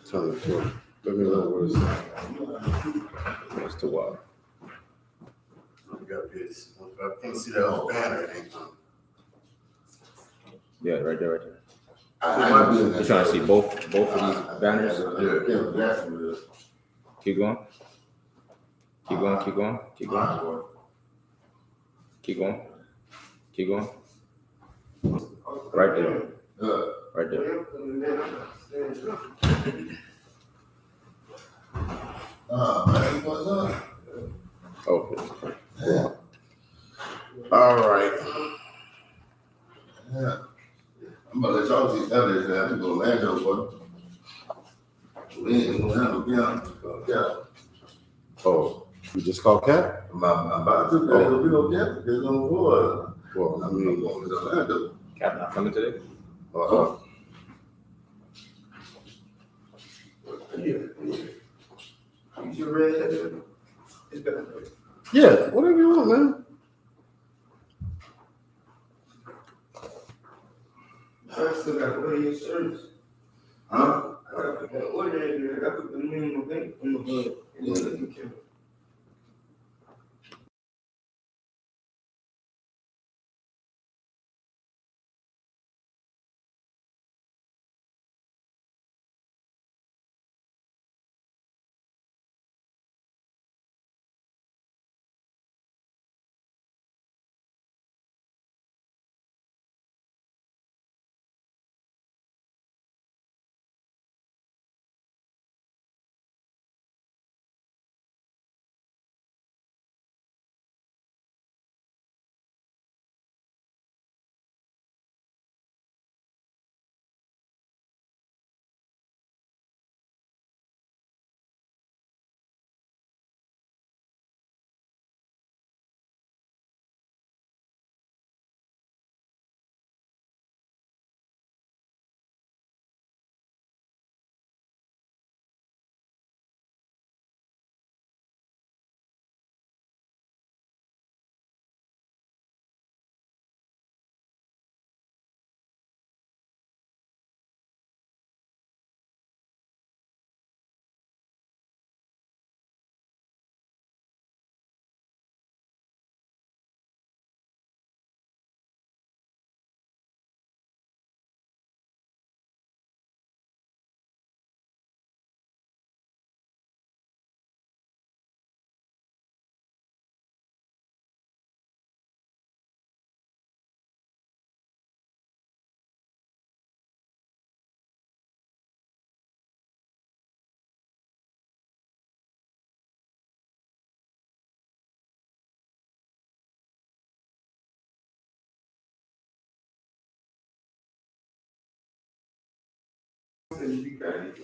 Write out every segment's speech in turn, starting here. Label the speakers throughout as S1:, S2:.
S1: Tell it to him. Let me know what it's to what.
S2: I can't see that whole banner.
S1: Yeah, right there, right there. You're trying to see both of these banners?
S2: Yeah.
S1: Keep going. Keep going, keep going, keep going. Keep going. Keep going. Right there. Right there. Okay.
S2: Yeah. All right. Yeah. I'm gonna let y'all see Saturday. I'm gonna land those one. We ain't gonna handle yeah.
S1: Oh, you just called Cap?
S2: I'm about to. There'll be no cap. There's no war.
S1: Well, I mean,
S2: going to Orlando.
S1: Cap not coming today?
S2: You should read that. It's better.
S1: Yeah, whatever you want, man.
S3: I still got to order your shirts.
S2: Huh?
S3: I got to order it. I put the name on the hood.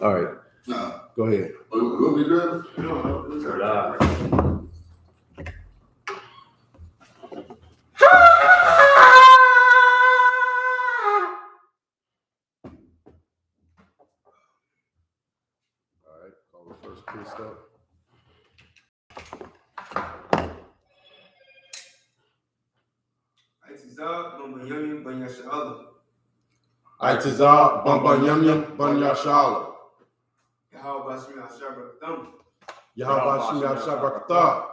S1: All right.
S2: No.
S1: Go ahead.
S2: We'll be good.
S3: No, it's all right.
S1: All right. Call the first piece up.
S3: I.S.U.P.K.
S1: Bamba Yum Yum Banya Shala. Yahweh Shabakata.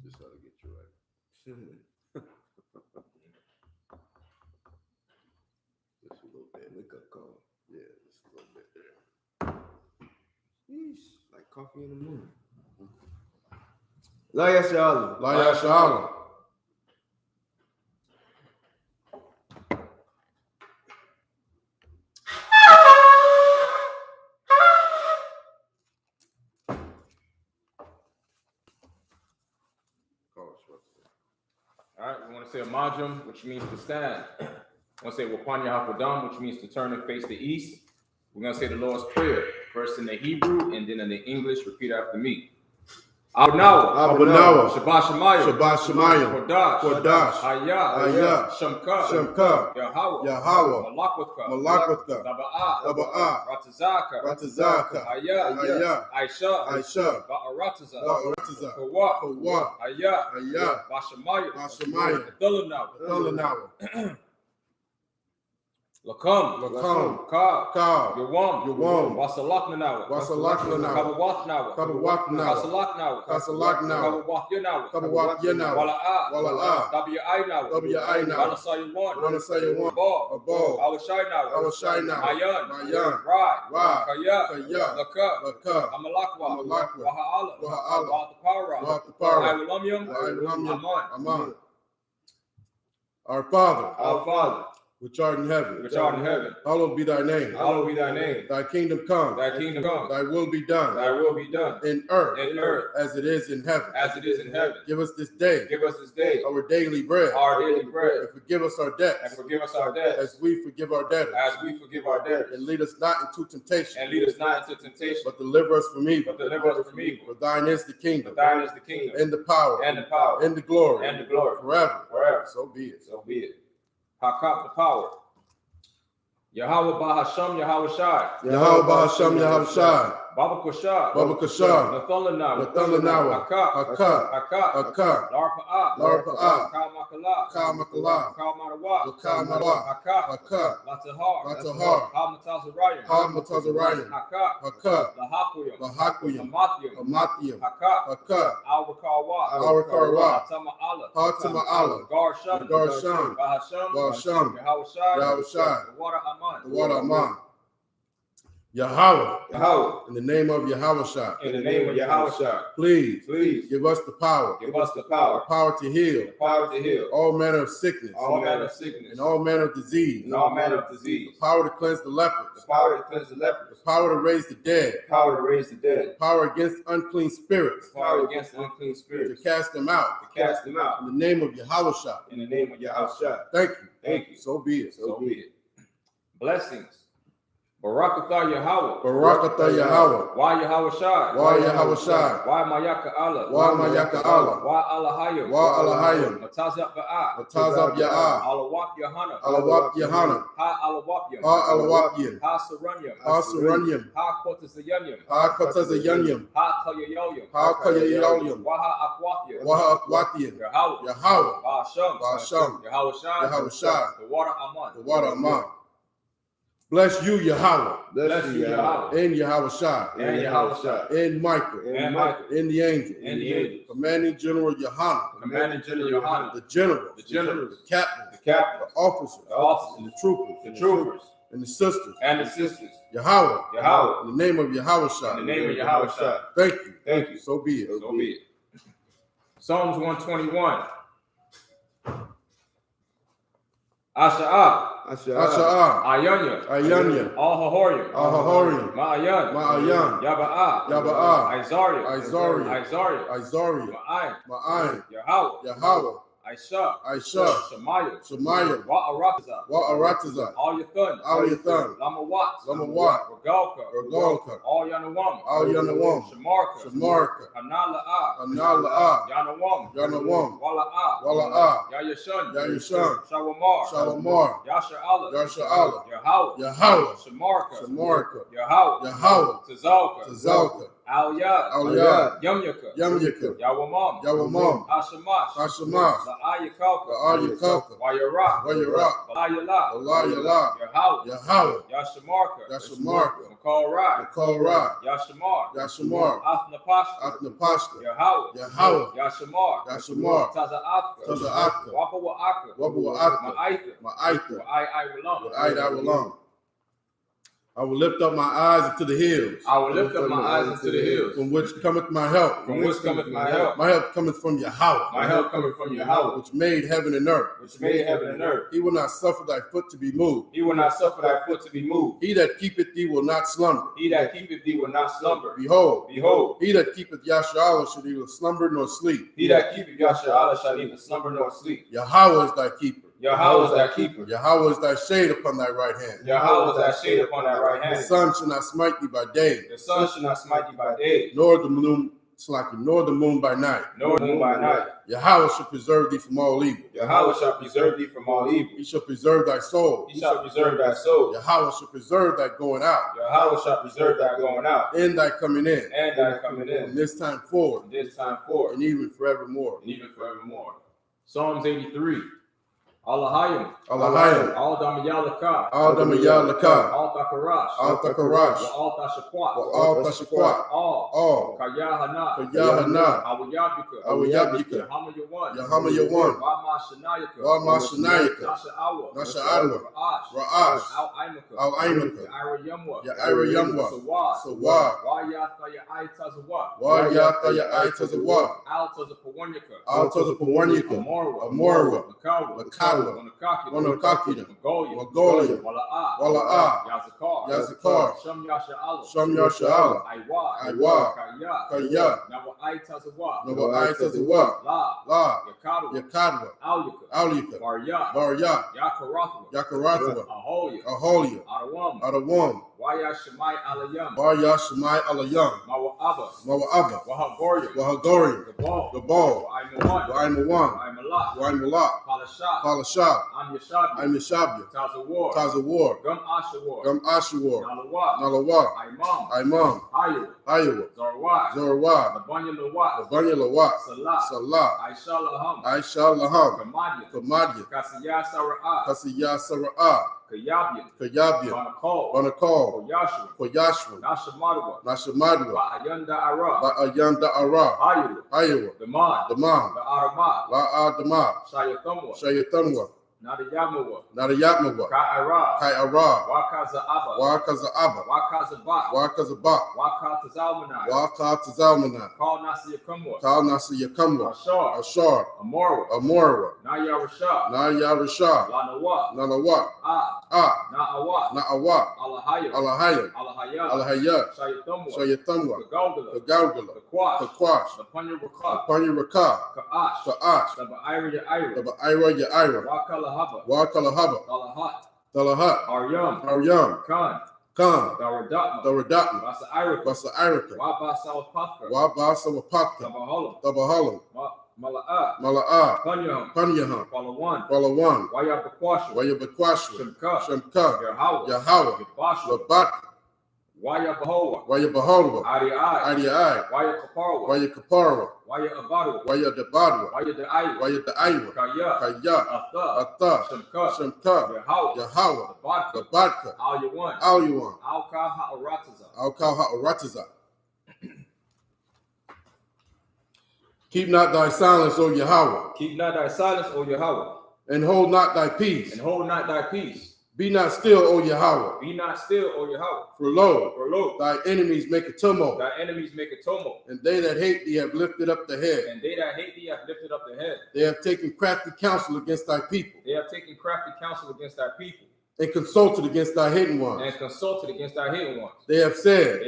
S1: Just ought to get you right. Just a little bit. Wake up call. Yeah, just a little bit there.
S3: Yeesh, like coffee in the morning.
S1: Laya Shala. All right, we want to say a majum, which means to stand. We want to say Wapanya Hakodam, which means to turn and face the east. We're going to say the Lord's Prayer, first in the Hebrew and then in the English. Repeat after me. Abanawa, Shabbat Shemayim, Kodash, I.S.U.P.K, Yahweh, Malakwatha, Daba'ah, Ratazaka, I.S.U.P.K, Ba'arataza, Kawah, I.S.U.P.K, Bashamayim, Thulanawa, Lakam, Ka, Yawam, Wasalaknawa, Kabawatnawa, Kasalaknawa, Kabawathnawa, Wala'ah, W.I.nawa, Wanasayawan, Abal, Awashaynawa, Mayan, Rai, Kaya, Laka, Amalakwa, Waha'ala, Aman.
S4: Our Father, which art in heaven, hallowed be thy name. Thy kingdom come. Thy will be done. In earth, as it is in heaven. Give us this day our daily bread. And forgive us our debts. As we forgive our debtors. And lead us not into temptation. But deliver us from evil. For thine is the kingdom. And the power. And the glory. Forever. So be it.
S1: Hakak the power. Yahweh Bahasham Yahweh Shai. Baba Kashah. Nathulanawa. Hakak. Larpa'ah. Kalmakala. Kalmarawa. Hakak. Latahar. Hamatazarayim. Hakak. Lahakuyam. Amathiyam. Hakak. Alrakarwa. Hatama'ala. Garshan. Bahasham. Yahweh Shai. The water Aman.
S4: Yahweh. In the name of Yahweh Shai. Please give us the power. The power to heal. All manner of sickness. And all manner of disease. The power to cleanse the lepers. The power to raise the dead. The power against unclean spirits. To cast them out. In the name of Yahweh Shai. Thank you. So be it.
S1: Blessings. Barakatha Yahweh. Why Yahweh Shai. Why Mayaka Allah. Why Alahayim. Matazab Ba'ah. Alawap Yahanna. Ha Alawapyam. Ha Saranyam. Ha Kotazayanyam. Ha Kayayoyam. Waha Akwathiyam. Yahweh. Ba'asham. Yahweh Shai. The water Aman.
S4: Bless you, Yahweh.
S1: In
S4: Yahweh Shai. In Michael. In the angel. Commanding General Yohanna. The general. The captain. The officers. And the troopers. And the sisters. Yahweh. In the name of Yahweh Shai. Thank you. So be it.
S1: Psalms 121. Asha'ah. Ayanya. Al-Hahorim. Ma'ayan. Yaba'ah. Izariah. Ma'ayin. Yahweh. I.S.U.P.K, Shemayim. Wa'arataza. All your thun. Lamawat. Regalka. All Yanawam. Shamarka. Hanala'ah. Yanawam. Wala'ah. Yayashun. Shawamar. Yasha'Allah. Yahweh. Shamarka. Yahweh. Tazalka. Al-Yad. Yamyaka. Yawamam. Hashamash. La'ayakaka. Wayarak. Alayala. Yahweh. Yashamarka. Makorai. Yashamar. Athnapashka. Yahweh. Yashamar. Taza'aka. Wabawa'aka. Ma'aitha. Wa'i'ai.
S4: I will lift up my eyes into the hills. From which cometh my help. My help cometh from Yahweh. Which made heaven and earth. He will not suffer thy foot to be moved. He that keepeth thee will not slumber. Behold. He that keepeth Yasharallah shall neither slumber nor sleep. Yahweh is thy keeper.
S1: Yahweh is thy keeper.
S4: Yahweh is thy shade upon thy right hand.
S1: Yahweh is thy shade upon thy right
S4: The
S1: hand.
S4: sun shall not smite thee by day,
S1: The sun shall not smite thee by day,
S4: nor the moon by night.
S1: nor the moon by night.
S4: Yahweh shall preserve thee from all evil.
S1: Yahweh shall preserve thee from all evil.
S4: He shall preserve thy soul.
S1: He shall preserve thy soul.
S4: Yahweh shall preserve thy going out,
S1: Yahweh shall preserve thy going out,
S4: and thy coming in,
S1: and thy coming
S4: from
S1: in,
S4: this time forward,
S1: from this time forth,
S4: and even forevermore.
S1: and even forevermore. Psalms 83. Allahayim.
S4: Allahayim.
S1: Al Damayalaka.
S4: Al Damayalaka.
S1: Al Takarash.
S4: Al Takarash.
S1: Al Tashakwat.
S4: Al Tashakwat.
S1: All. Kayahana.
S4: Kayahana.
S1: Awiyabika.
S4: Awiyabika.
S1: Yahama
S4: Yawan.
S1: Wama Shanayaka.
S4: Wama Shanayaka.
S1: Nasha Awa.
S4: Nasha Awa. Ra'ash.
S1: Al Aimaka.
S4: Al Aimaka.
S1: Ira Yamwa.
S4: Ira Yamwa.
S1: Sawad. Wayatha ya Aitazawat.
S4: Wayatha ya Aitazawat.
S1: Al Tazapawanyaka.
S4: Al Tazapawanyaka. Amorwa.
S1: Makawa.
S4: Wanakakida.
S1: Mongolia.
S4: Mongolia.
S1: Wala'a.
S4: Yazakar.
S1: Sham Yasha'ala.
S4: Sham Yasha'ala.
S1: Iwa.
S4: Kaya.
S1: Nawa Aitazawat.
S4: Nawa Aitazawat. La. Yakadwa. Aulika. Barya. Yakarathwa. Aholia. Adawam.
S1: Waya Shemai Alayam.
S4: Barya Shemai Alayam. Mawa'aba. Wahagorian. Gabal. Waimawan. Waimalak. Palashah. I'm Yashabia. Tazawar.
S1: Gum
S4: Ashawar.
S1: Nalawa.
S4: Nalawa. Imam. Iowa. Zorwa. Labanya Lawat. Salah. Aisha Laham. Kamadia. Kasiya Sara'ah. Kayabia. Banakal. Koyashua. Nashamadwa. Ba'ayanda Ara. Iowa. Damam. La'adama. Shayatamwa. Nadayatmawa. Kai Ara. Wakazaaba. Wakazabak. Wakatazalmanai. Kal Nasiyakamwa. Ashar. Amorwa. Naya Rashah. Nalawak. Na'awak. Alahayat. Alahayat. Shayatamwa. Kagaldala. Kakwash. Apanya Rakah. Ka'ash. Ira Yaira. Wakalahaba. Talahat. Aryam. Khan. Daradapma. Basa Irika. Wabasawapaka. Tabahalam. Mala'ah. Panyaham. Palawan. Wayabakwashwa. Shemka. Yahweh. Labat. Wayabahowa. Adiai. Wayakaparwa. Wayadabadwa. Wayadaiwa. Kaya. Atha. Shemka. Yahweh. Labadka. Al-Yuwan. Al-Kal Ha'arataza. Keep not thy silence, O Yahweh.
S1: Keep not thy silence, O Yahweh.
S4: And hold not thy peace.
S1: And hold not thy peace.
S4: Be not still, O Yahweh.
S1: Be not still, O Yahweh.
S4: For lo, thy enemies make a tumult.
S1: Thy enemies make a tumult.
S4: And they that hate thee have lifted up the head.
S1: And they that hate thee have lifted up the head.
S4: They have taken crafty counsel against thy people.
S1: They have taken crafty counsel against thy people.
S4: And consulted against thy hidden ones.
S1: And consulted against thy hidden ones.
S4: They have said,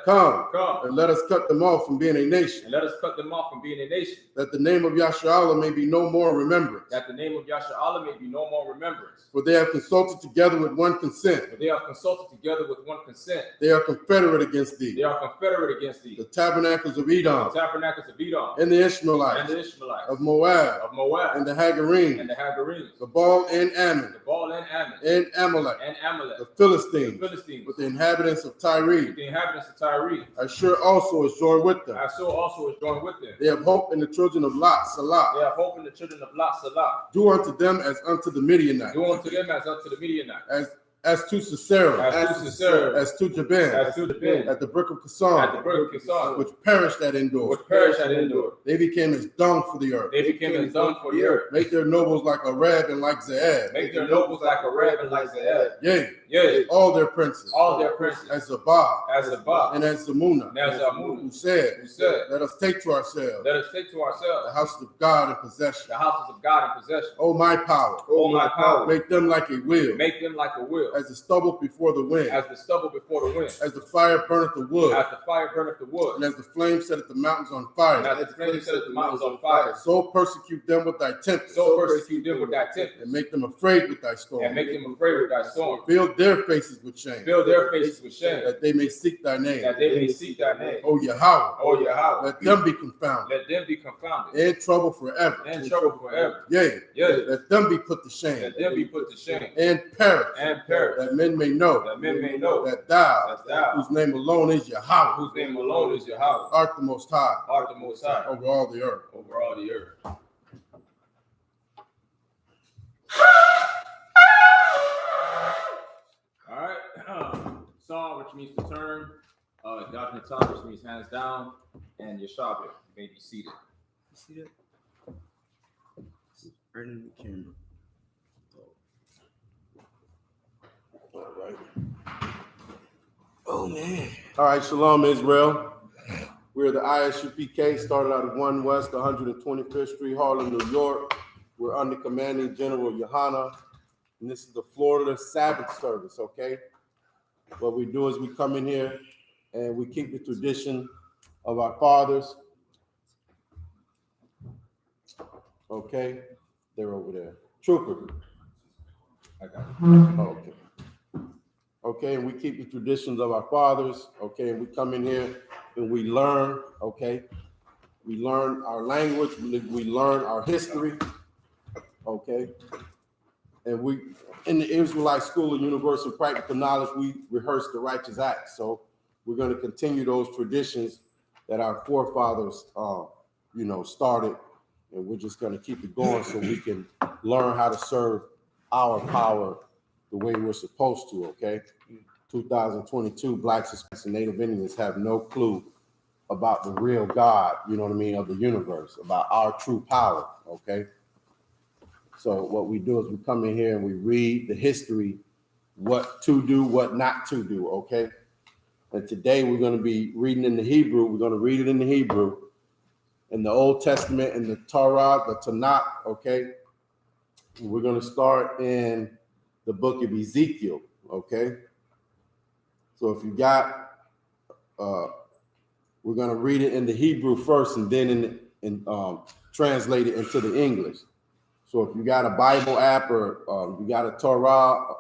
S4: Come, and let us cut them off from being a nation.
S1: And let us cut them off from being a nation.
S4: That the name of Yahshua may be no more remembrance.
S1: That the name of Yahshua may be no more remembrance.
S4: For they have consulted together with one consent.
S1: For they have consulted together with one consent.
S4: They are confederate against thee.
S1: They are confederate against thee.
S4: The tabernacles of Edom.
S1: The tabernacles of Edom.
S4: And the Ishmaelites.
S1: And the Ishmaelites.
S4: Of Moab.
S1: Of Moab.
S4: And the Hagarenes.
S1: And the Hagarenes.
S4: Gabal and Ammon.
S1: Gabal and Ammon.
S4: And Amalek.
S1: And Amalek.
S4: The Philistines.
S1: The Philistines.
S4: With the inhabitants of Tyre.
S1: With the inhabitants of Tyre.
S4: Ashur also is joined with them.
S1: Ashur also is joined with them.
S4: They have hope in the children of Lot, Salah.
S1: They have hope in the children of Lot, Salah.
S4: Do unto them as unto the Midianites.
S1: Do unto them as unto the Midianites.
S4: As to Sisera,
S1: as
S4: to Jabin, at the brook of Kison, which perished at Endor. They became as dung for the earth. Make their nobles like Arab and like Ze'ed. Yea, all their princes. As Zabah, and as Zamuna, who said, let us take to ourselves the houses of God in possession. O my power,
S1: make
S4: them like a wheel. As the stubble before the wind.
S1: As the stubble before the wind.
S4: As the fire burneth the wood.
S1: As the fire burneth the wood.
S4: And as the flame setteth the mountains on fire.
S1: And as the flame setteth the mountains on fire.
S4: So persecute them with thy tempest.
S1: So persecute them with thy tempest.
S4: And make them afraid with thy storm.
S1: And make them afraid with thy storm.
S4: Fill their faces with shame.
S1: Fill their faces with shame.
S4: That they may seek thy name.
S1: That they may seek thy name.
S4: O Yahweh.
S1: O Yahweh.
S4: Let them be confounded.
S1: Let them be confounded.
S4: In trouble forever.
S1: In trouble forever.
S4: Yea. Let them be put to shame.
S1: Let them be put to shame.
S4: And perish.
S1: And perish.
S4: That men may know.
S1: That men may know.
S4: That thou, whose name alone is Yahweh.
S1: Whose name alone is Yahweh.
S4: Art the most high.
S1: Art the most high.
S4: Over all the earth.
S1: Over all the earth. All right. Saw, which means to turn. Yahannah, which means hands down. And Yeshabah, may be seated.
S3: See that? Right in the camera.
S4: All right.
S3: Oh man.
S4: All right, Shalom, Israel. We're the I.S.U.P.K, started out of 1 West, 125th Street, Harlem, New York. We're under commanding General Yohanna, and this is the Florida Sabbath service, okay? What we do is we come in here and we keep the tradition of our fathers, okay? They're over there. Trooper.
S1: I got it.
S4: Okay. Okay, and we keep the traditions of our fathers, okay, and we come in here and we learn, okay? We learn our language, we learn our history, okay? And we, in the Israelite School of Universal Practical Knowledge, we rehearse the righteous acts. So we're going to continue those traditions that our forefathers, started, and we're just going to keep it going so we can learn how to serve our power the way we're supposed to, okay? 2022, Blacks, Hispanics, and Native Indians have no clue about the real God, you know what I mean, of the universe, about our true power, okay? So what we do is we come in here and we read the history, what to do, what not to do, okay? And today we're going to be reading in the Hebrew. We're going to read it in the Hebrew, in the Old Testament, in the Torah, the Tanakh, okay? And we're going to start in the book of Ezekiel, okay? So if you got, we're going to read it in the Hebrew first and then translate it into the English. So if you got a Bible app or you got a Torah,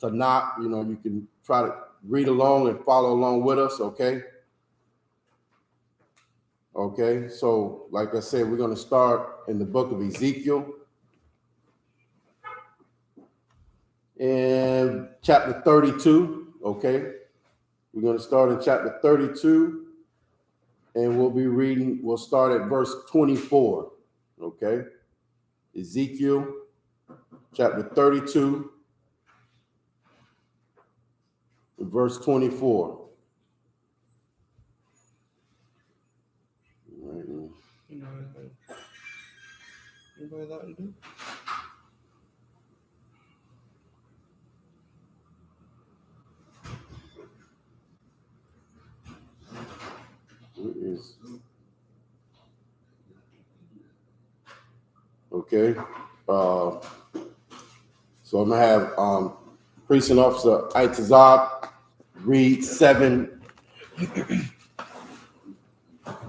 S4: Tanakh, you can try to read along and follow along with us, okay? Okay, so like I said, we're going to start in the book of Ezekiel. In chapter 32, okay? We're going to start in chapter 32, and we'll start at verse 24, okay? Ezekiel, chapter 32, verse 24.
S3: Anybody allowed to do?
S4: Okay. So I'm gonna have Precinct Officer Itazab read 7.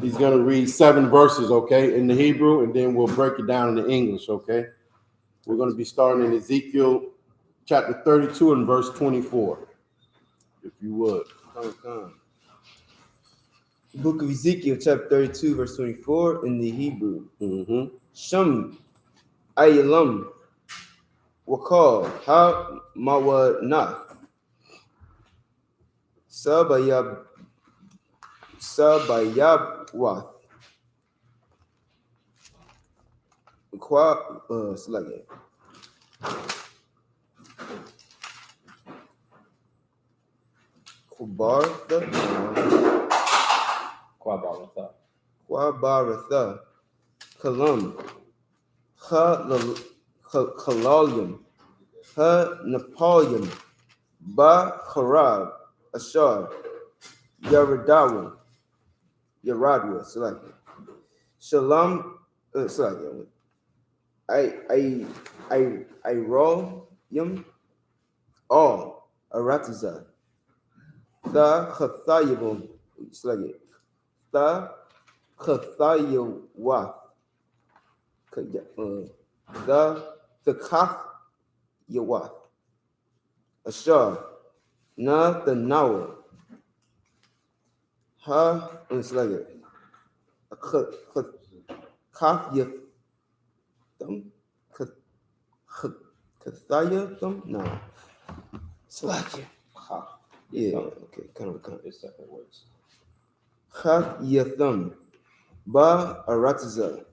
S4: He's gonna read 7 verses, okay, in the Hebrew, and then we'll break it down in the English, okay? We're gonna be starting in Ezekiel chapter 32 and verse 24, if you would.
S3: Come. The book of Ezekiel, chapter 32, verse 24, in the Hebrew. Sham, Ayalam, Wakal, Ha Mawana, Sabayabwath, Slugget. Quabaratha, Kalam, Kalalim, Napoleon, Ba Harab, Ashar, Yaradwa, select it. Shalom, select it. I roll yum all Aratiza. The Chathayavum. It's like it. The Chathayawath. The Kath Yawath. Ashar. Na the Nawa. Ha. It's like it. Kath Yatham. Kathayatham? No. It's like it. Yeah, okay, kind of.
S1: It's separate words.
S3: Kath Yatham. Ba Aratiza.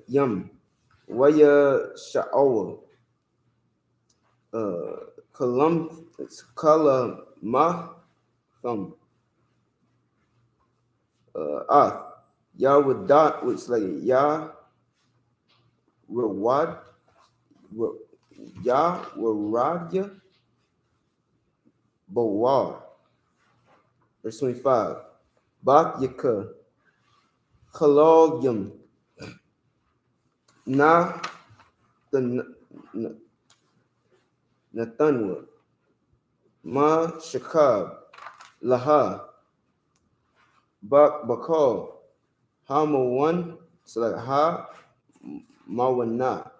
S3: Yam. Waya Sha'awa. Kalama Thumb. Ya with dot, which like Ya Rawad. Ya Waradya. Bawar. Verse 25. Bak Yaka. Kalogyam. Na the Nathanwa. Ma Shakab. Laha. Bakal. Hama one. So like Ha. Mawana.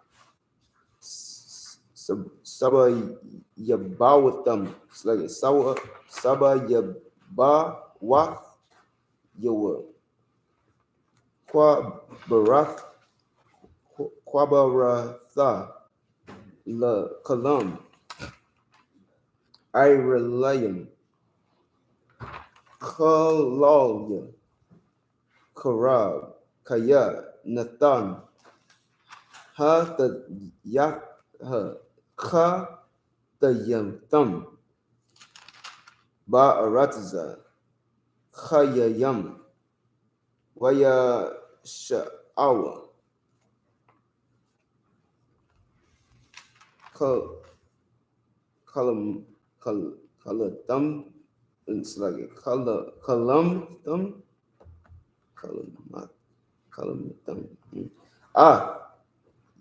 S3: Saba Yabawatham. It's like Saba Yabawath Yawa. Quabaratha La Kalam Iralayam Kalalya Karab Kaya Nathan Ha the Yah Ka the Yam Ba Aratiza Khayayam Waya Sha'awa Kalam it's like a kalam thumb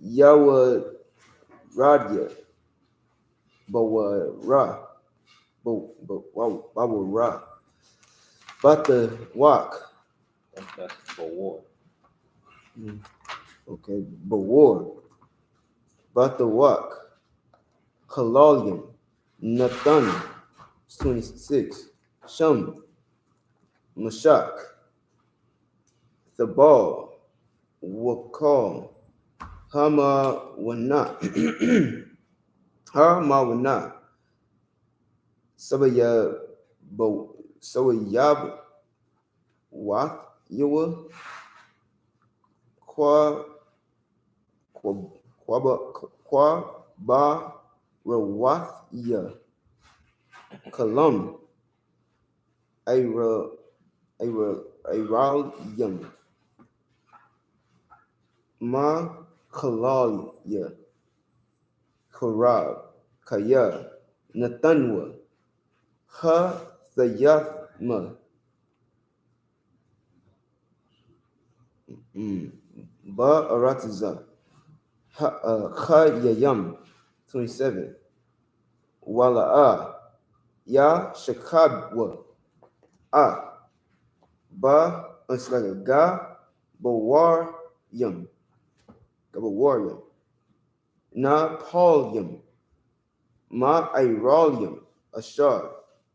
S3: Yawa Radya Bawa Ra Bawa Ra but the walk
S1: That's for war.
S3: okay Bawar but the walk Kalalyam Nathan 26 Sham Mashak Thabal Wakal Hama Wana Hama Wana Sabaya Sawayab Wath Yawa Ba Rawath Ya Kalam Airal Yam Ma Kalal Ya Karab Kaya Nathanwa Ha Thayathma Ba Aratiza Ha Yayam 27 Wala'a Ya Shakabwa Ba it's like a Ga Bawar Yam Gabawaryam Na Paul Yam Ma Airalyam Ashar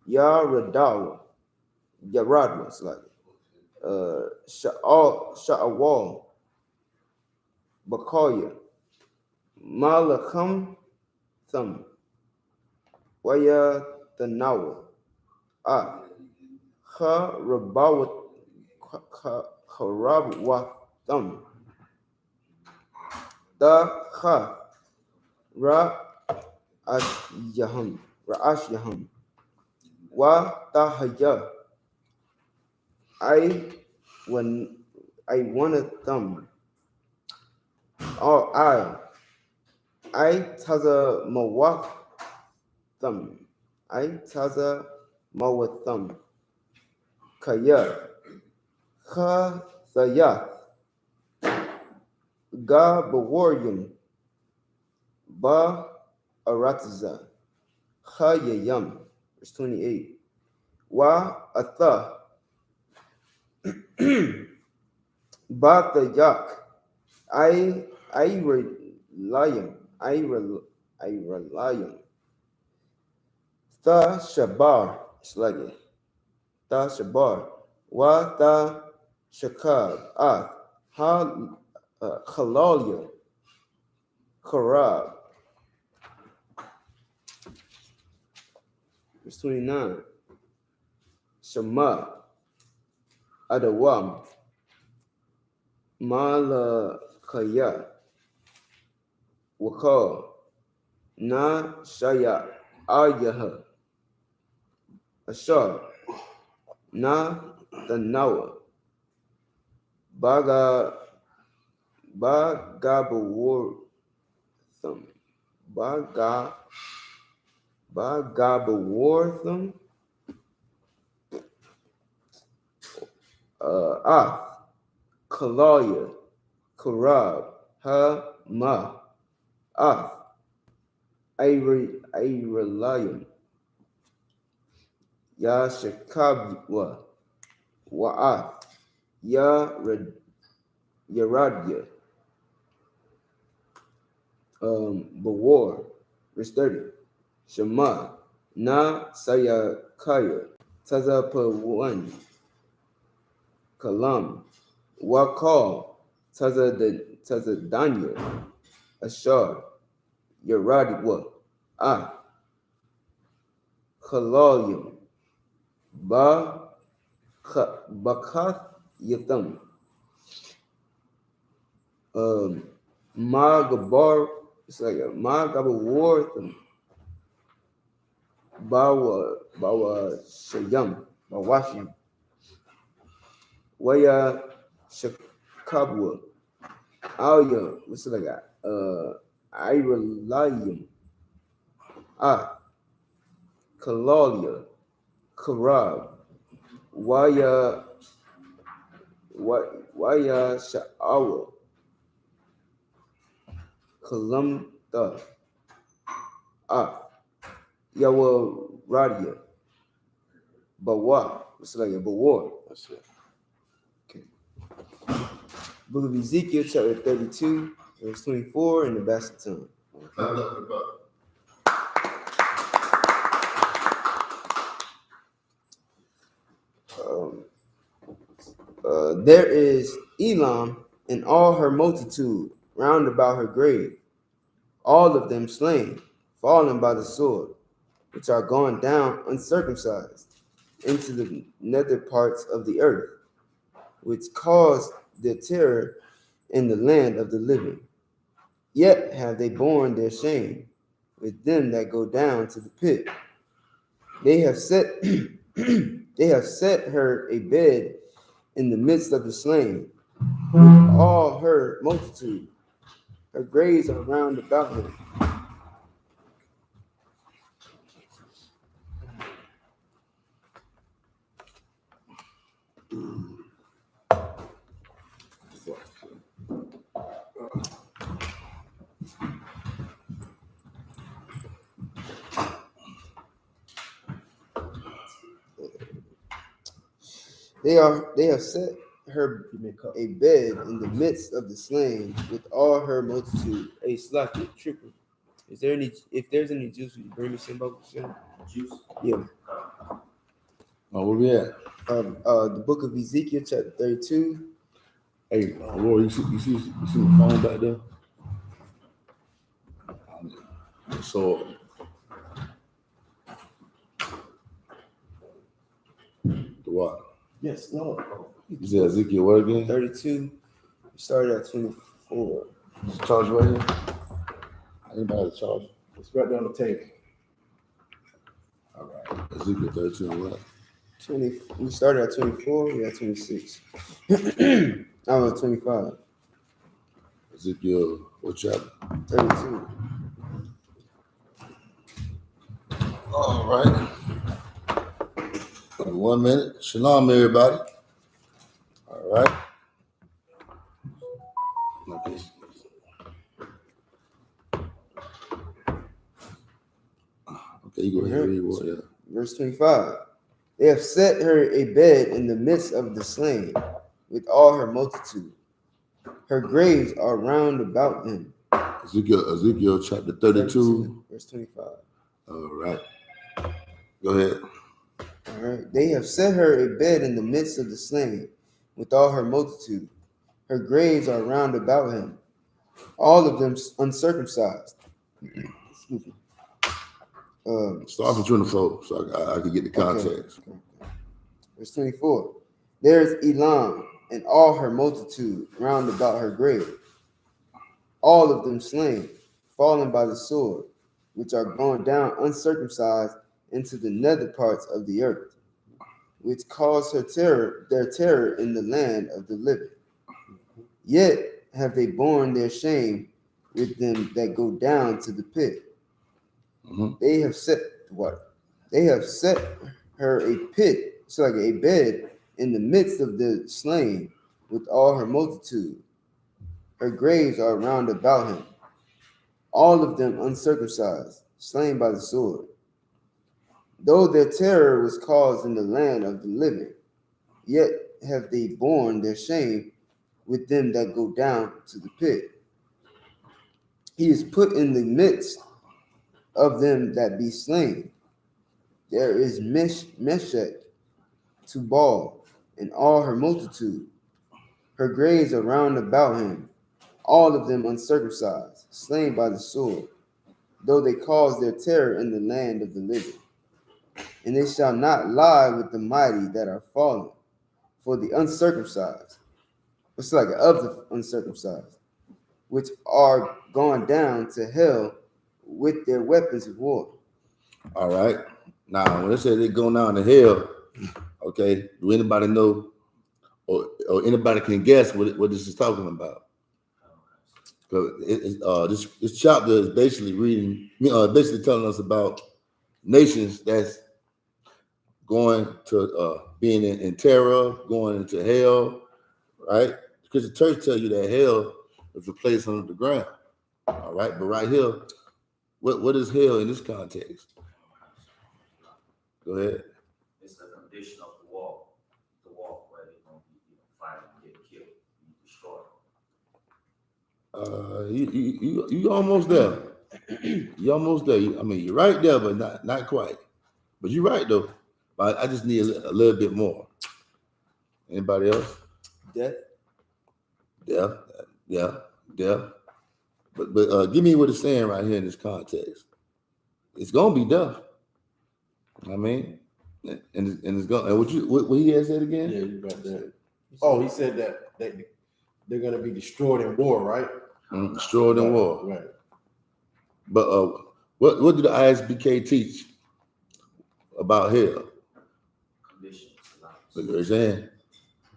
S3: Ya Radawa Yaradwa it's like Sha'awal Bakoya Malakam Thumb Waya Tanawa Ha Rabawat Harabwa Thumb Da Ha Ra Yaham Ra'ash Yaham Wa Tahaya I want a thumb or I taza mawat thumb I taza mawat thumb Kaya Ha Thaya Ga Bawaryam Ba Aratiza Hayayam, verse 28. Wa atha Batayak, I relayam, I relayam. Tha Shabar, sluggy. Tha Shabar, Wa Tha Shakab, Ha Halalia, Karab. Verse 29. Shema, Adawam, Malakaya, Wakal, Na Shaya, Ayaha, Ashar, Na Tanawa, Bagabawortham, Bagabawortham, Kalaya, Karab, Ma, Airalayam, Ya Shakabwa, Wa'ath, Yaradya, Bawar, verse 30. Shema, Na Sayakaya, Tazapawan, Kalam, Wakal, Tazadanya, Ashar, Yaradwa, Kalalyam, Bakath Yatham, Magabar, it's like a Magabawartham, Bawa Shayam, Bawashim, Waya Shakabwa, Alya, what's it like that? Iralayam, Kalalia, Karab, Waya Sha'awa, Kalamta, Yawa Radia, Bawa, what's it like a Bawar? That's it. Okay. Book of Ezekiel, chapter 32, verse 24, in the Basseton. There is Elam and all her multitude round about her grave, all of them slain, fallen by the sword, which are gone down uncircumcised into the nether parts of the earth, which caused their terror in the land of the living. Yet have they borne their shame with them that go down to the pit. They have set her a bed in the midst of the slain, with all her multitude. Her graves are round about her. They have set her a bed in the midst of the slain with all her multitude. A slotted triple. Is there any? If there's any juice, will you bring me some bubbles?
S1: Juice?
S3: Yeah.
S2: Oh, where we at?
S3: The book of Ezekiel, chapter 32.
S2: Hey, Roy, you see the phone back there? So, the what?
S3: Yes, no.
S2: You said Ezekiel what again?
S3: 32. We started at 24.
S2: Is the charge right here? Anybody have a charge?
S4: It's right down the table.
S2: All right. Ezekiel 32 and what?
S3: 20. We started at 24. We at 26. I was 25.
S2: Ezekiel, what chapter?
S3: 32.
S2: All right. 1 minute. Shalom, everybody. All right. Okay. Okay, Okay, you go ahead and read what, yeah.
S3: Verse 25. They have set her a bed in the midst of the slain with all her multitude. Her graves are round about them.
S2: Ezekiel chapter 32.
S3: Verse 25.
S2: All right. Go ahead.
S3: All right. They have set her a bed in the midst of the slain with all her multitude. Her graves are round about him, all of them uncircumcised. Excuse me.
S2: Start from 24 so I can get the context.
S3: Okay. Verse 24. There is Elam and all her multitude round about her grave, all of them slain, fallen by the sword, which are gone down uncircumcised into the nether parts of the earth, which cause their terror in the land of the living. Yet have they borne their shame with them that go down to the pit.
S2: Mm-hmm.
S3: They have set her a pit, so like a bed in the midst of the slain with all her multitude. Her graves are round about him, all of them uncircumcised, slain by the sword. Though their terror was caused in the land of the living, yet have they borne their shame with them that go down to the pit. He is put in the midst of them that be slain. There is Meshach, Tubal, and all her multitude. Her graves are round about him, all of them uncircumcised, slain by the sword, though they cause their terror in the land of the living. And they shall not lie with the mighty that are fallen, for the uncircumcised, it's like of the uncircumcised, which are gone down to hell with their weapons of war.
S2: All right. Now, when they say they're going down to hell, okay, do anybody know or anybody can guess what this is talking about? Because this chapter is basically basically telling us about nations that's going to being in terror, going into hell, right? Because the church tells you that hell is a place under the ground. All right, but right here, what is hell in this context? Go ahead.
S5: It's the condition of the walk where they're going to be fighting, get killed, be destroyed.
S2: You almost there. You almost there. I mean, you're right there, but not quite. But you're right though. But I just need a little bit more. Anybody else?
S3: Death.
S2: Yeah. But give me what it's saying right here in this context. It's gonna be death. I mean, and it's going. And what he had said again?
S4: Yeah, you got that. Oh, he said that they're going to be destroyed in war, right?
S2: Destroyed in war.
S4: Right.
S2: But what did the I.S.P.K teach about hell?
S5: Conditions.
S2: Raise your hand.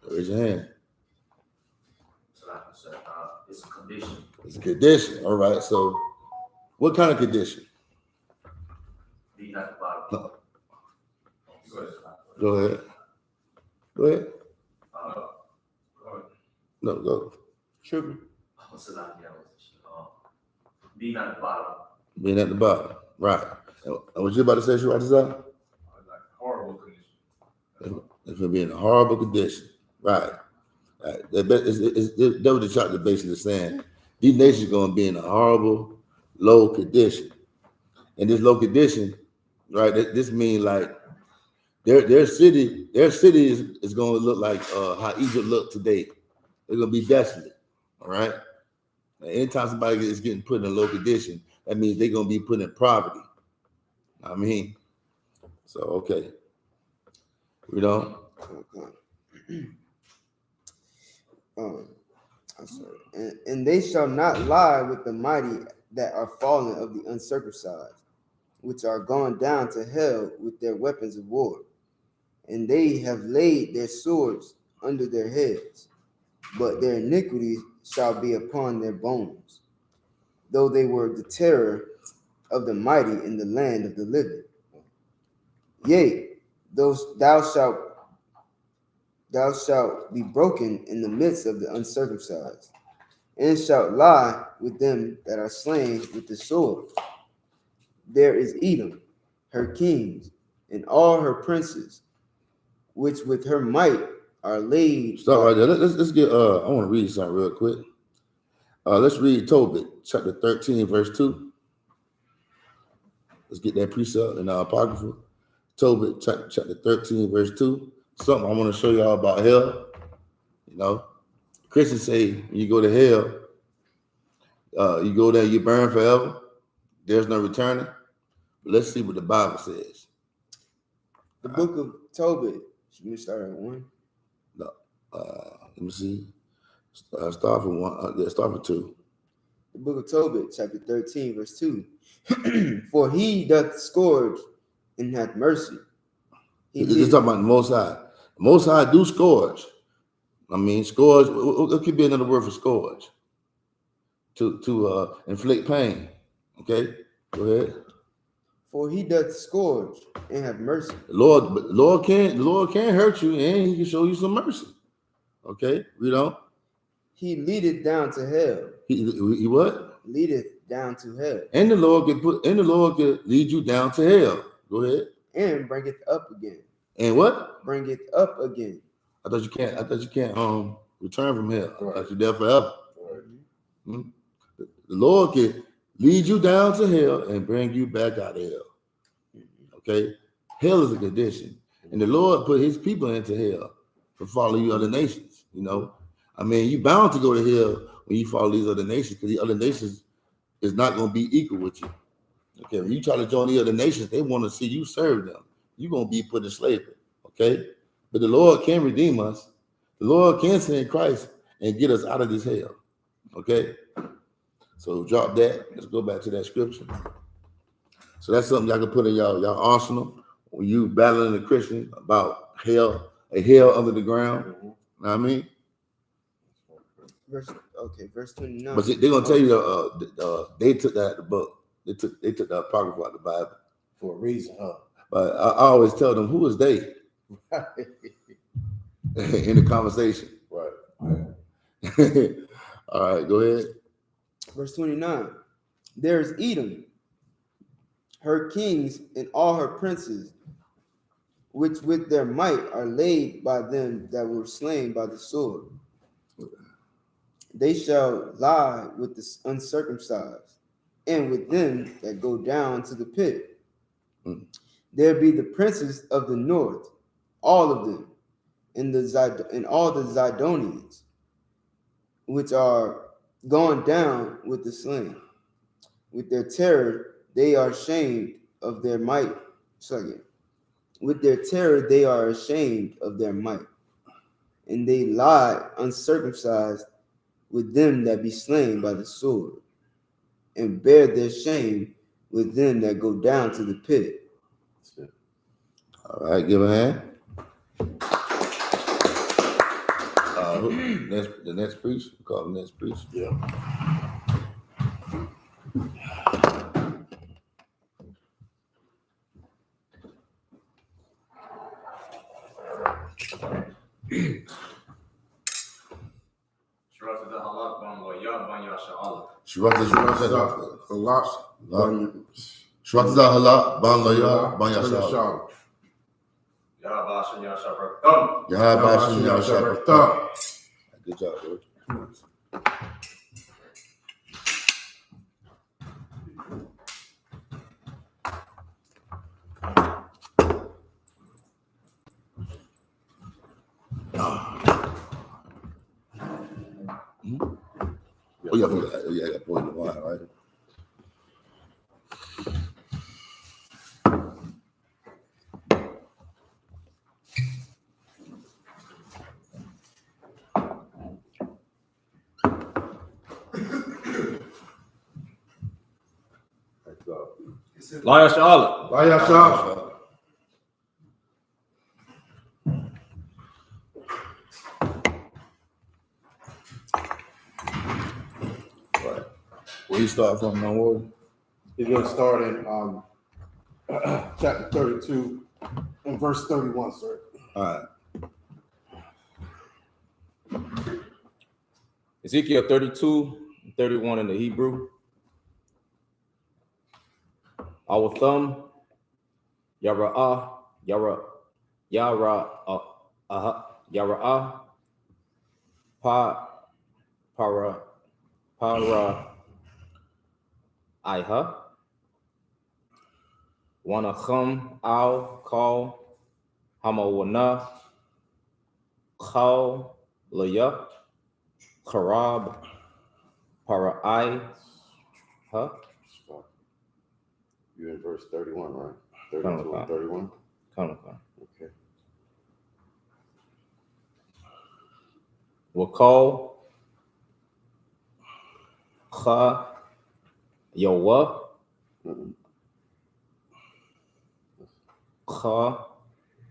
S2: Raise your hand.
S5: It's a condition.
S2: It's a condition. All right. So, what kind of condition?
S5: Being at the bottom.
S2: Go ahead. No, go.
S3: True.
S5: Being at the bottom.
S2: Being at the bottom. Right. And what you about to say, Shabbat Zah?
S1: Horrible condition.
S2: It's going to be in a horrible condition. Right. That was the chapter basically saying these nations are going to be in a horrible, low condition. And this low condition, right, this means like their city is going to look like how Egypt looked today. They're going to be desolate. All right. Anytime somebody is getting put in a low condition, that means they're going to be put in poverty. I mean, so, okay. We don't.
S3: I'm sorry. And they shall not lie with the mighty that are fallen of the uncircumcised, which are gone down to hell with their weapons of war. And they have laid their swords under their heads, but their iniquity shall be upon their bones, though they were the terror of the mighty in the land of the living. Yea, thou shalt be broken in the midst of the uncircumcised, and shalt lie with them that are slain with the sword. There is Edom, her kings, and all her princes, which with her might are laid.
S2: Stop right there. Let's get. I want to read something real quick. Let's read Tobit, chapter 13, verse 2. Let's get that precept in the Apocrypha. Tobit, chapter 13, verse 2. Something I want to show y'all about hell. You know, Christians say when you go to hell, you go there, you burn forever. There's no returning. But let's see what the Bible says.
S3: The book of Tobit. Should we start at 1?
S2: No, let me see. Start from 1. Start from 2.
S3: The book of Tobit, chapter 13, verse 2. For he doth scourge and hath mercy.
S2: It's talking about the Most High. The Most High do scourge. I mean, scourge. What could be another word for scourge? To inflict pain. Okay, go ahead.
S3: For he doth scourge and have mercy.
S2: The Lord can't hurt you, and He can show you some mercy. Okay, read on.
S3: He leadeth down to hell.
S2: He what?
S3: Leadeth down to hell.
S2: And the Lord can lead you down to hell. Go ahead.
S3: And bringeth up again.
S2: And what?
S3: Bringeth up again.
S2: I thought you can't return from hell. I thought you're there forever. Hmm? The Lord can lead you down to hell and bring you back out of hell. Okay? Hell is a condition. And the Lord put His people into hell to follow you other nations. You know? I mean, you bound to go to hell when you follow these other nations, because the other nations is not going to be equal with you. Okay? When you try to join the other nations, they want to see you serve them. You're going to be put in slavery. Okay? But the Lord can redeem us. The Lord can send Christ and get us out of this hell. Okay? So drop that. Let's go back to that scripture. So that's something y'all can put in y'all arsenal when you battling a Christian about hell, a hell under the ground. You know what I mean?
S3: Verse 29.
S2: But they're gonna tell you they took that out of the book. They took the Apocrypha out of the Bible
S4: For a reason, huh?
S2: But I always tell them, who is they in the conversation?
S4: Right.
S2: All right, go ahead.
S3: Verse 29. There is Edom, her kings and all her princes, which with their might are laid by them that were slain by the sword. They shall lie with the uncircumcised, and with them that go down to the pit. There be the princes of the north, all of them, and all the Zidonians, which are gone down with the slain. With their terror, they are ashamed of their might. With their terror, they are ashamed of their might. And they lie uncircumcised with them that be slain by the sword, and bear their shame with them that go down to the pit.
S2: All right, give a hand. The next priest, we call him next priest.
S4: Yeah.
S2: Shwatza halak ban loya ban yashal. Yahabashim yashal. Good job, bro. Oh yeah, I got poured in the wine, right?
S1: Liar Charlotte.
S2: Where you start from, my word?
S4: He's going to start in chapter 32 and verse 31, sir.
S2: All right.
S1: Ezekiel 32, 31 in the Hebrew. Our thumb Yara'ah, Yara'ah, para, Iha, Wanachum, Al, Kal, Hamawana, Kal, Laya, Karab, para, Huh?
S4: You're in verse 31, right? 32 and 31?
S1: Come.
S4: Okay.
S1: Wakal, Kha, Yawa, Kha,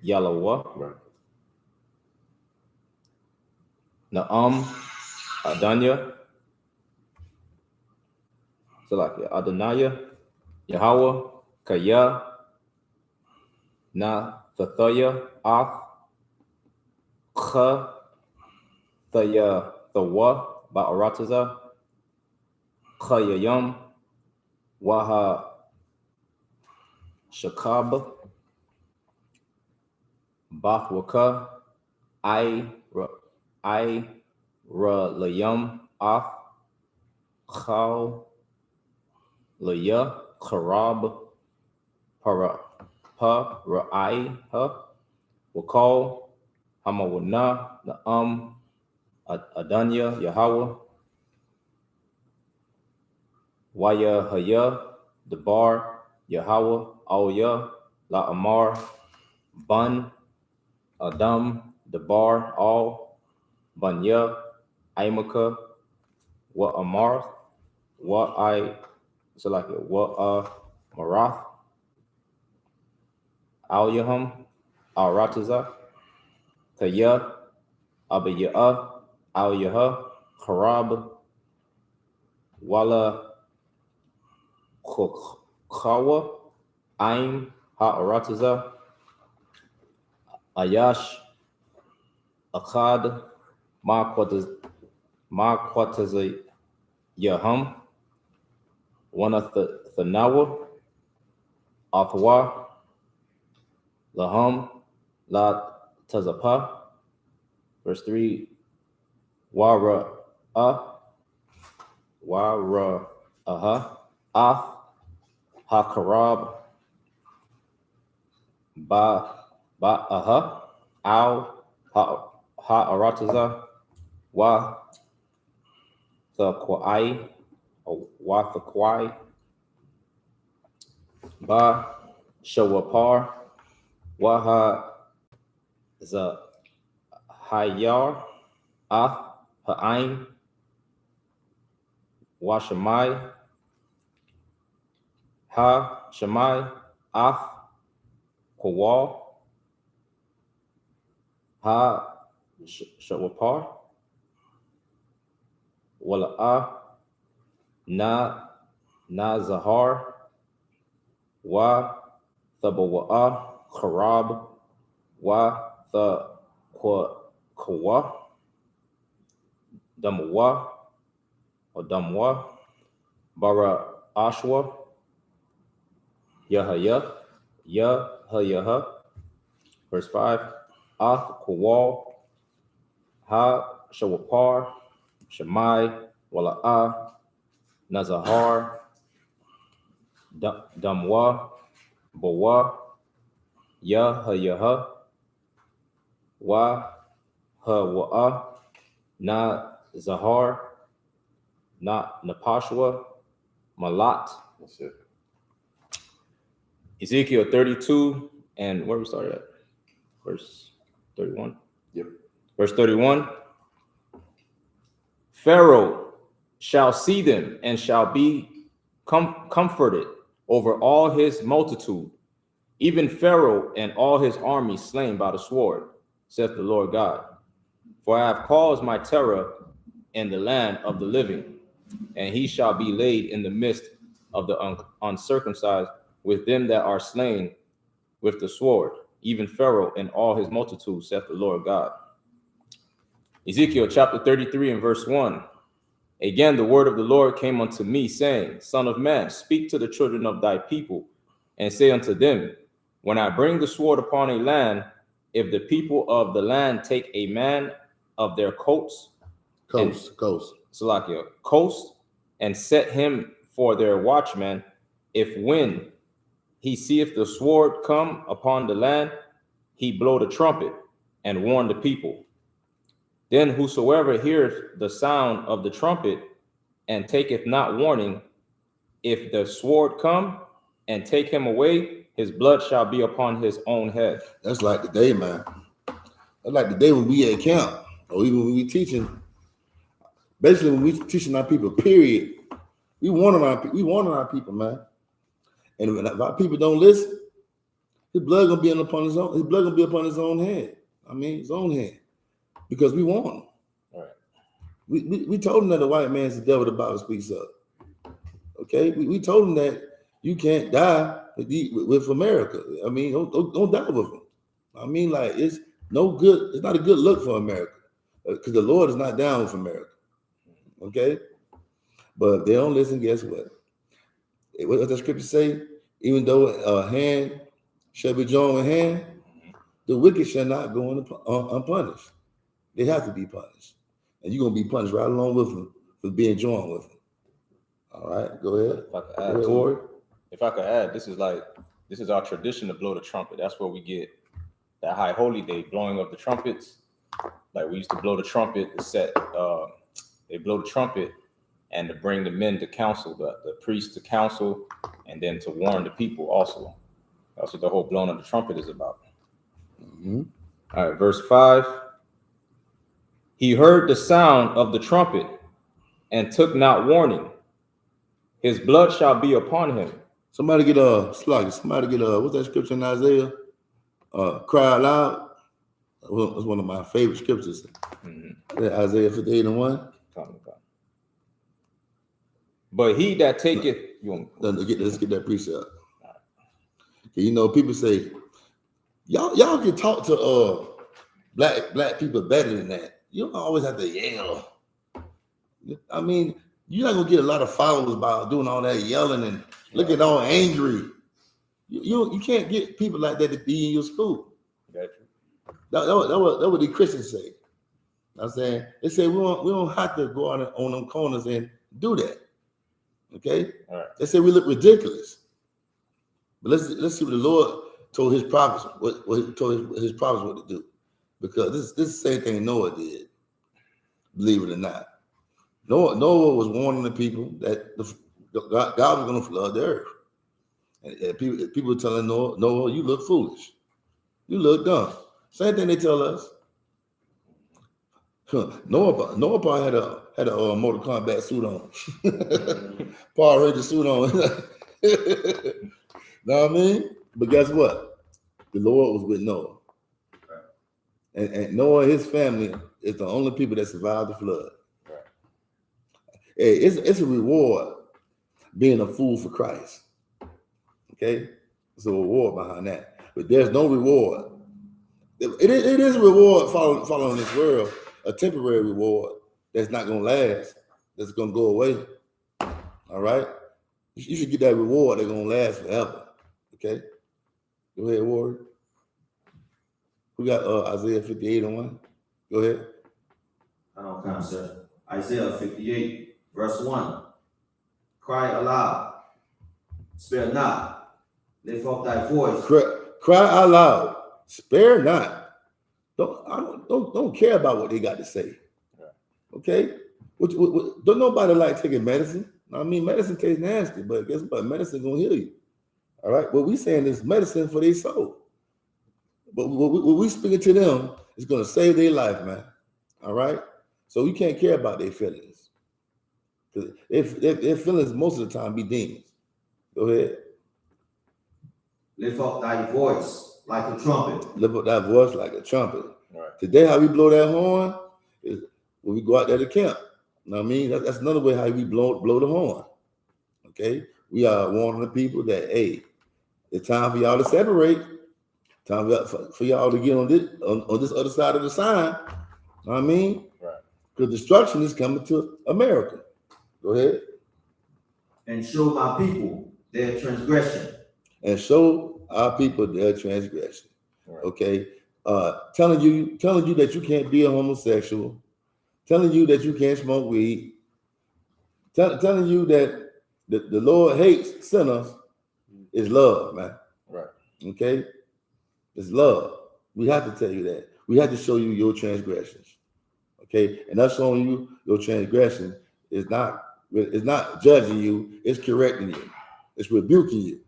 S1: Yalawa,
S4: Right.
S1: Naam, Adanya, so like Adonaya, Yahweh, Kaya, Na, Thaya, Ach, Kha, Thaya, Thawa, Ba'arataza, Khayayam, Waha, Shakab, Bathwaka, I, Layam, Ach, Khal, Laya, Karab, Ra'ai, Wakal, Hamawana, Naam, Adanya, Yahweh, Waya, Haya, Debar, Yahweh, Auya, La Amar, Ban, Adam, Debar, Al, Banya, Aimaka, Wa Amar, Wa Marath, Al Yaham, Al Rataza, Kaya, Abiya, Al Yaha, Harab, Wala Kawa, Aim, Ha'arataza, Ayash, Akkad, Ma'kwataza Yaham, Thanawa, Athwa, Laham, La Tazapa, verse 3, Wara Aha, Ath, Hakarab, Aha, Al, Ha'arataza, Wa Thakwai, Wa Thakwai, Ba Shawapar, Waha Zahayar, Ath Ha'ain, Washamai, Ha Shamai, Ath Kawal, Ha Shawapar, Wala'ah, Na Zahar, Wa Thabawa'ah, Kharab, Wa Kawa, Damwa, or Damwa, Bara Ashwa, Yahaya, Yahayaha, verse 5, Ath Kawal, Ha Shawapar, Shemai, Wala'ah, Nazahar, Damwa, Bawa, Yahayaha, Wa Hawa'a, Na Zahar, Na Napashwa, Malat.
S4: That's it.
S1: Ezekiel 32, and where we started at? Verse 31.
S4: Yep.
S1: Verse 31. Pharaoh shall see them and shall be comforted over all his multitude, even Pharaoh and all his army slain by the sword, saith the Lord God. For I have caused my terror in the land of the living, and he shall be laid in the midst of the uncircumcised with them that are slain with the sword, even Pharaoh and all his multitude, saith the Lord God. Ezekiel chapter 33 and verse 1. Again, the word of the Lord came unto me, saying, Son of man, speak to the children of thy people, and say unto them, when I bring the sword upon a land, if the people of the land take a man of their coast, and set him for their watchman, if when he seeth the sword come upon the land, he blow the trumpet and warn the people. Then whosoever heareth the sound of the trumpet and taketh not warning, if the sword come and take him away, his blood shall be upon his own head.
S2: That's like the day, man. That's like the day when we at camp, or even when we teaching. Basically, when we teaching our people, period, we warning our people, man. And if our people don't listen, his blood gonna be upon his own. His blood gonna be upon his own head. I mean, his own head, because we warn him.
S1: All right.
S2: We told him that the white man's the devil. The Bible speaks of. Okay, we told him that you can't die with America. I mean, don't die with him. I mean, like, it's no good. It's not a good look for America, because the Lord is not down with America. Okay, but if they don't listen, guess what? What does the scripture say? Even though a hand shall be joined with hand, the wicked shall not go unpunished. They have to be punished, and you're gonna be punished right along with them for being joined with them. All right, go ahead.
S1: If I could add, this is our tradition to blow the trumpet. That's where we get that high holy day, blowing of the trumpets. Like, we used to blow the trumpet to set. They blow the trumpet and to bring the men to council, the priests to council, and then to warn the people also. That's what the whole blowing of the trumpet is about.
S2: Mm-hmm.
S1: All right, verse 5. He heard the sound of the trumpet and took not warning. His blood shall be upon him.
S2: Somebody get what's that scripture in Isaiah? Cry out loud. It's one of my favorite scriptures. Mm-hmm. Isaiah 58:1.
S1: But he that taketh,
S2: let's get that precept. You know, people say, y'all can talk to black people better than that. You don't always have to yell. I mean, you're not gonna get a lot of followers by doing all that yelling and looking all angry. You can't get people like that to be in your school.
S1: Gotcha.
S2: That what the Christians say. I'm saying, they say we don't have to go out on them corners and do that. Okay? All right. They say we look ridiculous. But let's see what the Lord told his prophets, what he told his prophets what to do. Because this is the same thing Noah did, believe it or not. Noah was warning the people that God was going to flood the earth. And people were telling Noah, you look foolish. You look dumb. Same thing they tell us. Noah probably had a Mortal Kombat suit on. Power Ranger suit on. Know what I mean? But guess what? The Lord was with Noah. And Noah and his family is the only people that survived the flood. Hey, it's a reward being a fool for Christ. Okay? There's a reward behind that. But there's no reward. It is a reward following this world, a temporary reward that's not going to last, that's going to go away. All right? You should get that reward that's going to last forever. Okay? Go ahead, Ward. We got Isaiah 58:1. Go ahead.
S5: I don't come, sir. Isaiah 58, verse 1. Cry aloud, spare not, lift up thy voice.
S2: Cry out loud, spare not. Don't care about what they got to say. Okay? Don't nobody like taking medicine. I mean, medicine tastes nasty, but guess what? Medicine gonna heal you. All right? What we saying is medicine for their soul. But what we speaking to them is gonna save their life, man. All right? So we can't care about their feelings. Because their feelings most of the time be demons. Go ahead.
S5: Lift up thy voice like a trumpet.
S2: Lift up thy voice like a trumpet. Right. Today, how we blow that horn is when we go out there to camp. You know what I mean? That's another way how we blow the horn. Okay? We are warning the people that, hey, it's time for y'all to separate. Time for y'all to get on this other side of the sign. You know what I mean? Right. Because destruction is coming to America. Go ahead.
S5: And show my people their transgression.
S2: And show our people their transgression.
S1: Right.
S2: Okay, telling you that you can't be a homosexual, telling you that you can't smoke weed, telling you that the Lord hates sinners is love, man.
S1: Right.
S2: Okay, it's love. We have to tell you that. We have to show you your transgressions. Okay, and us showing you your transgression is not judging you, it's correcting you, it's rebuking you.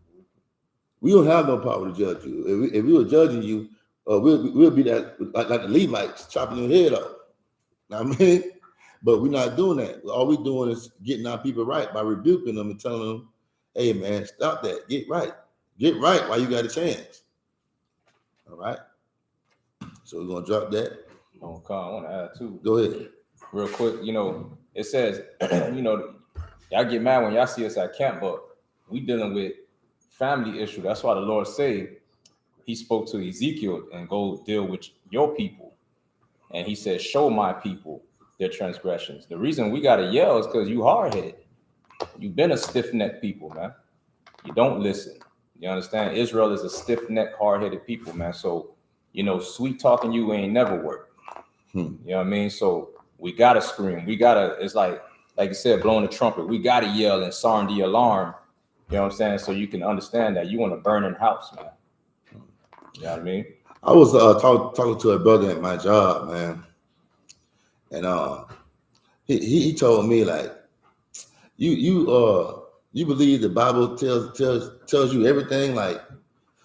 S2: We don't have no power to judge you. If we were judging you, we'll be that like the Levites chopping your head off. I mean, but we're not doing that. All we're doing is getting our people right by rebuking them and telling them, "Hey, man, stop that. Get right while you got a chance." All right. So we're gonna drop that.
S1: Okay, I want to add too.
S2: Go ahead.
S1: Real quick, it says, y'all get mad when y'all see us at camp, but we dealing with family issue. That's why the Lord said he spoke to Ezekiel and go deal with your people. And he said, show my people their transgressions. The reason we got to yell is because you hard-headed. You've been a stiff-necked people, man. You don't listen. You understand? Israel is a stiff-necked, hard-headed people, man. So, sweet talking you ain't never worked. You know what I mean? So we got to scream. We got to, it's like you said, blowing the trumpet. We got to yell and sound the alarm. You know what I'm saying? So you can understand that you want a burning house, man. You know what I mean?
S2: I was talking to a brother at my job, man, and he told me, like, you believe the Bible tells you everything? Like,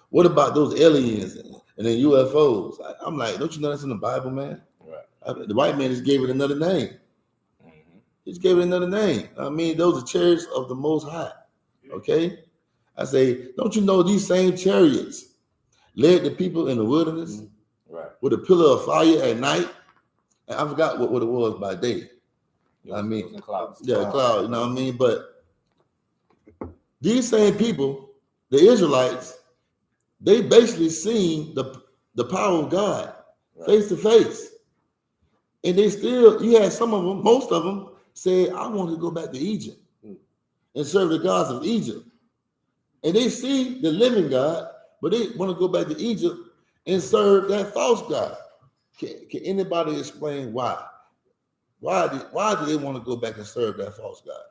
S2: what about those aliens and then UFOs? I'm like, don't you know that's in the Bible, man? Right. The white man just gave it another name. Mm-hmm. He just gave it another name. I mean, those are chariots of the Most High. Okay, I say, don't you know these same chariots led the people in the wilderness, right, with a pillar of fire at night? And I forgot what it was by day. Clouds. Yeah, cloud. You know what I mean? But these same people, the Israelites, they basically seen the power of God face to face, and they still. You had some of them, most of them, say, "I want to go back to Egypt and serve the gods of Egypt." And they see the living God, but they want to go back to Egypt and serve that false God. Can anybody explain why? Why do they want to go back and serve that false God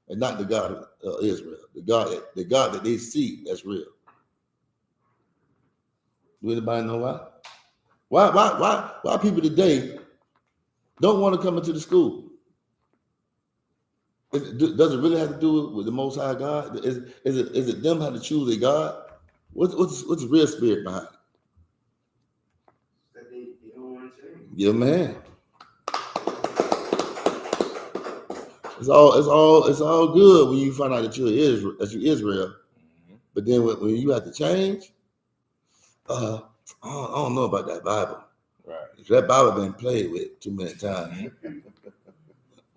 S2: and not the God of Israel, the God that they see that's real? Do anybody know why? Why people today don't want to come into the school? Does it really have to do with the Most High God? Is it them how to choose a God? What's the real spirit behind it?
S3: That they don't want to change.
S2: Yeah, man. It's all good when you find out that you're Israel, but then when you have to change, I don't know about that Bible. Right. That Bible been played with too many times.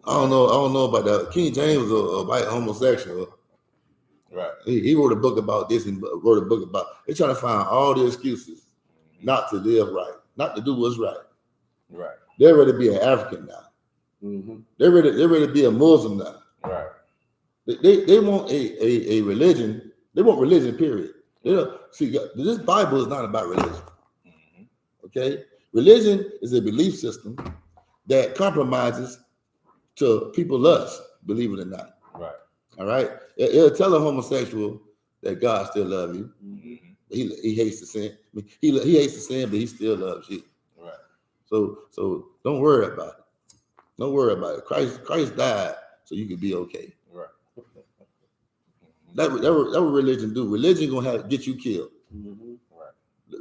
S2: I don't know about that. King James was a white homosexual. Right. He wrote a book about this and wrote a book about. They're trying to find all the excuses not to live right, not to do what's right. Right. They're ready to be an African now. Mm-hmm. They're ready to be a Muslim now. Right. They want a religion. They want religion, period. See, this Bible is not about religion. Mm-hmm. Okay? Religion is a belief system that compromises to people's lust, believe it or not. Right. All right? It'll tell a homosexual that God still loves you. Mm-hmm. He hates the sin. I mean, he hates the sin, but he still loves you. Right. So don't worry about it. Don't worry about it. Christ died so you could be okay. Right. That what religion do. Religion gonna get you killed. Mm-hmm. Right.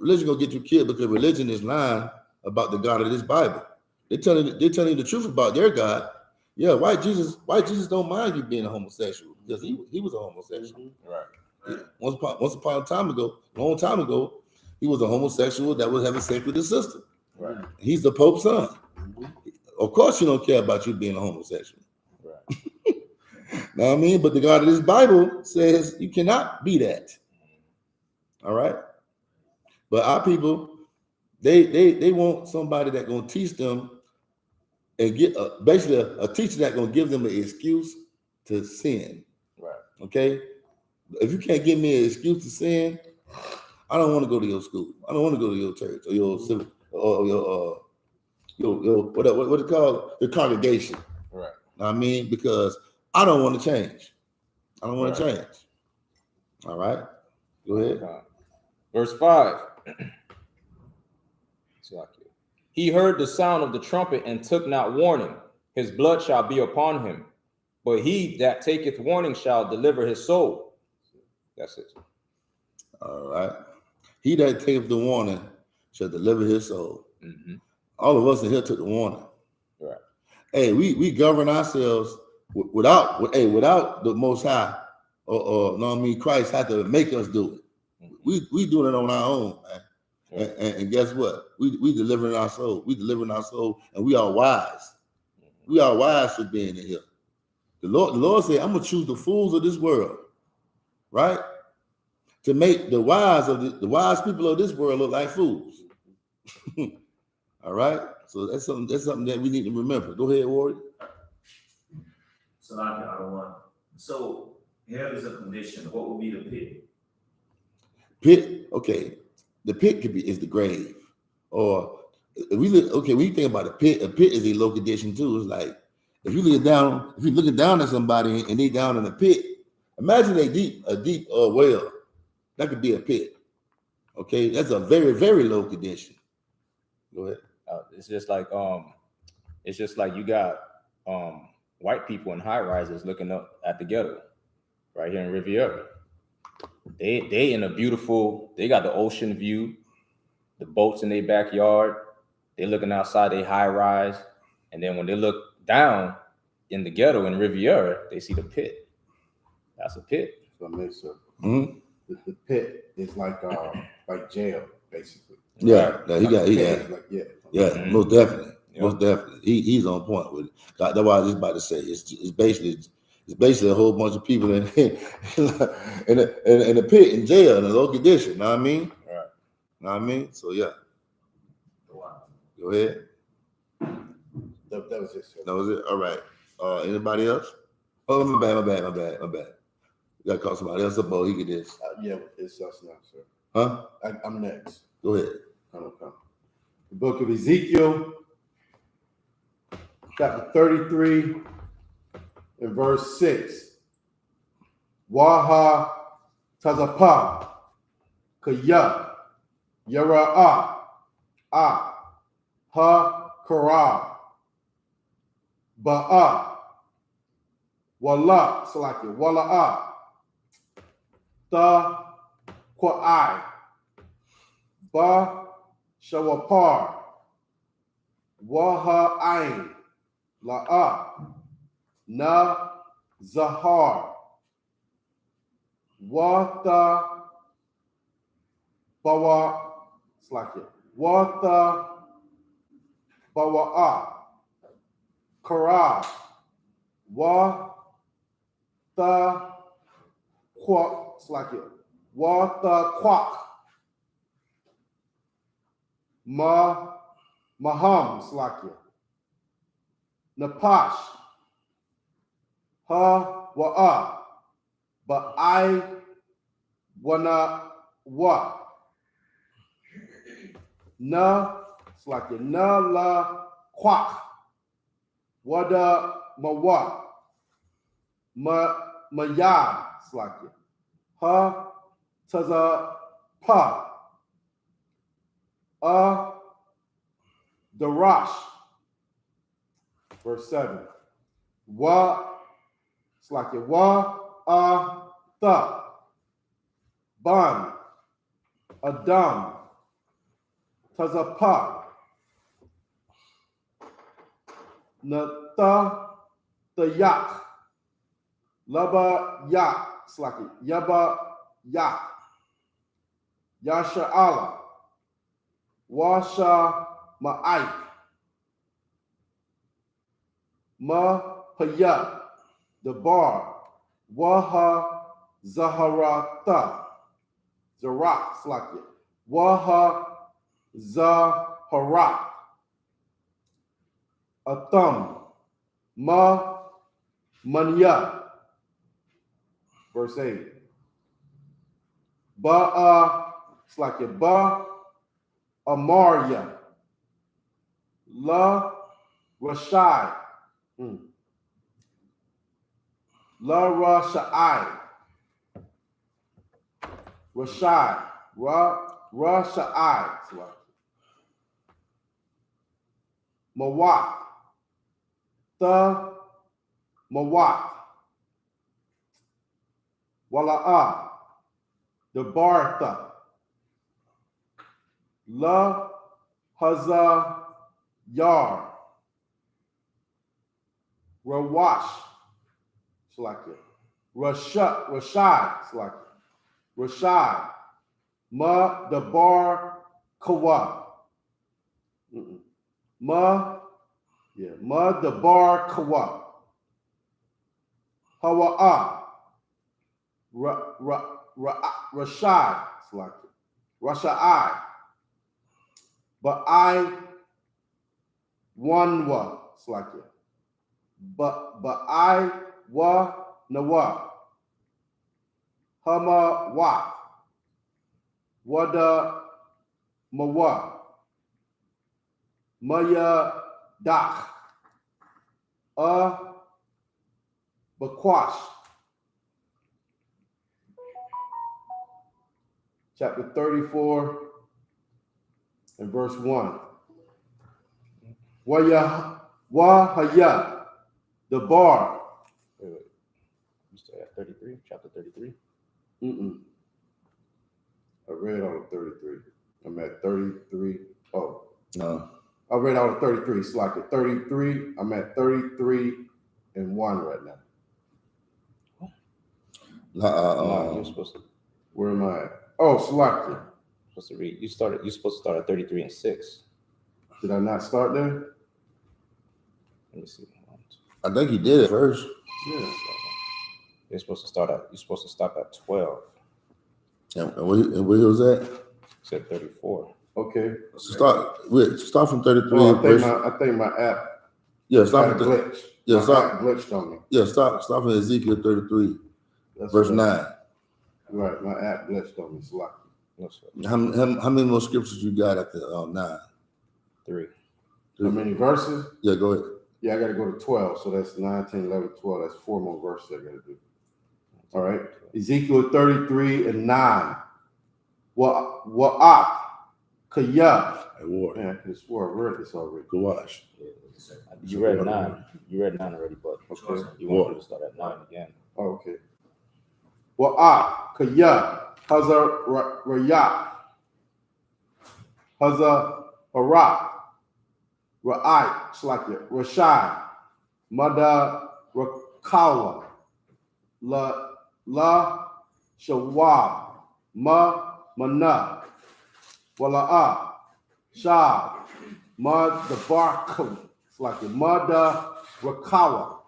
S2: Religion gonna get you killed because religion is lying about the God of this Bible. They're telling you the truth about their God. Yeah, white Jesus don't mind you being a homosexual because he was a homosexual. Right. Once upon a time ago, long time ago, he was a homosexual that was having sex with his sister. Right. He's the Pope's son. Mm-hmm. Of course, you don't care about you being a homosexual. Right. Know what I mean? But the God of this Bible says you cannot be that. All right. But our people, they want somebody that's gonna teach them and get basically a teacher that's gonna give them an excuse to sin. Right. Okay. If you can't give me an excuse to sin, I don't want to go to your school. I don't want to go to your church or your civic or your what it called, the congregation.
S1: Right.
S2: I mean, because I don't want to change. I don't want to change. All right. Go ahead.
S1: Verse 5. He heard the sound of the trumpet and took not warning. His blood shall be upon him. But he that taketh warning shall deliver his soul. That's it.
S2: All right. He that taketh the warning shall deliver his soul. All of us in here took the warning.
S1: Right.
S2: Hey, we govern ourselves without the Most High or no, I mean Christ had to make us do it. We doing it on our own, man. And guess what? We delivering our soul. We delivering our soul, and we are wise. We are wise for being in here. The Lord said, "I'm gonna choose the fools of this world, right, to make the wise people of this world look like fools." All right. So that's something that we need to remember. Go ahead, Warrior.
S5: So I don't want. So hell is a condition. What would be the pit?
S2: Pit. Okay. The pit is the grave, or when you think about a pit is a low condition too. It's like if you're looking down at somebody and they down in a pit, imagine a deep well. That could be a pit. Okay, that's a very, very low condition. Go ahead.
S1: It's just like you got white people in high rises looking up at the ghetto right here in Riviera. They in a beautiful, they got the ocean view, the boats in their backyard. They looking outside they high rise, and then when they look down in the ghetto in Riviera, they see the pit. That's a pit.
S4: So makes sense.
S2: Mm-hmm.
S4: The pit is like jail, basically.
S2: Yeah,
S4: Like,
S2: most definitely, most definitely. He's on point with it. That's what I was just about to say. It's basically a whole bunch of people in a pit in jail in a low condition. Know what I mean?
S1: Right.
S2: Know what I mean? So yeah. Go ahead.
S4: That was it, sir.
S2: That was it. All right. Anybody else? Oh, my bad. You gotta call somebody else up. He get this.
S4: Yeah, it's us now, sir.
S2: Huh?
S4: I'm next.
S2: Go ahead.
S4: Come. The book of Ezekiel, chapter 33, and verse 6. Waha tazapa kaya yara'a ha kara ba'a wala salaki wala'a ta kwa'ai ba shawapar waha ain la'a na zahar wata bawa slaki wata bawa'a kara wa ta kwa slaki wata kwak maham slaki napash ha wa'a but I wanna wa na slaki na la kwak wada mawa mayad slaki ha taza pa darash. Verse 7. Wa slaki wa ta ban adam tazapa nata tayak laba yak slaki yaba yak yasha ala washa ma'aik ma paya the bar waha zaharata zarak slaki waha zaharat atam ma manya. Verse 8. Ba'a It's like a ba Amaria. La Rashai. La Rashai. Rashai. Rashai. Mawak. The Mawak. Wala'a. The Bartha. La Haza Yar. Rawash. It's like it. Rashad. It's like it. Rashad. Ma the bar kawa. Ma the bar kawa. Hawa'a. Rashad. It's like it. Rashai. But I one wa. It's like it. But I wa nawa. Hama wa. Wada mawa. Maya dak. BLACKWATCH. Chapter 34 and verse 1. Wahaya, the bar.
S1: Wait. You stay at 33, chapter 33?
S4: I read out of 33. I'm at 33. Oh.
S2: No.
S4: I read out of 33. It's like at 33. I'm at 33 and 1 right now.
S1: No, you're supposed to.
S4: Where am I at? Oh, selected.
S1: Supposed to read. You're supposed to start at 33 and 6.
S4: Did I not start there?
S1: Let me see.
S2: I think you did it first.
S4: Yeah.
S1: You're supposed to stop at 12.
S2: And where he was at?
S1: It said 34.
S4: Okay.
S2: So start from 33.
S4: Oh, I think my app
S2: start
S4: had a
S2: from
S4: glitch.
S2: Yeah,
S4: my
S2: start.
S4: app glitched on me.
S2: Yeah, start from Ezekiel 33,
S4: That's
S2: verse
S4: right.
S2: 9.
S4: Right, my app glitched on me. It's like
S1: No, sir.
S2: How many more scriptures you got after 9?
S1: 3.
S4: how many verses?
S2: Yeah, go ahead.
S4: Yeah, I got to go to 12. So that's 9, 10, 11, 12. That's 4 more verses I got to do. All right. Ezekiel 33 and 9. Wa'ak. Kaya.
S2: I war.
S4: Man, I could have swore I read this already.
S2: Go watch.
S1: You read 9. You read 9 already, but
S4: Okay.
S1: you want to start at 9 again.
S4: Oh, okay. Wa'ak. Kaya. Hazar Rayak. Hazar Harak. Ra'ai. It's like it. Rashai. Mada Rakawa. La Shawab. Mana. Wala'a. Shah. Mud the Barku. It's like it. Mada Rakawa.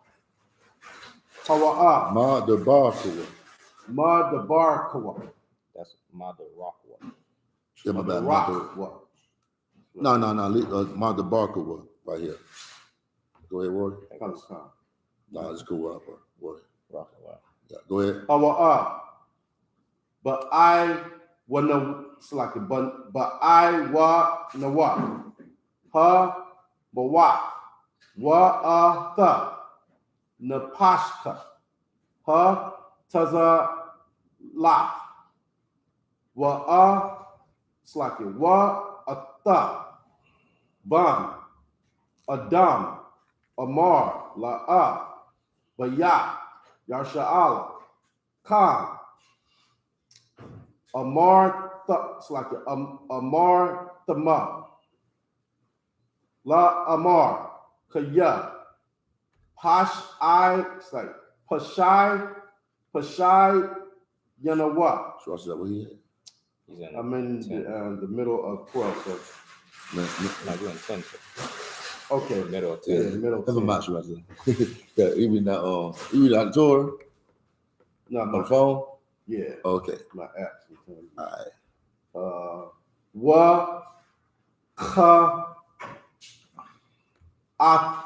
S4: Hawa'a.
S2: Ma the Barku.
S4: Mud the Barkawa.
S1: That's Mother Rockwell.
S2: Yeah, my bad.
S4: Rock. What?
S2: No. Ma the Barku right here. Go ahead, Roy. No, it's cool. Roy.
S1: Rockwell.
S2: Yeah, go ahead.
S4: But I wanna like it, but I wa nawa. Ha bawa. Wa tha napashka. Ha taza la. Wa it's like it. Wa tha ban adam amar la Baya, Yasha'ala, Khan, Amar, it's like Amar Tama, La Amar, Kaya, Pash I, it's like Pashai, Yanawa.
S2: So I said, what he had?
S1: He's in
S4: I'm in
S1: 10.
S4: the middle of 12, so.
S1: No, you're in 10.
S4: Okay.
S1: Middle of 10.
S4: Yeah, middle of 10.
S2: Never mind, I said. Yeah, even not on the tour?
S4: No,
S2: On the phone?
S4: Yeah.
S2: Okay.
S4: My app.
S2: All right.
S4: Wa Kha Ak.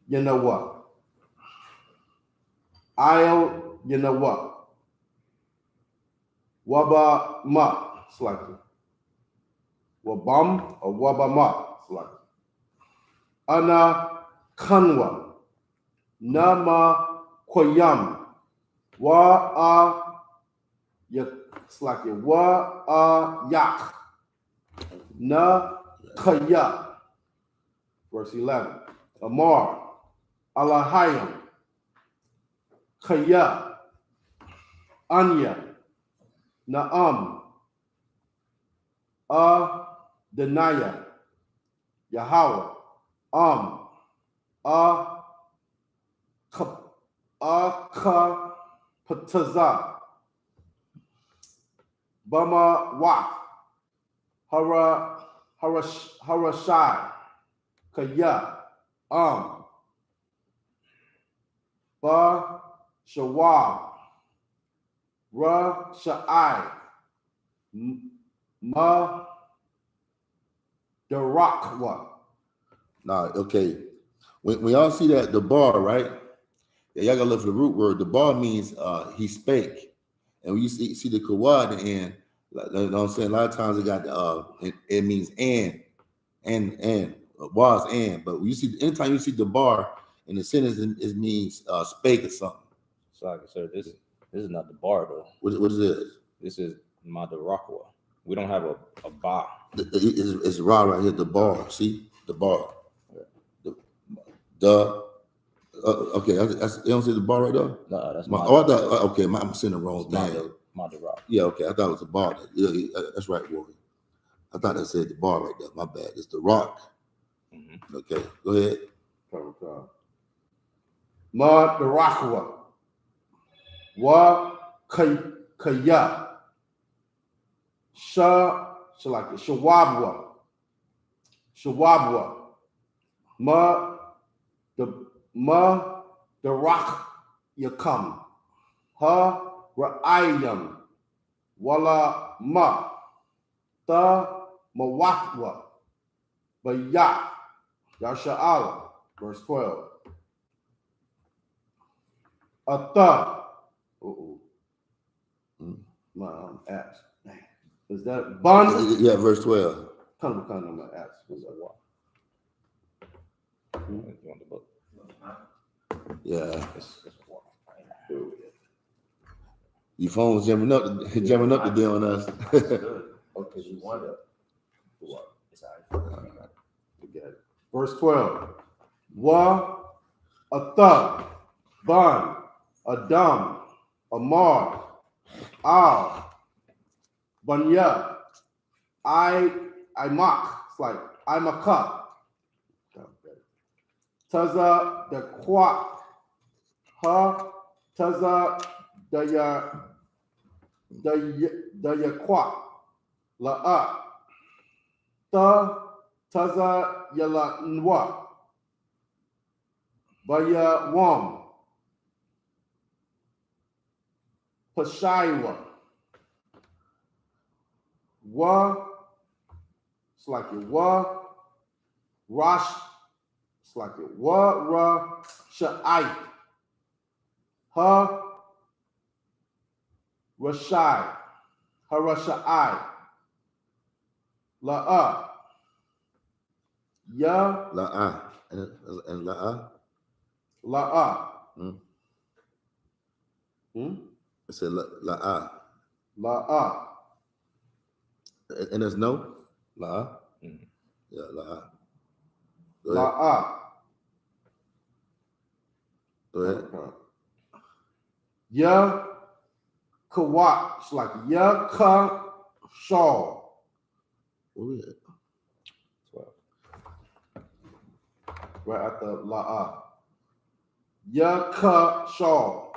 S4: You know what? You know what? Wabama, selected. Wabam or Wabama, selected. Ana Kanwa, Nama Koyam, selected. Yak, Na Kaya, verse 11. Amar, Alahayim, Kaya, Anya, Naam, Denaya, Yahweh, Pataza, Bama Wak, Harashai, Kaya, Ba Shawab, Ra Sha'ai, Ma Darakwa.
S2: Now, okay. When y'all see that the bar, right? Yeah, y'all gotta look for the root word. The bar means he spake. And when you see the kawad at the end, like, you know what I'm saying? A lot of times it got it means and was and. But when you see anytime you see the bar in the sentence, it means spake or something.
S1: Sorry, sir. This is not the bar though.
S2: What is this?
S1: This is Madarakwa. We don't have a bar.
S2: It's raw right here. The bar. See the bar. Okay, you don't see the bar right there?
S1: No, that's
S2: I'm saying the wrong thing.
S1: Madarak.
S2: Yeah, okay, I thought it was the bar. Yeah, that's right, Warren. I thought I said the bar right there. My bad. It's the rock. Mm-hmm. Okay, go ahead.
S4: Ma Darakwa. Wa Kaya. Shawabwa. Ma Darak Yakam. Ha Ra'ayam. Wala Ma. Ta Mawatwa. Bayat. Yasha'ala. Verse 12. Ata. My apps. Is that bun?
S2: Yeah, verse 12.
S4: Come on, my apps. Was that what?
S1: You want the book?
S2: Yeah. Your phone was jamming up today on us.
S4: Okay, you want it. Verse 12. Wa Ata. Bun. Adam. Amar. Al. Banya. I-Mak. It's like I'm a cup. Taza the Kwak. Ha. Taza the Yakwak. La'a. Ta. Taza Yala Nwa. Baya Wam. Pashaiwa. Wa, it's like it. Wa, Rosh, it's like it. Wa, Ra, Sha'ai. Ha, Rashai. Harasha'ai. La'a. Ya.
S2: La'a. And la'a?
S4: La'a.
S2: It said la'a.
S4: La'a.
S2: And there's no? La'a? Yeah, la'a.
S4: La'a.
S2: Go ahead.
S4: Ya Kawak. It's like Ya Ka Shaw.
S2: What is it?
S1: 12.
S4: Right after La'a. Ya Ka Shaw.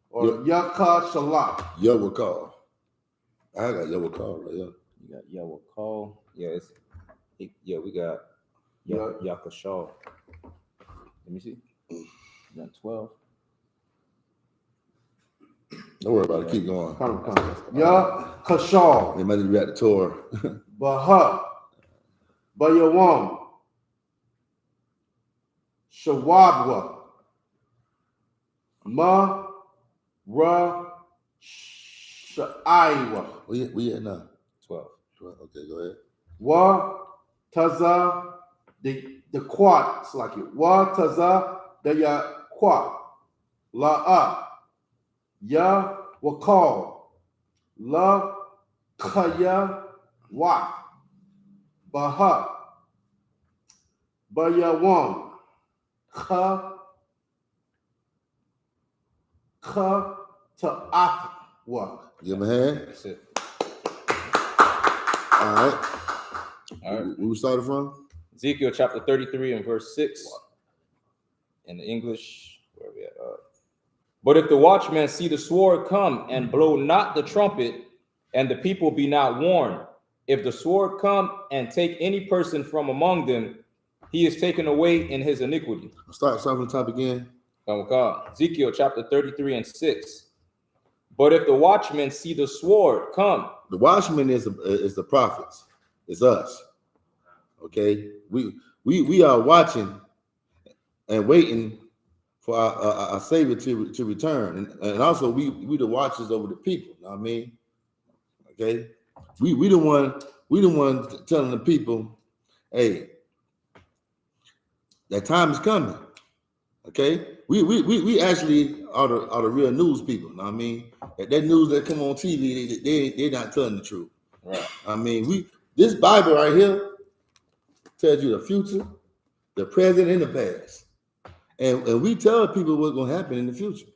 S4: Or Ya Ka Shalak.
S2: Yahweh. I got Yahweh right here.
S1: You got Yahweh. Yeah, we got Yakashaw. Let me see. You got 12.
S2: Don't worry about it. Keep going.
S4: Ya Kashaw.
S2: They might be at the Torah.
S4: Baha. Bayawam. Shawabwa. Ma. Ra. Sha'aiwa.
S2: We at now?
S1: 12.
S2: Okay, go ahead.
S4: Wa taza the quat. It's like it. Wa taza the ya quat. La ya wa call. La kaya wa. Baha. Bayawang. Ka ta'akwa.
S2: Give him a hand.
S1: That's it.
S2: All right.
S1: All right.
S2: Where we started from?
S1: Ezekiel chapter 33 and verse 6. In the English, where are we at? But if the watchman see the sword come and blow not the trumpet, and the people be not warned, if the sword come and take any person from among them, he is taken away in his iniquity.
S2: Start from the top again.
S1: Oh God. Ezekiel chapter 33 and 6. But if the watchman see the sword come.
S2: The watchman is the prophets. It's us. Okay? We are watching and waiting for our Savior to return. And also we the watchers over the people. You know what I mean? Okay? We the one telling the people, hey, that time is coming. Okay, we actually are the real news people. You know what I mean? That news that come on TV, they're not telling the truth.
S1: Right.
S2: I mean, this Bible right here tells you the future, the present, and the past, and we tell people what's gonna happen in the future.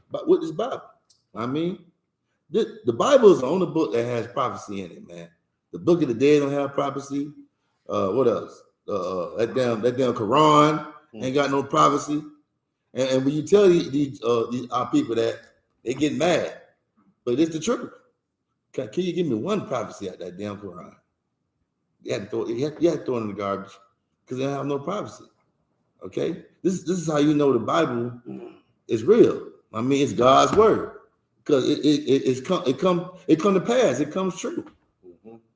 S2: But with this Bible, I mean, the Bible is the only book that has prophecy in it, man. The Book of the Dead don't have prophecy. What else? That damn Quran ain't got no prophecy. And when you tell these our people that, they get mad, but it's the truth. Can you give me one prophecy out that damn Quran? You have to throw it in the garbage because they don't have no prophecy. Okay, this is how you know the Bible is real. I mean, it's God's word because it come to pass. It comes true.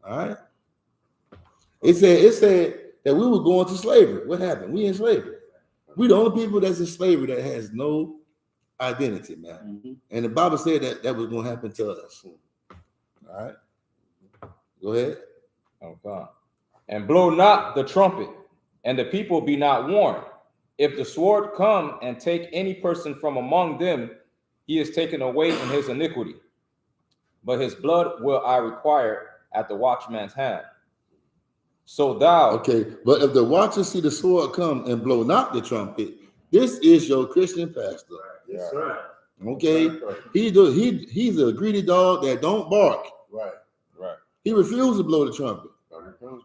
S2: All right. It said that we were going to slavery. What happened? We in slavery. We the only people that's in slavery that has no identity, man. And the Bible said that was going to happen to us. All right. Go ahead.
S1: Oh God. And blow not the trumpet, and the people be not warned. If the sword come and take any person from among them, he is taken away in his iniquity. But his blood will I require at the watchman's hand. So thou.
S2: Okay, but if the watchers see the sword come and blow not the trumpet, this is your Christian pastor.
S4: Yes, sir.
S2: Okay, he's a greedy dog that don't bark.
S4: Right.
S2: He refused to blow the trumpet.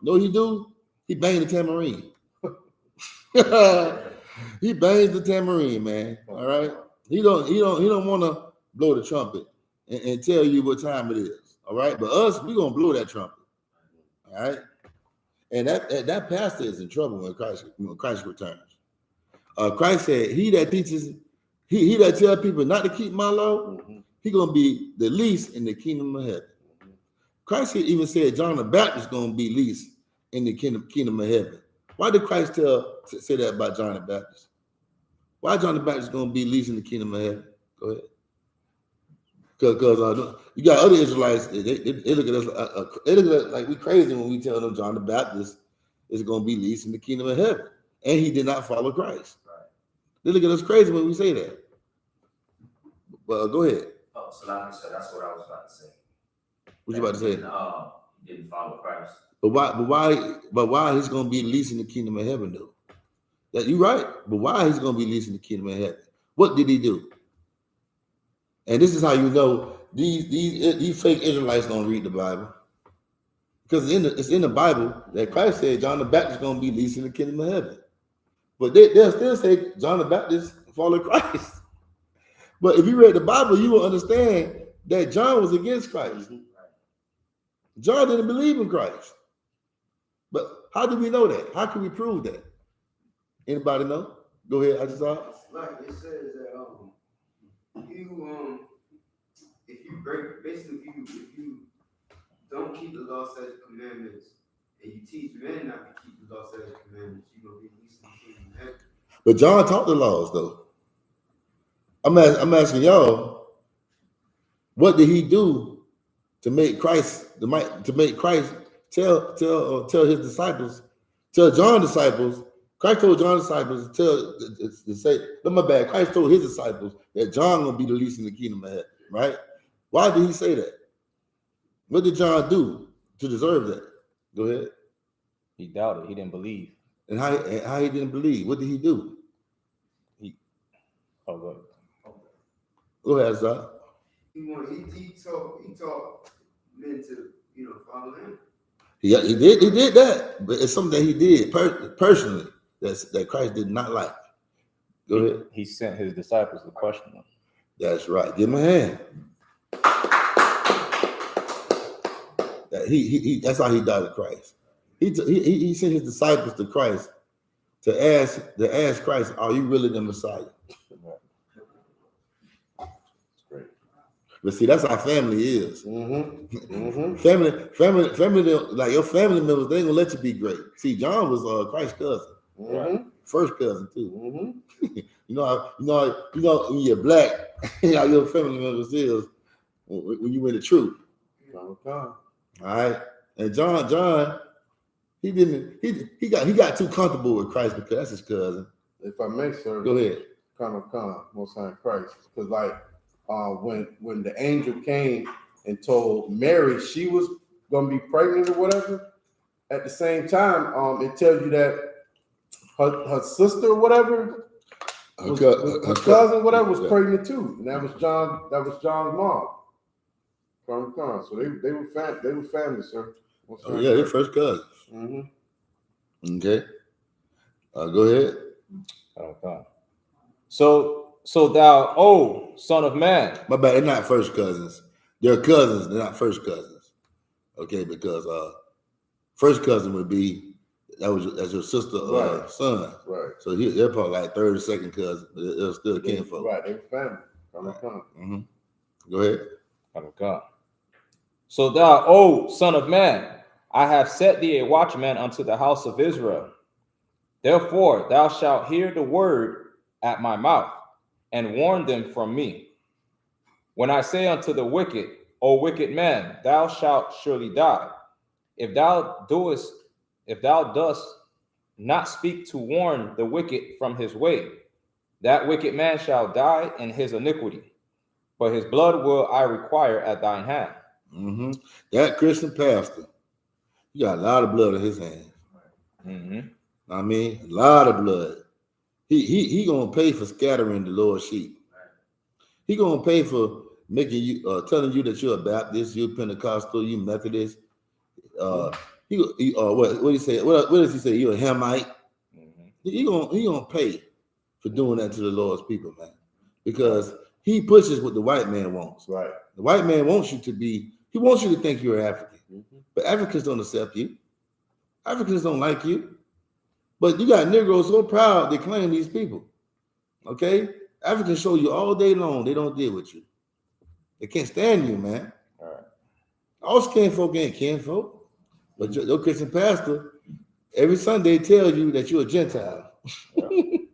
S2: No, he do. He banged the tambourine. He bangs the tambourine, man. All right. He don't want to blow the trumpet and tell you what time it is. All right. But us, we gonna blow that trumpet. All right. And that pastor is in trouble when Christ returns. Christ said, "He that teaches, he that tell people not to keep my law, he gonna be the least in the kingdom of heaven." Christ even said John the Baptist gonna be least in the kingdom of heaven. Why did Christ say that about John the Baptist? Why John the Baptist gonna be least in the kingdom of heaven? Go ahead. Because you got other Israelites, they look at us, they look at us like we crazy when we tell them John the Baptist is going to be least in the kingdom of heaven, and he did not follow Christ. Right. They look at us crazy when we say that. But go ahead.
S5: Oh, so like I said, that's what I was about to say.
S2: What you about to say?
S5: He didn't follow Christ.
S2: But why he's going to be least in the kingdom of heaven though? That you're right. But why he's going to be least in the kingdom of heaven? What did he do? And this is how you know these fake Israelites don't read the Bible. Because it's in the Bible that Christ said John the Baptist is going to be least in the kingdom of heaven. But they'll still say John the Baptist followed Christ. But if you read the Bible, you will understand that John was against Christ. John didn't believe in Christ. But how do we know that? How can we prove that? Anybody know? Go ahead, I just saw it.
S3: Like it says that if you don't keep the law, statutes, commandments, and you teach men not to keep the law, statutes, commandments, you're gonna be least in the kingdom of heaven.
S2: But John taught the laws though. I'm asking y'all, what did he do to make Christ tell his disciples, tell John's disciples. Christ told John's disciples to say, no, my bad. Christ told his disciples that John gonna be the least in the kingdom of heaven, right? Why did he say that? What did John do to deserve that? Go ahead.
S1: He doubted. He didn't believe.
S2: And how he didn't believe? What did he do? Go ahead, sir.
S3: He taught men to follow him.
S2: He did that, but it's something that he did personally that Christ did not like. Go ahead.
S1: He sent his disciples to question him.
S2: That's right. Give him a hand. That's how he died to Christ. He sent his disciples to Christ to ask Christ, "Are you really the Messiah?"
S1: Great.
S2: But see, that's how family is.
S3: Mm-hmm.
S2: Family, like your family members, they ain't gonna let you be great. See, John was Christ's cousin,
S3: Mm-hmm.
S2: first cousin too.
S3: Mm-hmm.
S2: You know when you're black, how your family members is when you in the truth.
S3: Okay.
S2: All right, and John, he got too comfortable with Christ because that's his cousin.
S4: If I may, sir.
S2: Go ahead.
S4: Most High Christ. Because when the angel came and told Mary she was gonna be pregnant or whatever, at the same time, it tells you that her sister or whatever, her cousin, whatever, was pregnant too, and that was John's mom. So they were family, sir.
S2: Oh, yeah, they're first cousins.
S3: Mm-hmm.
S2: Okay. Go ahead.
S1: Okay. So thou, oh son of man.
S2: My bad, they're not first cousins. They're cousins, they're not first cousins. Okay, because first cousin would be that's your sister son.
S4: Right.
S2: So they're probably like third or second cousin, but they're still kinfolk.
S4: Right, they were family.
S2: Mm-hmm. Go ahead.
S1: Okay. So thou, O son of man, I have set thee a watchman unto the house of Israel. Therefore thou shalt hear the word at my mouth, and warn them from me. When I say unto the wicked, O wicked man, thou shalt surely die. If thou dost not speak to warn the wicked from his way, that wicked man shall die in his iniquity, but his blood will I require at thine hand.
S2: Mm-hmm. That Christian pastor, he got a lot of blood in his hands.
S1: Mm-hmm.
S2: I mean, a lot of blood. He gonna pay for scattering the Lord's sheep. He gonna pay for making you telling you that you're a Baptist, you're Pentecostal, you Methodist. What he say? What does he say? You're a Hamite.
S1: Mm-hmm.
S2: He gonna pay for doing that to the Lord's people, man, because he pushes what the white man wants.
S4: Right.
S2: The white man wants you to be. He wants you to think you're African, but Africans don't accept you. Africans don't like you. But you got Negroes so proud they claim these people. Okay? Africans show you all day long they don't deal with you. They can't stand you, man.
S1: All right.
S2: All kinfolk ain't kinfolk. But your Christian pastor, every Sunday tell you that you're a Gentile.
S1: Yeah.
S2: You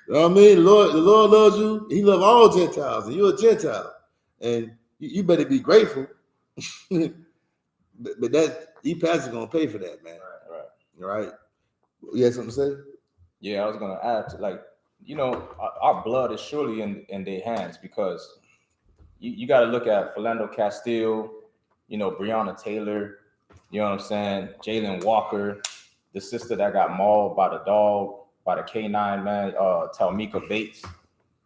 S2: know what I mean? The Lord loves you. He loves all Gentiles, and you're a Gentile. And you better be grateful. but that these pastors gonna pay for that, man.
S1: Right.
S2: All right. You had something to say?
S1: Yeah, I was gonna add to our blood is surely in their hands, because you got to look at Philando Castile, Breonna Taylor, you know what I'm saying, Jalen Walker, the sister that got mauled by the dog, by the K9 man, Talmika Bates,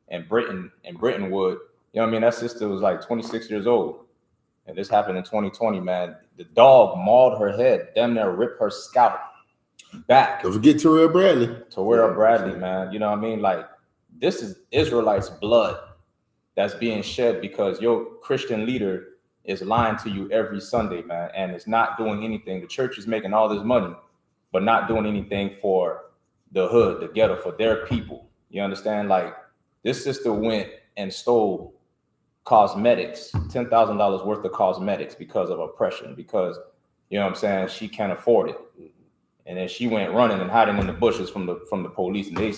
S1: and Brittonwood. You know what I mean? That sister was like 26 years old, and this happened in 2020, man. The dog mauled her head, damn near ripped her scalp back.
S2: Don't forget Terrell Bradley.
S1: Man. You know what I mean? Like, this is Israelites' blood that's being shed because your Christian leader is lying to you every Sunday, man, and it's not doing anything. The church is making all this money, but not doing anything for the hood, the ghetto, for their people. You understand? Like, this sister went and stole cosmetics, $10,000 worth of cosmetics, because of oppression, because, you know what I'm saying, she can't afford it. And then she went running and hiding in the bushes from the police, and they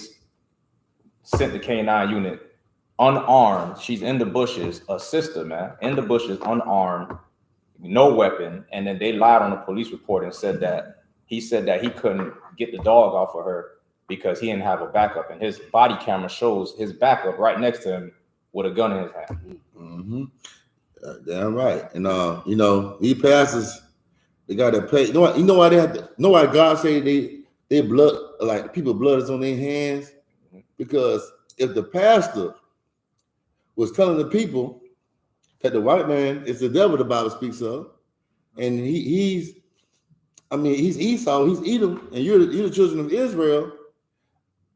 S1: sent the K9 unit unarmed. She's in the bushes, a sister, man, in the bushes, unarmed, no weapon, and then they lied on the police report and said that he couldn't get the dog off of her because he didn't have a backup, and his body camera shows his backup right next to him with a gun in his hand.
S2: Mm-hmm. Damn right. And you know, these pastors, they got to pay. You know why they have to? You know why God say they blood, like people blood is on their hands? Because if the pastor was telling the people that the white man is the devil, the Bible speaks of, and he's Esau, he's Edom, and you're the children of Israel.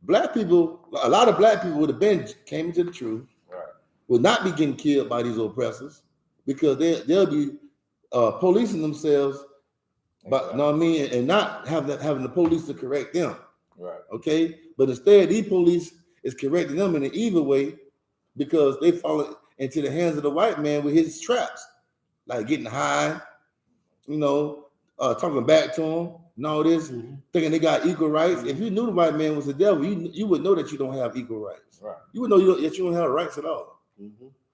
S2: Black people, a lot of black people would have came into the truth, right, would not be getting killed by these oppressors because they'll be policing themselves, but know what I mean, and not having the police to correct them. Right. Okay. But instead, these police is correcting them in an evil way because they fall into the hands of the white man with his traps, like getting high, you know, talking back to him and all this, thinking they got equal rights. If you knew the white man was the devil, you would know that you don't have equal rights. Right. You would know that you don't have rights at all.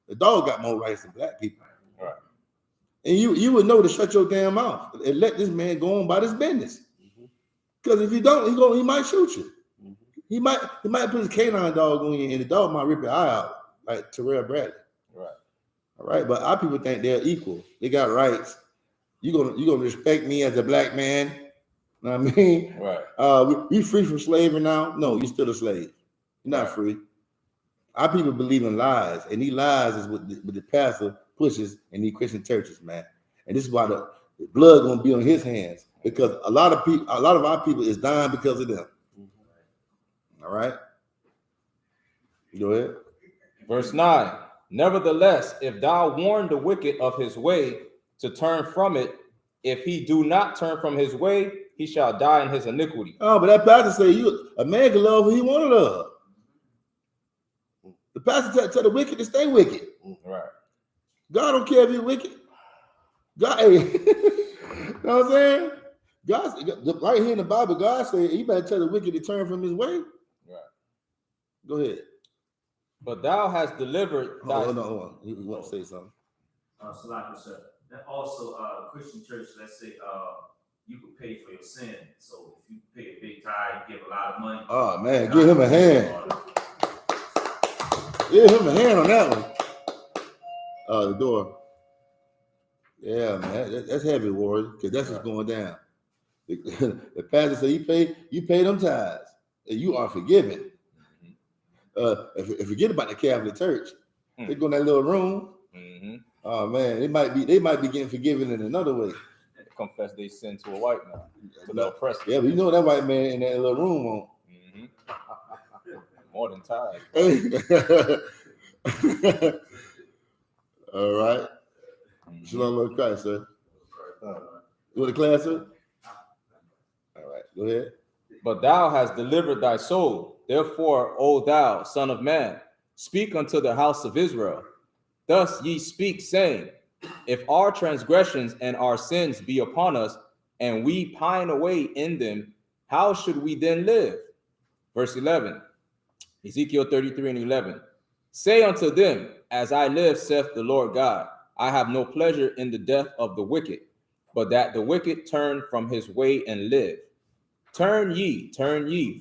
S2: The dog got more rights than black people. Right. And you would know to shut your damn mouth and let this man go on about his business. Because if you don't, he might shoot you. He might put his canine dog on you, and the dog might rip your eye out, like Terrell Bradley. Right. All right. But our people think they're equal. They got rights. You're gonna respect me as a black man. You know what I mean? Right. We free from slavery now? No, you're still a slave. You're not free. Our people believe in lies, and these lies is what the pastor pushes in these Christian churches, man. And this is why the blood gonna be on his hands, because a lot of our people is dying because of them. All right. Go ahead.
S1: Verse 9. Nevertheless, if thou warn the wicked of his way to turn from it, if he do not turn from his way, he shall die in his iniquity.
S2: Oh, but that pastor say a man can love who he want to love. The pastor tell the wicked to stay wicked. Right. God don't care if you're wicked. God, hey, you know what I'm saying? God, right here in the Bible, God said he better tell the wicked to turn from his way. Right. Go ahead.
S1: But thou hast delivered.
S2: Hold on. You want to say something?
S5: Salaki, sir. And also, Christian church, let's say you could pay for your sin. So if you pay a big tithe, you give a lot of money.
S2: Oh man, give him a hand. Give him a hand on that one. The door. Yeah, man, that's heavy, Warrior, because that's what's going down. The pastor said, you pay them tithes, and you are forgiven. If forget about the Catholic Church, they go in that little room. Oh man, they might be getting forgiven in another way.
S1: Confess they sin to a white man, to the oppressor.
S2: Yeah, but you know that white man in that little room won't.
S1: More than tithes.
S2: All right. Shalom, Lord Christ, sir. You want to class, sir? All right, go ahead.
S1: But thou hast delivered thy soul. Therefore, O thou, son of man, speak unto the house of Israel. Thus ye speak, saying, if our transgressions and our sins be upon us, and we pine away in them, how should we then live? Verse 11, Ezekiel 33:11. Say unto them, as I live, saith the Lord God, I have no pleasure in the death of the wicked, but that the wicked turn from his way and live. Turn ye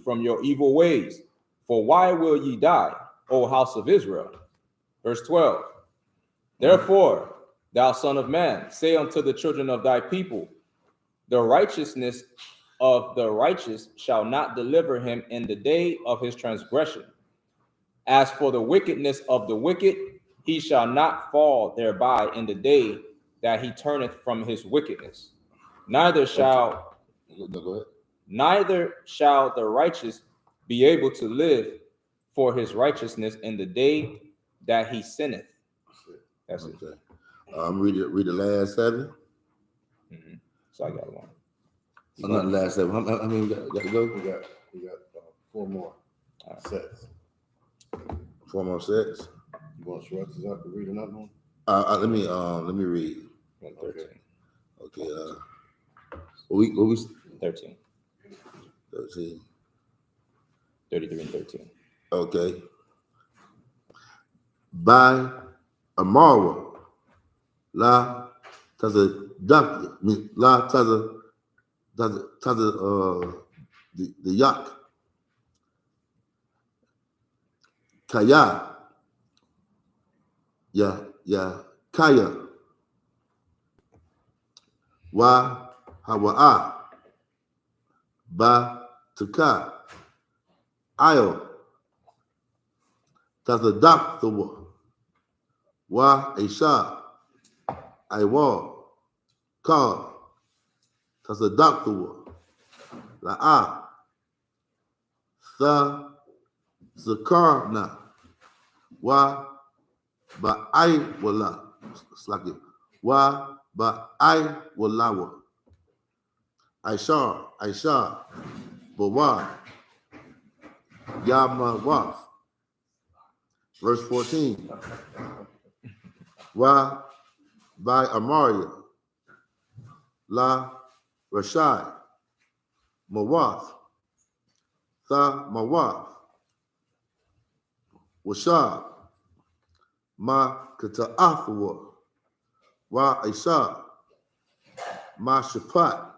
S1: from your evil ways, for why will ye die, O house of Israel? Verse 12. Therefore, thou son of man, say unto the children of thy people, the righteousness of the righteous shall not deliver him in the day of his transgression. As for the wickedness of the wicked, he shall not fall thereby in the day that he turneth from his wickedness. Neither shall the righteous be able to live for his righteousness in the day that he sinneth. That's it.
S2: Read the last 7.
S1: So I got one.
S2: Not the last 7. How many we got to go?
S4: We got 4 more sets.
S2: 4 more sets.
S4: You want Shrugs up to read another one?
S2: Let me read.
S1: 13.
S2: Okay. What we
S1: 13.
S2: 13.
S1: 33 and 13.
S2: Okay. By Amara La taza duck, la taza the yak. Kaya, ya kaya. Wa hawa'a, ba tuka. Ayo, taza dak the wa isha, iwa, ka, taza dak the la the zakarna, wa ba I wala, slaki, wa ba I walawa, Aisha, bawa, yama waf. Verse 14. Wa by Amaria, la Rashai, Mawath, tha Mawath, Washa, ma Kata'athwa, wa Aisha, ma Shapat,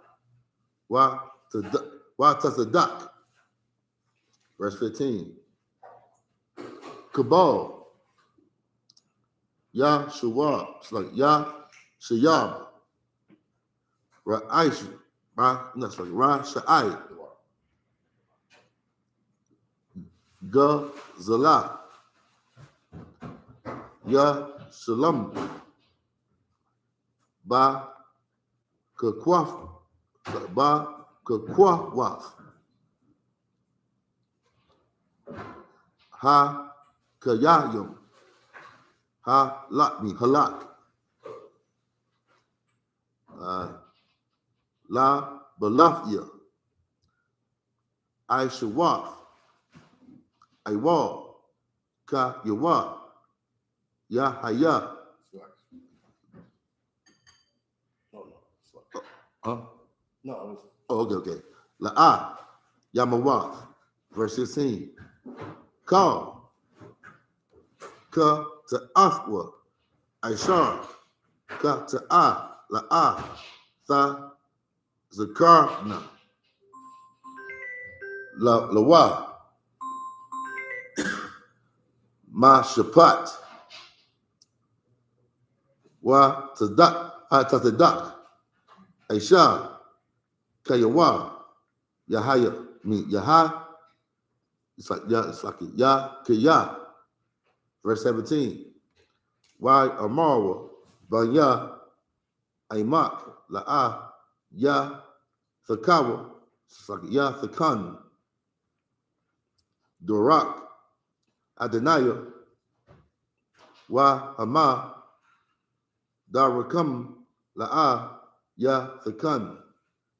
S2: wa Tazadak. Verse 15. Kabal, ya Shawab, it's like ya Shayab, Ra'aishu, that's like Ra Sha'ai, Ga Zala, ya Shalom, ba Kakwaf, ha Kayayum, ha Lakmi, Halak, la Balafia, I Shawaf, Iwa, Ka Yawa, Ya Haya.
S4: No.
S2: Oh, okay. La Yamawath, verse 16. Call, Ka to Afwa, Aishar, Ka to La Tha Zakarna, La Lawa, Ma Shapat, Wa Tadak, Aisha, Kayawa, Yahaya, Yaha, it's like Ya, Kaya, verse 17. Why Amara, Banya, Aimak, La'a, Ya, Thakawa, it's like Ya, Thakan, Dorak, Adonaiah, Wa Hama, Darakam, La'a, Ya, Thakan,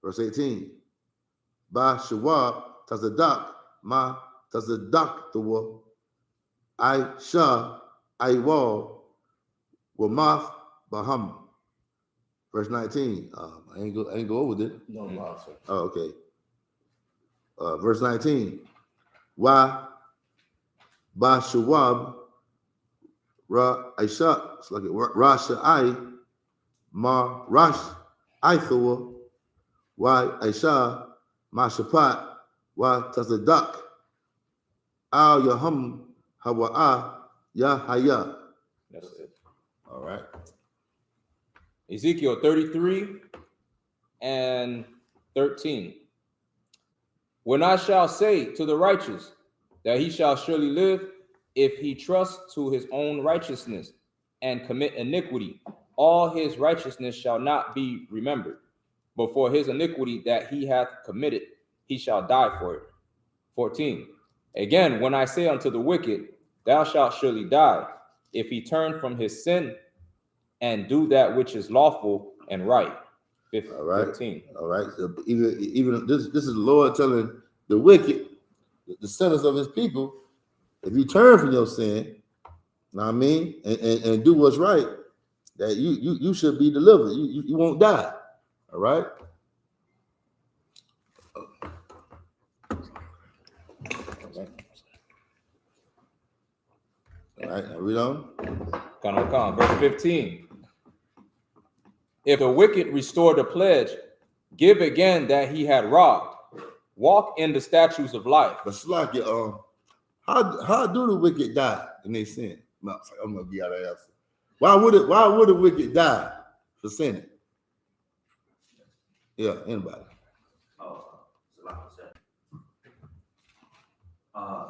S2: verse 18. Ba Shawab, Tazadak, Ma, Tazadak, the war, I Shah, I Wal, Wamath, Baham. Verse 19. I ain't go over it.
S4: No, sir.
S2: Oh, okay. Verse 19. Wa Ba Shawab, Ra Aisha, it's like Ra Sha'ai, Ma Rash Aithawa, Wa Aisha, Ma Shapat, Wa Tazadak, Al Yaham, Hawa'a, Ya Haya.
S1: That's it.
S2: All right.
S1: Ezekiel 33 and 13. When I shall say to the righteous that he shall surely live, if he trusts to his own righteousness and commit iniquity, all his righteousness shall not be remembered. But for his iniquity that he hath committed, he shall die for it. 14. Again, when I say unto the wicked, thou shalt surely die, if he turn from his sin and do that which is lawful and right. 15.
S2: All right. So even this is the Lord telling the wicked, the sinners of his people, if you turn from your sin, you know what I mean, and do what's right, that you should be delivered. You won't die. All right. All right. Now read on.
S1: Verse 15. If the wicked restore the pledge, give again that he had robbed. Walk in the statutes of life.
S2: But Slack, how do the wicked die in their sin? No, I'm gonna give you the answer. Why would the wicked die for sinning? Yeah, anybody.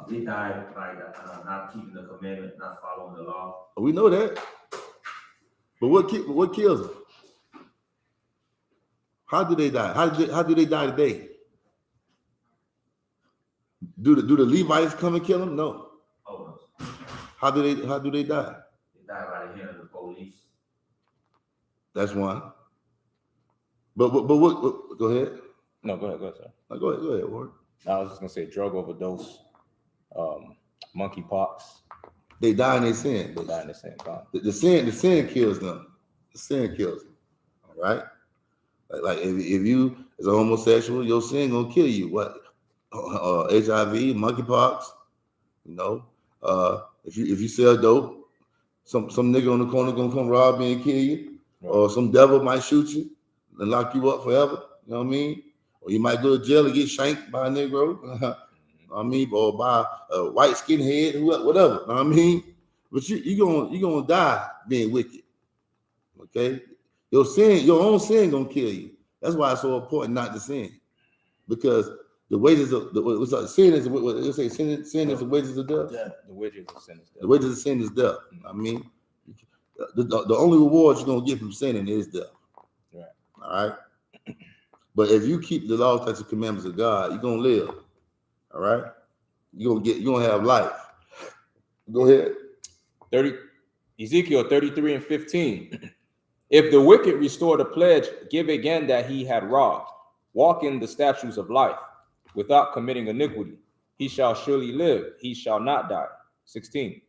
S5: They died by not keeping the commandment, not following the law.
S2: We know that. But what kills them? How do they die? How do they die today? Do the Levites come and kill them? No.
S5: Oh no.
S2: How do they die?
S5: They die by the hand of the police.
S2: That's one. But what? Go ahead.
S1: No, go ahead, sir.
S2: No, go ahead, Warren.
S1: I was just gonna say drug overdose, monkeypox.
S2: They die in their sin.
S1: They die in the same time.
S2: The sin kills them. The sin kills them. All right. Like if you as a homosexual, your sin gonna kill you. What? HIV, monkeypox. You know. If you sell dope, some nigga on the corner gonna come rob you and kill you, right. Or some devil might shoot you and lock you up forever. You know what I mean? Or you might go to jail and get shanked by a Negro. I mean, or by a white skinhead, whatever. You know what I mean? But you gonna die being wicked. Okay? Your own sin gonna kill you. That's why it's so important not to sin. Because the wages of sin is sin is the wages of death.
S1: Yeah, the wages of sin is death.
S2: The wages of sin is death. I mean, the only reward you're gonna get from sinning is death.
S1: Right.
S2: All right. But if you keep the law, statutes, and commandments of God, you're gonna live. All right. You're gonna have life. Go ahead.
S1: Ezekiel 33 and 15. If the wicked restore the pledge, give again that he had robbed. Walk in the statutes of life, without committing iniquity. He shall surely live, he shall not die. 16.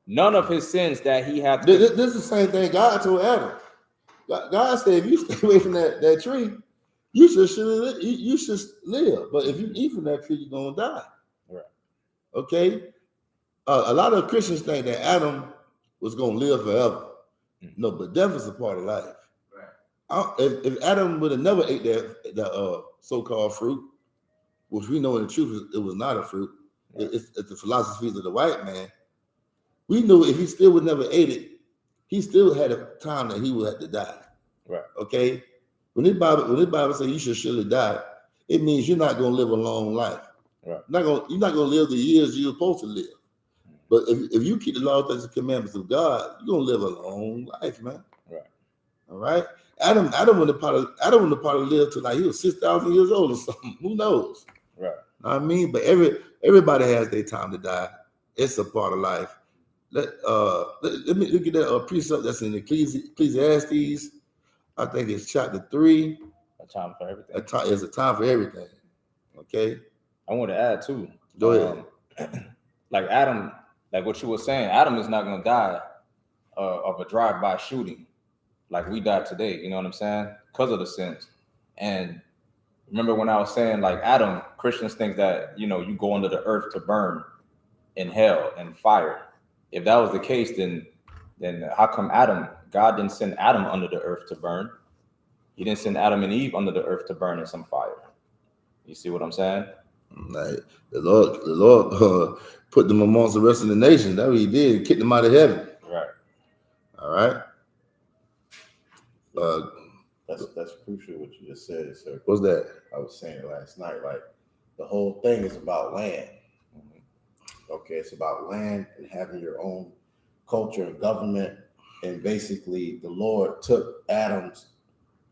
S1: None of his sins that he hath.
S2: This is the same thing God told Adam. God said, if you stay away from that tree, you should live. But if you eat from that tree, you're gonna die.
S1: Right.
S2: Okay. A lot of Christians think that Adam was gonna live forever. No, but death is a part of life. Right. If Adam would have never ate that so-called fruit, which we know in the truth it was not a fruit, right. It's the philosophies of the white man. We knew if he still would never ate it, he still had a time that he would have to die.
S1: Right. Okay.
S2: When the Bible says you should surely die, it means you're not going to live a long life.
S1: Right.
S2: You're not going to live the years you're supposed to live. But if you keep the law, statutes, and commandments of God, you're going to live a long life, man.
S1: Right.
S2: All right. Adam would have probably lived till like he was 6,000 years old or something. Who knows?
S1: Right.
S2: I mean, but everybody has their time to die. It's a part of life. Let me look at that precept that's in Ecclesiastes. I think it's chapter 3.
S1: A time for everything.
S2: It's a time for everything. Okay.
S1: I want to add too.
S2: Go ahead.
S1: Like Adam, like what you were saying, Adam is not going to die of a drive-by shooting like we died today. You know what I'm saying? Because of the sins. And remember when I was saying like Adam, Christians think that, you know, you go under the earth to burn in hell and fire. If that was the case, then how come God didn't send Adam under the earth to burn? He didn't send Adam and Eve under the earth to burn in some fire. You see what I'm saying?
S2: Like the Lord put them amongst the rest of the nation. That's what he did. Kicked them out of heaven.
S1: Right.
S2: All right.
S6: That's crucial what you just said, sir.
S2: What's that?
S6: I was saying it last night. Like the whole thing is about land. Okay, it's about land and having your own culture and government. And basically, the Lord took Adam's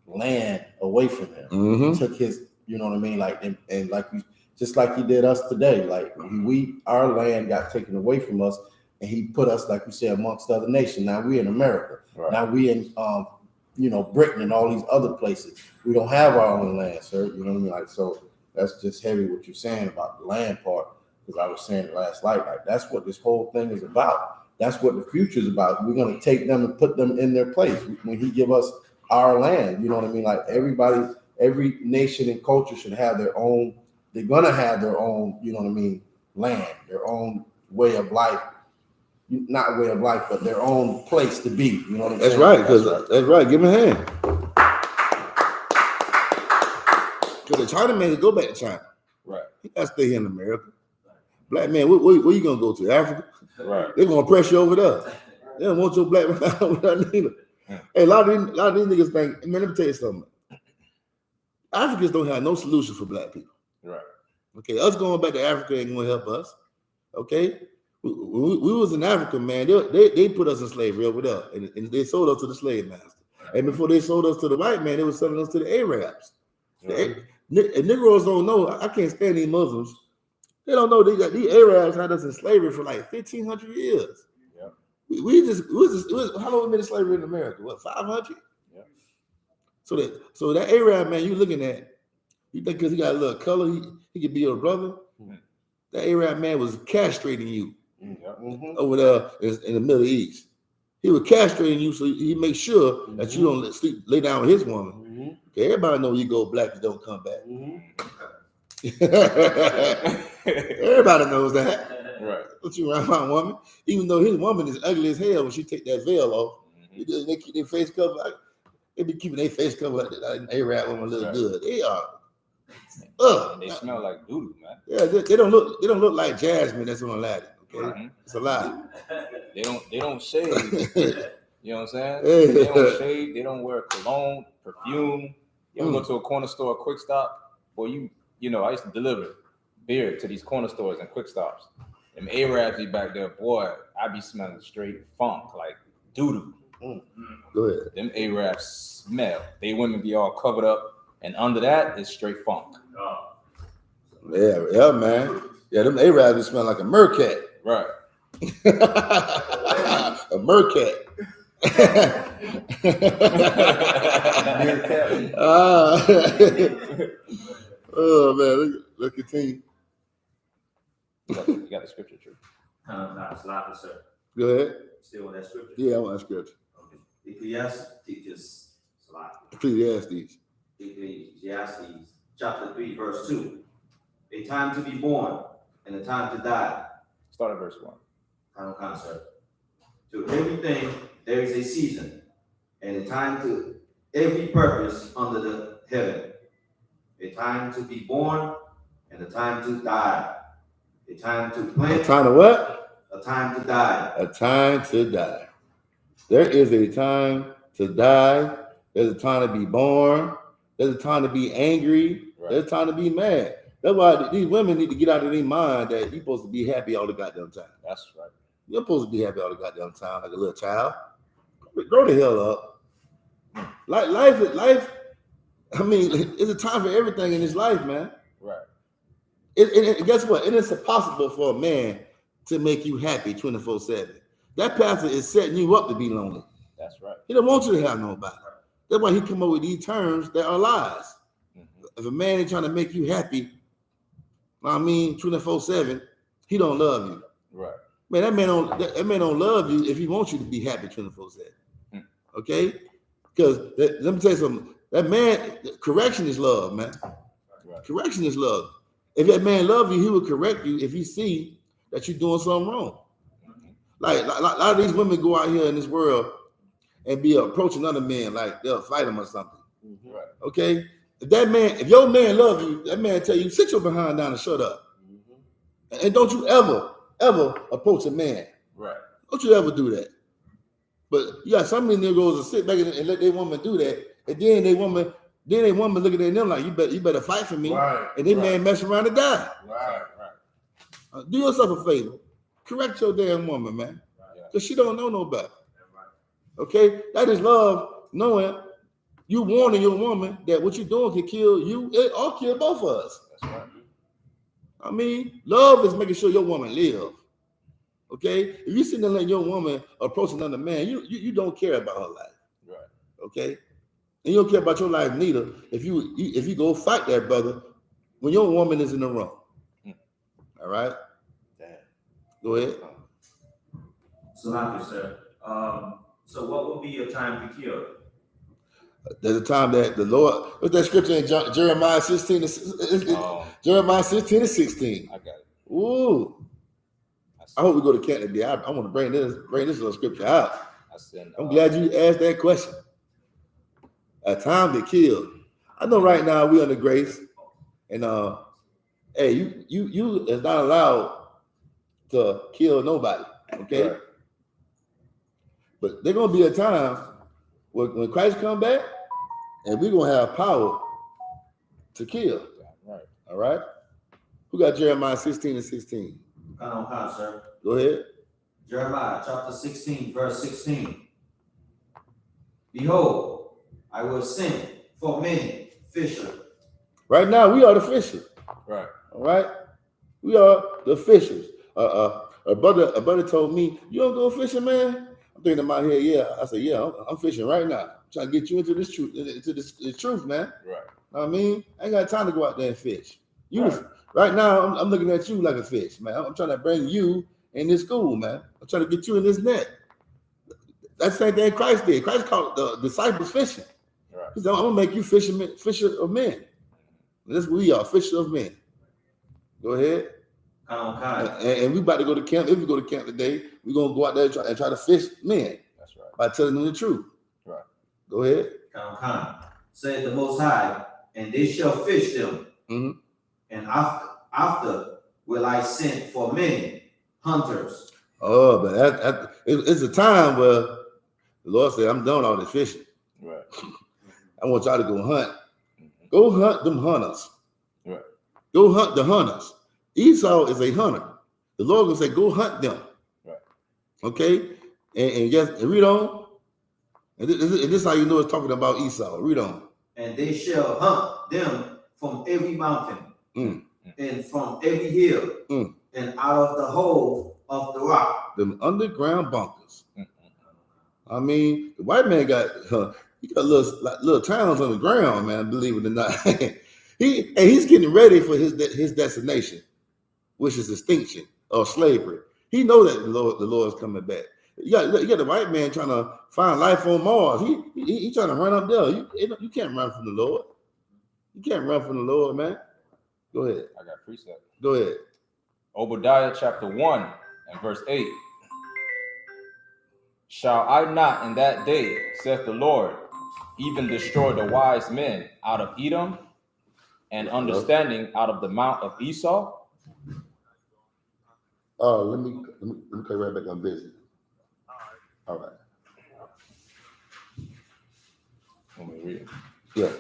S6: land away from him.
S2: Mm-hmm.
S6: Took his, you know what I mean? Like and like just like he did us today. Like our land got taken away from us, and he put us, like you said, amongst other nations. Now we in America. Right. Now we in Britain and all these other places. We don't have our own land, sir. You know what I mean? Like, so that's just heavy what you're saying about the land part. Because I was saying it last night, like that's what this whole thing is about. That's what the future is about. We're going to take them and put them in their place when he give us our land. You know what I mean? Like every nation and culture should have their own. They're going to have their own, you know what I mean, land, their own way of life. not way of life, but their own place to be. You know what I'm
S2: That's
S6: saying?
S2: right, because that's right. Give him a hand. Because the Chinaman can go back to China.
S1: Right.
S2: He got to stay here in America. Black man, where you gonna go to? Africa?
S1: Right.
S2: They're gonna press you over there. They don't want your black man over there neither. Hey, a lot of these niggas think, man, let me tell you something. Africans don't have no solution for black people.
S1: Right.
S2: Okay, us going back to Africa ain't gonna help us. Okay, we was in Africa, man. They put us in slavery over there, and they sold us to the slave master. And before they sold us to the white man, they were selling us to the Arabs. Right. The Negroes don't know. I can't stand these Muslims. They don't know these Arabs had us in slavery for like 1,500 years. Yeah. We was how long we been in slavery in America? What, 500? Yeah. So that Arab man you looking at, you think because he got a little color, he could be your brother? Mm-hmm. That Arab man was castrating you over there in the Middle East. He was castrating you so he make sure that you don't lay down with his woman. Mm-hmm. Okay, everybody know you go black, you don't come back. Everybody knows that. Right. Don't you around my woman? Even though his woman is ugly as hell when she take that veil off, they keep their face covered. They be keeping their face covered like an Arab woman look good. They are.
S1: And they smell like doo-doo, man.
S2: Yeah, they don't look like Jasmine that's on Aladdin. Okay, it's a lie.
S1: They don't shave. You know what I'm saying? They don't shave. They don't wear cologne, perfume. You ever go to a corner store, a quick stop? Well, you know, I used to deliver beer to these corner stores and quick stops. Them Arabs be back there, boy, I be smelling straight funk, like doo-doo.
S2: Go ahead.
S1: Them Arabs smell. They women be all covered up, and under that is straight funk.
S2: Yeah, man. Yeah, them Arabs be smelling like a mercat.
S1: Right.
S2: A mercat. Oh man, let's continue.
S1: You got the scripture, true.
S5: Slide, sir.
S2: Go ahead.
S5: Still on that scripture?
S2: Yeah, I want that scripture.
S5: Okay. Ecclesiastes teaches slide.
S2: Ecclesiastes
S5: chapter 3, verse 2. A time to be born and a time to die.
S1: Start at verse 1.
S5: Final concept. To everything there is a season, and a time to every purpose under the heaven. A time to be born and a time to die. A time to plant.
S2: A time to what?
S5: A time to die.
S2: A time to die. There is a time to die. There's a time to be born. There's a time to be angry. Right. There's a time to be mad. That's why these women need to get out of their mind that you're supposed to be happy all the goddamn time.
S1: That's right.
S2: You're supposed to be happy all the goddamn time like a little child. Grow the hell up. Like life. I mean, it's a time for everything in this life, man.
S1: Right.
S2: And guess what? It is impossible for a man to make you happy 24/7. That pastor is setting you up to be lonely.
S1: That's right.
S2: He don't want you to have nobody. That's why he come up with these terms that are lies. If a man ain't trying to make you happy, I mean, 24/7, he don't love you.
S1: Right.
S2: Man, that man don't love you if he wants you to be happy 24/7. Okay? Because let me tell you something. That man, correction is love, man. Right. Correction is love. If that man love you, he will correct you if he see that you're doing something wrong. Like a lot of these women go out here in this world and be approaching other men like they'll fight them or something. Right. Okay? If your man love you, that man tell you, sit your behind down and shut up. And don't you ever approach a man. Right. Don't you ever do that. But you got some of these niggas that sit back and let their woman do that, and then they woman looking at them like, you better fight for me. Right. And they man mess around and die. Right. Do yourself a favor. Correct your damn woman, man. Because she don't know no better. Okay? That is love, knowing you warning your woman that what you're doing can kill you or kill both of us. That's right. I mean, love is making sure your woman live. Okay? If you sitting there letting your woman approach another man, you don't care about her life. Right. Okay? And you don't care about your life neither if you go fight that brother when your woman is in the wrong. All right? Damn. Go ahead.
S5: Salami, sir. So what would be a time to kill?
S2: There's a time that the Lord, what's that scripture in Jeremiah 16 Jeremiah 16 and 16.
S1: I got it.
S2: Ooh. I hope we go to camp today. I want to bring this little scripture out. I'm
S1: glad
S2: you asked that question. A time to kill. I know right now we under grace, and hey, you is not allowed to kill nobody, okay? Right. But there's gonna be a time when Christ come back, and we're gonna have power to kill. Right. All right. Who got Jeremiah 16 and 16?
S5: Come on, sir.
S2: Go ahead.
S5: Jeremiah chapter 16, verse 16. Behold, I will send for many fishers.
S2: Right now, we are the fishers. Right. All right. We are the fishers. A brother told me, "You don't go fishing, man." I'm thinking in my head, yeah. I said, "Yeah, I'm fishing right now. I'm trying to get you into this truth, the truth, man." Right. I mean, I ain't got time to go out there and fish. You right now, I'm looking at you like a fish, man. I'm trying to bring you in this school, man. I'm trying to get you in this net. That's the same thing Christ did. Christ called the disciples fishing. Right. He said, "I'm gonna make you fisher of men." And that's what we are, fisher of men. Go ahead. And we about to go to camp. If we go to camp today, we're gonna go out there and try to fish men. That's right. By telling them the truth. Right. Go ahead.
S5: Said the Most High, and they shall fish them. Mm-hmm. And after will I send for many hunters.
S2: Oh, but it's a time where the Lord said, "I'm done all this fishing. Right. I want y'all to go hunt. Go hunt them hunters. Right. Go hunt the hunters." Esau is a hunter. The Lord will say, "Go hunt them." Right. Okay? And yes, and read on. And this is how you know it's talking about Esau. Read on.
S5: And they shall hunt them from every mountain and from every hill and out of the hole of the rock.
S2: Them underground bunkers. I mean, the white man got he got little towns on the ground, man, believe it or not. he's getting ready for his destination, which is extinction or slavery. He knows that the Lord is coming back. You got the white man trying to find life on Mars. He trying to run up there. You can't run from the Lord. You can't run from the Lord, man. Go ahead.
S1: I got precept.
S2: Go ahead.
S1: Obadiah chapter 1 and verse 8. Shall I not in that day, saith the Lord, even destroy the wise men out of Edom and understanding out of the mount of Esau?
S2: Let me call you right back. I'm busy. All right.
S1: Let me read it.
S2: Yeah.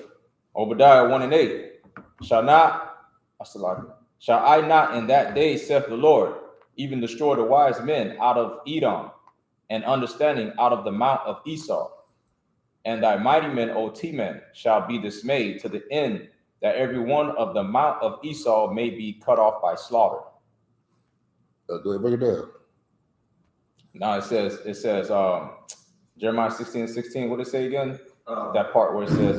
S1: Obadiah 1 and 8. Shall I not in that day, saith the Lord, even destroy the wise men out of Edom and understanding out of the mount of Esau? And thy mighty men, O T-men, shall be dismayed to the end that every one of the mount of Esau may be cut off by slaughter.
S2: Go ahead, break it down.
S1: Now it says Jeremiah 16:16. What did it say again? That part where it says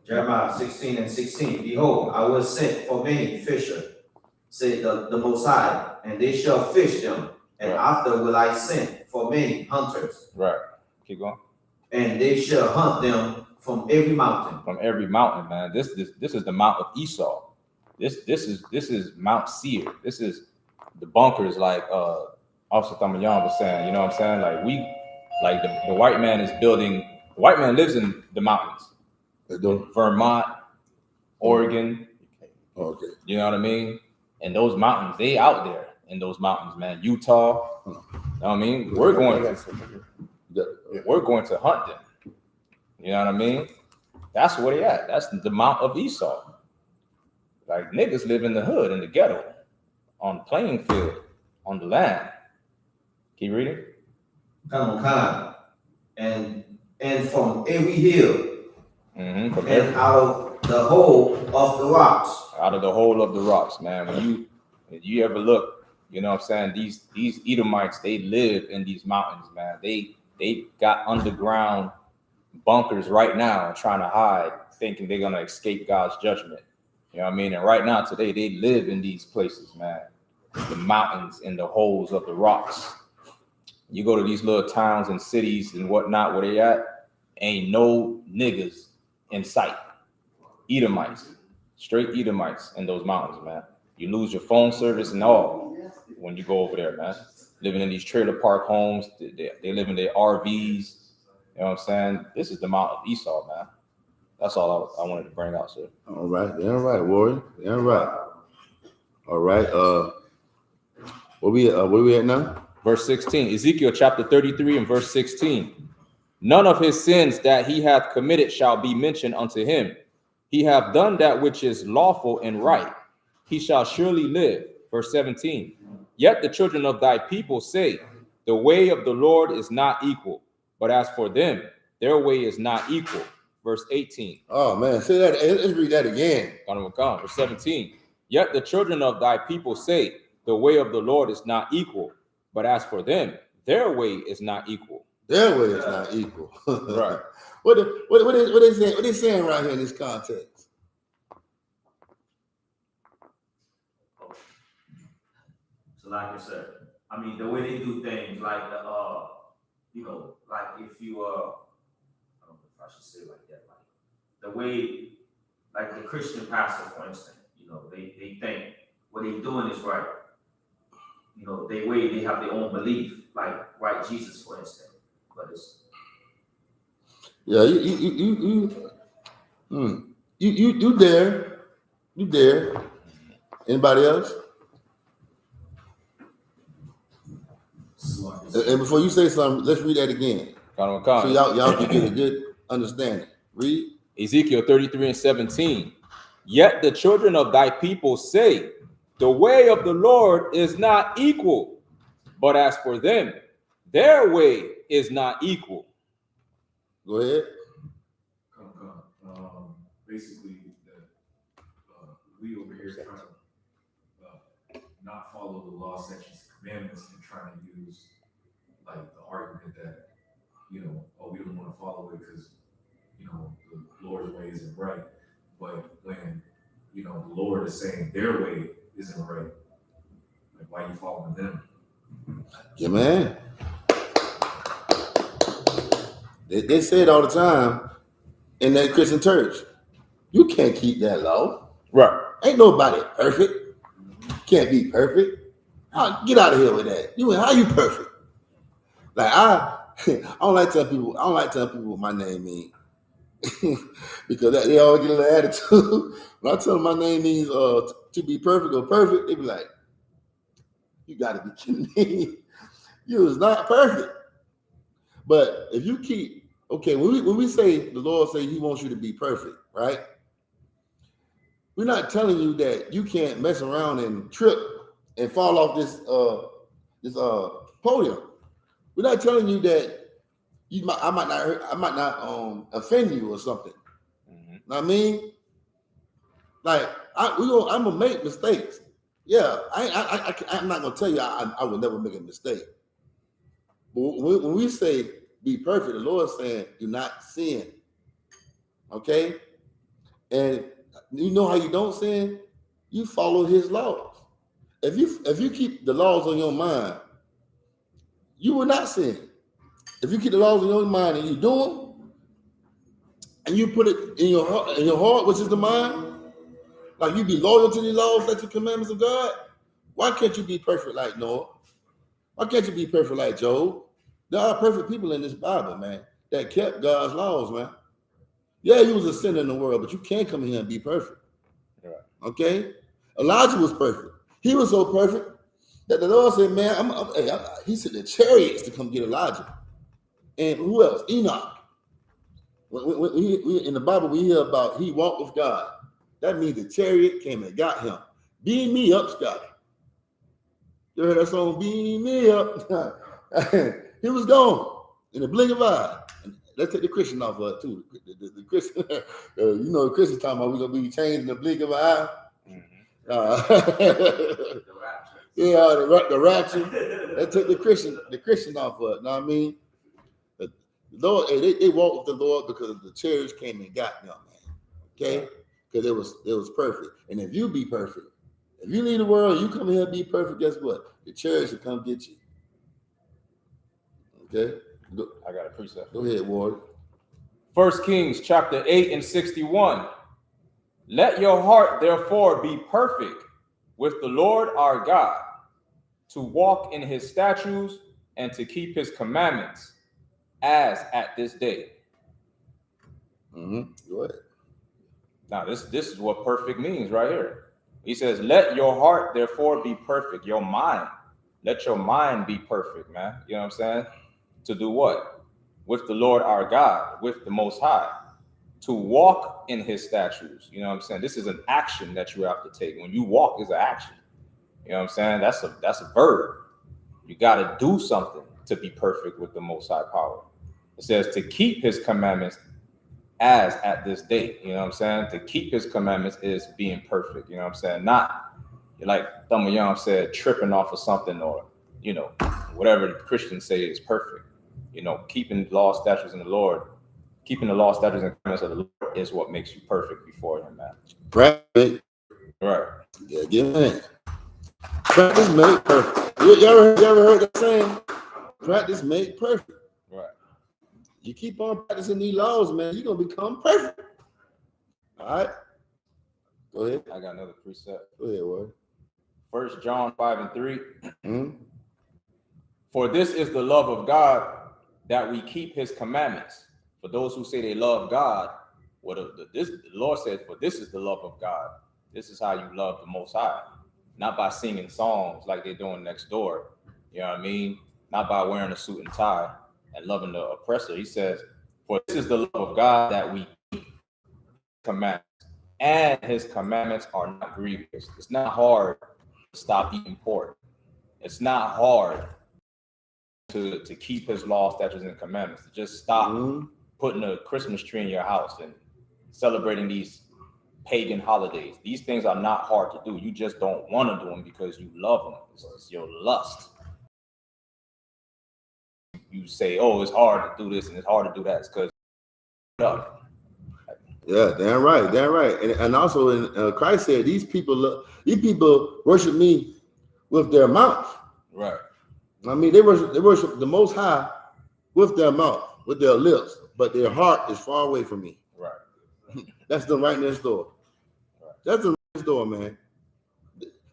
S5: Jeremiah 16 and 16. Behold, I will send for many fishers, said the Most High, and they shall fish them. And after will I send for many hunters.
S1: Right. Keep going.
S5: And they shall hunt them from every mountain.
S1: From every mountain, man. This is the mount of Esau. This is Mount Seir. This is the bunkers, like Officer Thamayan was saying. You know what I'm saying? The white man is building. The white man lives in the mountains. Vermont, Oregon.
S2: Okay.
S1: You know what I mean? And those mountains, they out there in those mountains, man. Utah. You know what I mean? We're going to hunt them. You know what I mean? That's where they at. That's the mount of Esau. Like niggas live in the hood, in the ghetto, on the playing field, on the land. Keep reading.
S5: Come. And from every hill.
S1: Mm-hmm.
S5: And out of the hole of the rocks.
S1: Out of the hole of the rocks, man. When you ever look, you know what I'm saying? These Edomites, they live in these mountains, man. They got underground bunkers right now trying to hide, thinking they're gonna escape God's judgment. You know what I mean? And right now, today, they live in these places, man. The mountains and the holes of the rocks. You go to these little towns and cities and whatnot, where they at, Ain't no niggas in sight. Edomites, straight Edomites in those mountains, man. You lose your phone service and all when you go over there, man. Living in these trailer park homes, they live in their RVs. You know what I'm saying? This is the Mount of Esau, man. That's all I wanted to bring out, sir.
S2: All right, Warrior. All right. All right. Where we at now?
S1: Verse 16, Ezekiel chapter 33 and verse 16. None of his sins that he hath committed shall be mentioned unto him. He hath done that which is lawful and right. He shall surely live. Verse 17. Yet the children of thy people say, the way of the Lord is not equal. But as for them, their way is not equal. Verse 18.
S2: Oh man, say that. Let's read that again.
S1: Verse 17. Yet the children of thy people say, the way of the Lord is not equal. But as for them, their way is not equal.
S2: Their way is not equal.
S1: Right.
S2: What they saying? What they saying right here in this context?
S5: So like I said, I mean the way they do things, like the like if you I don't know if I should say it like that, like the way, like the Christian pastor, for instance, they think what they're doing is right. They have their own belief, like right Jesus, for instance. But it's
S2: you there. Anybody else? And before you say something, let's read that again. So y'all can get a good understanding. Read.
S1: Ezekiel 33 and 17. Yet the children of thy people say, the way of the Lord is not equal. But as for them, their way is not equal.
S2: Go ahead.
S7: Basically, we over here trying to not follow the law, statutes, and commandments, and trying to use like the argument that we don't want to follow it because the Lord's way isn't right. But when the Lord is saying their way isn't right, like why are you following them?
S2: Yeah, man. They say it all the time in that Christian church. You can't keep that law.
S1: Right.
S2: Ain't nobody perfect. Can't be perfect. Get out of here with that. How you perfect? Like I don't like telling people what my name means. Because they always get a little attitude. When I tell them my name means to be perfect or perfect, they be like, you gotta be kidding me. You is not perfect. But if you keep, when we say the Lord say he wants you to be perfect, right? We're not telling you that you can't mess around and trip and fall off this podium. We're not telling you that I might not offend you or something. Mm-hmm. Know what I mean? Like I'm gonna make mistakes. Yeah, I'm not gonna tell you I will never make a mistake. But when we say be perfect, the Lord is saying do not sin. Okay? And you know how you don't sin? You follow his laws. If you keep the laws on your mind, you will not sin. If you keep the laws on your mind and you do them, and you put it in your heart, which is the mind, like you be loyal to the laws, like the commandments of God, why can't you be perfect like Noah? Why can't you be perfect like Job? There are perfect people in this Bible, man, that kept God's laws, man. Yeah, you was a sinner in the world, but you can't come here and be perfect. Right. Okay? Elijah was perfect. He was so perfect that the Lord said, man, he sent the chariots to come get Elijah. And who else? Enoch. In the Bible, we hear about he walked with God. That means the chariot came and got him. Beam me up, Scotty. You heard that song, Beam Me Up? He was gone in the blink of an eye. Let's take the Christian off of it too. The Christian, the Christian talking about we're gonna be changed in the blink of an eye. Mm-hmm. Yeah, the rapture. Let's take the Christian off of it. Know what I mean? The Lord, they walked with the Lord because the chariots came and got them, man. Okay, because it was perfect. And if you be perfect, if you leave the world, you come here and be perfect. Guess what? The chariots will come get you. Okay.
S1: I got a precept.
S2: Go ahead, Ward.
S1: 1 Kings chapter 8 and 61. Let your heart therefore be perfect with the Lord our God, to walk in his statutes and to keep his commandments, as at this day.
S2: Go ahead.
S1: Now, this is what perfect means right here. He says, let your heart therefore be perfect, your mind. Let your mind be perfect, man. You know what I'm saying? To do what? With the Lord our God, with the Most High. To walk in his statutes. You know what I'm saying? This is an action that you have to take. When you walk, is an action. You know what I'm saying? That's a verb. You got to do something to be perfect with the Most High power. It says to keep his commandments as at this date. You know what I'm saying? To keep his commandments is being perfect. You know what I'm saying? Not like Thumma Young said, tripping off of something, or, you know, whatever the Christians say is perfect. You know, keeping law, statutes, and the Lord, keeping the law, statutes, and commandments of the Lord is what makes you perfect before him, man.
S2: Practice.
S1: Right.
S2: Yeah, get in. Practice make perfect. You ever heard that saying? Practice make perfect.
S1: Right.
S2: You keep on practicing these laws, man, you're gonna become perfect. All right. Go ahead.
S1: I got another precept.
S2: Go ahead, word.
S1: 1 John 5 and 3. For this is the love of God, that we keep his commandments. For those who say they love God, the Lord said, for this is the love of God. This is how you love the Most High. Not by singing songs like they're doing next door. You know what I mean? Not by wearing a suit and tie and loving the oppressor. He says, for this is the love of God, that we keep commandments. And his commandments are not grievous. It's not hard to stop eating pork. It's not hard to keep his law, statutes, and commandments. To just stop putting a Christmas tree in your house and celebrating these pagan holidays. These things are not hard to do. You just don't want to do them because you love them. It's your lust. You say, oh, it's hard to do this and it's hard to do that. It's because
S2: yeah, damn right, damn right. And also, in Christ said, these people worship me with their mouth.
S1: Right.
S2: I mean, they worship the Most High with their mouth, with their lips, but their heart is far away from me.
S1: Right.
S2: That's them right next door. Right. That's them next door, man.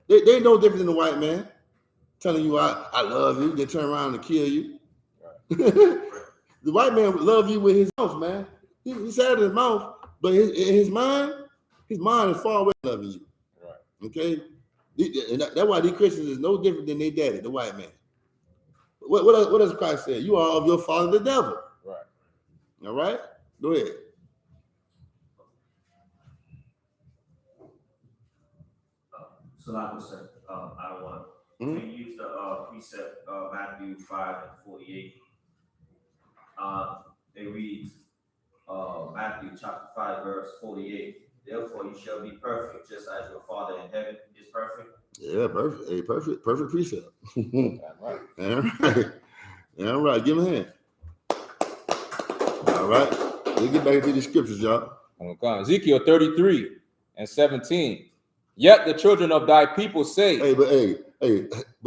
S2: They no different than the white man telling you I love you. They turn around and kill you. Right. The white man would love you with his mouth, man. He said his mouth, but his mind is far away from loving you. Right. Okay. And that's why these Christians is no different than their daddy, the white man. What does Christ say? You are of your father, the devil.
S1: Right.
S2: All right. Go ahead.
S5: So like I said, I don't want to use the precept Matthew 5 and 48. It reads Matthew chapter 5 verse 48. Therefore you shall be perfect, just as your Father in heaven is perfect. Yeah, perfect.
S2: A perfect precept.
S1: Right.
S2: All right. All right. Give him a hand. All right. We'll get back into the scriptures, y'all.
S1: Okay. Ezekiel 33 and 17. Yet the children of thy people say.
S2: But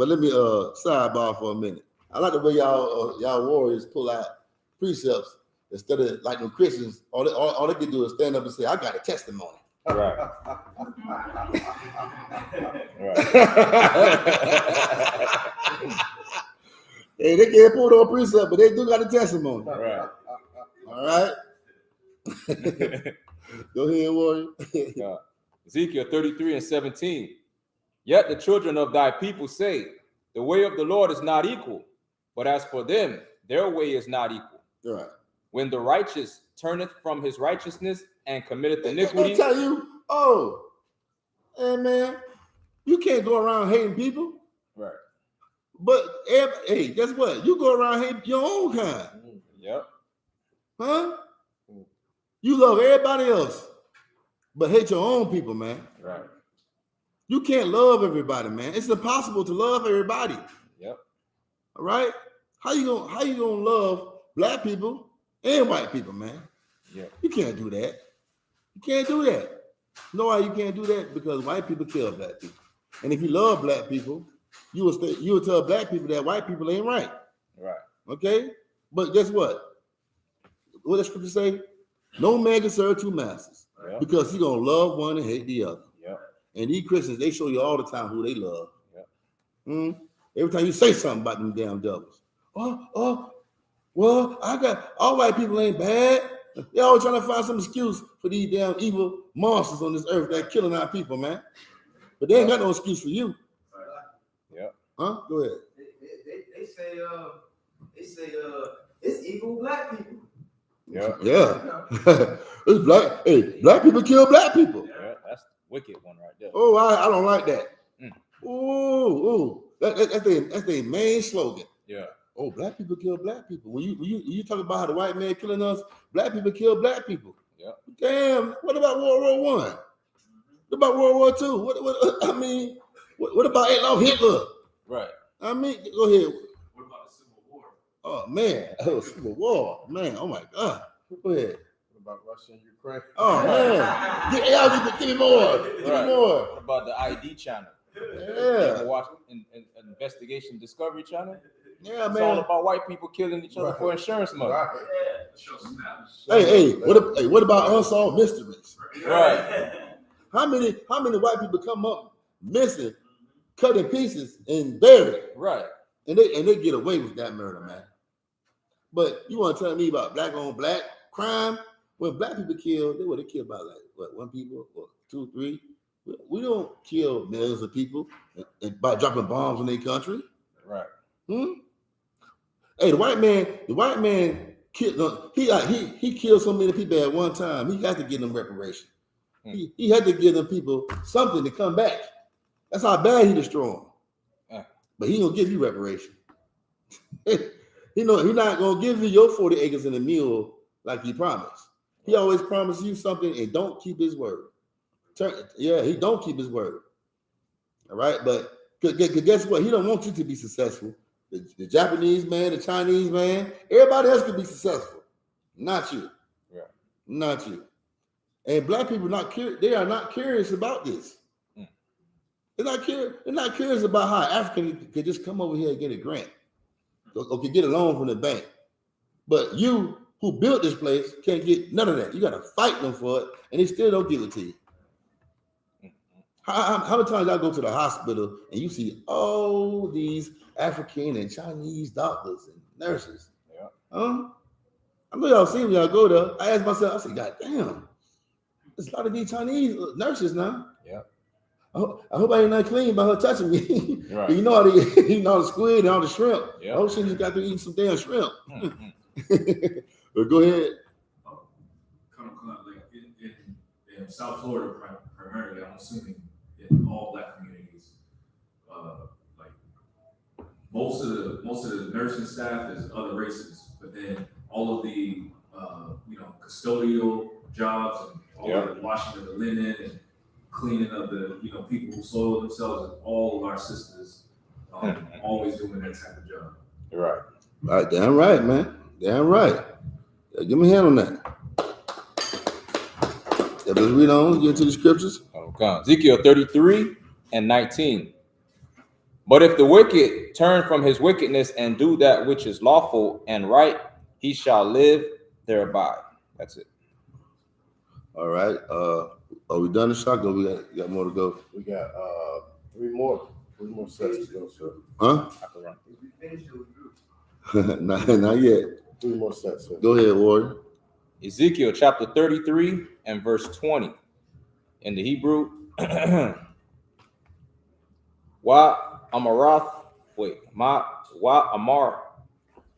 S2: let me sidebar for a minute. I like the way y'all warriors pull out precepts instead of like them Christians. All they can do is stand up and say, I got a testimony.
S1: Right.
S2: Hey, they can't pull no precept, but they do got a testimony.
S1: Right.
S2: All right. Go ahead, warrior.
S1: Ezekiel 33 and 17. Yet the children of thy people say, the way of the Lord is not equal, but as for them, their way is not equal.
S2: Right.
S1: When the righteous turneth from his righteousness and committeth iniquity.
S2: They tell you, oh, hey man, you can't go around hating people.
S1: Right.
S2: But hey, guess what? You go around hating your own kind.
S1: Yep.
S2: Huh? You love everybody else, but hate your own people, man.
S1: Right.
S2: You can't love everybody, man. It's impossible to love everybody.
S1: Yep.
S2: All right. How you gonna love black people and white people, man?
S1: Yeah.
S2: You can't do that. You can't do that. You know why you can't do that? Because white people kill black people. And if you love black people, you will tell black people that white people ain't right.
S1: Right.
S2: Okay? But guess what? What does scripture say? No man can serve two masters
S1: Yep.
S2: because he's gonna love one and hate the other.
S1: Yep.
S2: And these Christians, they show you all the time who they love.
S1: Yep.
S2: Every time you say something about them damn devils. Well, I got all white people ain't bad. They're always trying to find some excuse for these damn evil monsters on this earth that are killing our people, man. But they ain't got no excuse for you.
S1: Yep.
S2: Huh? Go ahead.
S3: They say it's evil black people.
S1: Yep.
S2: Yeah. It's black. Hey, black people kill black people.
S1: Yeah, that's the wicked one right there.
S2: Oh, I don't like that. Ooh. That's their main slogan.
S1: Yeah.
S2: Oh, black people kill black people. When you talk about how the white man killing us, black people kill black people.
S1: Yeah.
S2: Damn. What about World War I? What about World War II? What about Adolf Hitler?
S1: Right.
S2: I mean, go ahead.
S7: What about the Civil War?
S2: Oh man, Civil War, man. Oh my God. Go ahead.
S6: What about Russia and Ukraine?
S2: Oh man, give me more. Give me
S1: Right.
S2: more.
S1: What about the ID channel?
S2: Yeah.
S1: Ever watch an investigation Discovery Channel?
S2: Yeah,
S1: It's all
S2: man.
S1: about white people killing each other
S6: Right.
S1: for insurance money.
S6: Right.
S7: Show snaps.
S2: Hey, what about unsolved mysteries?
S1: Right.
S2: How many white people come up missing, cut in pieces, and buried,
S1: Right.
S2: and they get away with that murder, man? But you want to tell me about black on black crime? When black people kill, they kill about like what, one people or two, three? We don't kill millions of people by dropping bombs in their country.
S1: Right.
S2: Hey, the white man killed. He killed so many people at one time. He had to give them reparation. He had to give them people something to come back. That's how bad he destroyed them. But he gonna give you reparation. He not gonna give you your 40 acres and a mule like he promised. He always promised you something and don't keep his word. He don't keep his word. All right, but guess what? He don't want you to be successful. The Japanese man, the Chinese man, everybody else could be successful. Not you.
S1: Yeah.
S2: Not you. And black people they are not curious about this. They're not curious about how African could just come over here and get a grant or could get a loan from the bank. But you who built this place can't get none of that. You got to fight them for it, and they still don't give it to you. How many times y'all go to the hospital and you see all these African and Chinese doctors and nurses?
S1: Yeah.
S2: I know y'all see when y'all go there. I asked myself, I said, God damn, there's a lot of these Chinese nurses now.
S1: Yeah.
S2: I hope I ain't not clean by her touching me.
S1: Right.
S2: You know all the squid and all the shrimp.
S1: Yeah.
S2: I hope she just got to eat some damn shrimp. But go ahead.
S7: Like in South Florida primarily, I'm assuming in all black communities, like most of the nursing staff is other races, but then all of the custodial jobs and all the washing of the linen and cleaning of the people who soil themselves, and all of our sisters always doing that type of job.
S1: Right.
S2: Right, damn right, man. Damn right. Give me a hand on that. Let's read on, get into the scriptures.
S1: Okay. Ezekiel 33 and 19. But if the wicked turn from his wickedness and do that which is lawful and right, he shall live thereby. That's it.
S2: All right. Are we done the shotgun? We got more to go.
S6: We got three more sets to go, sir.
S2: Huh?
S1: I can run through.
S3: We finished it.
S2: not yet.
S6: Three more sets, sir.
S2: Go ahead, Warrior.
S1: Ezekiel chapter 33 and verse 20. In the Hebrew,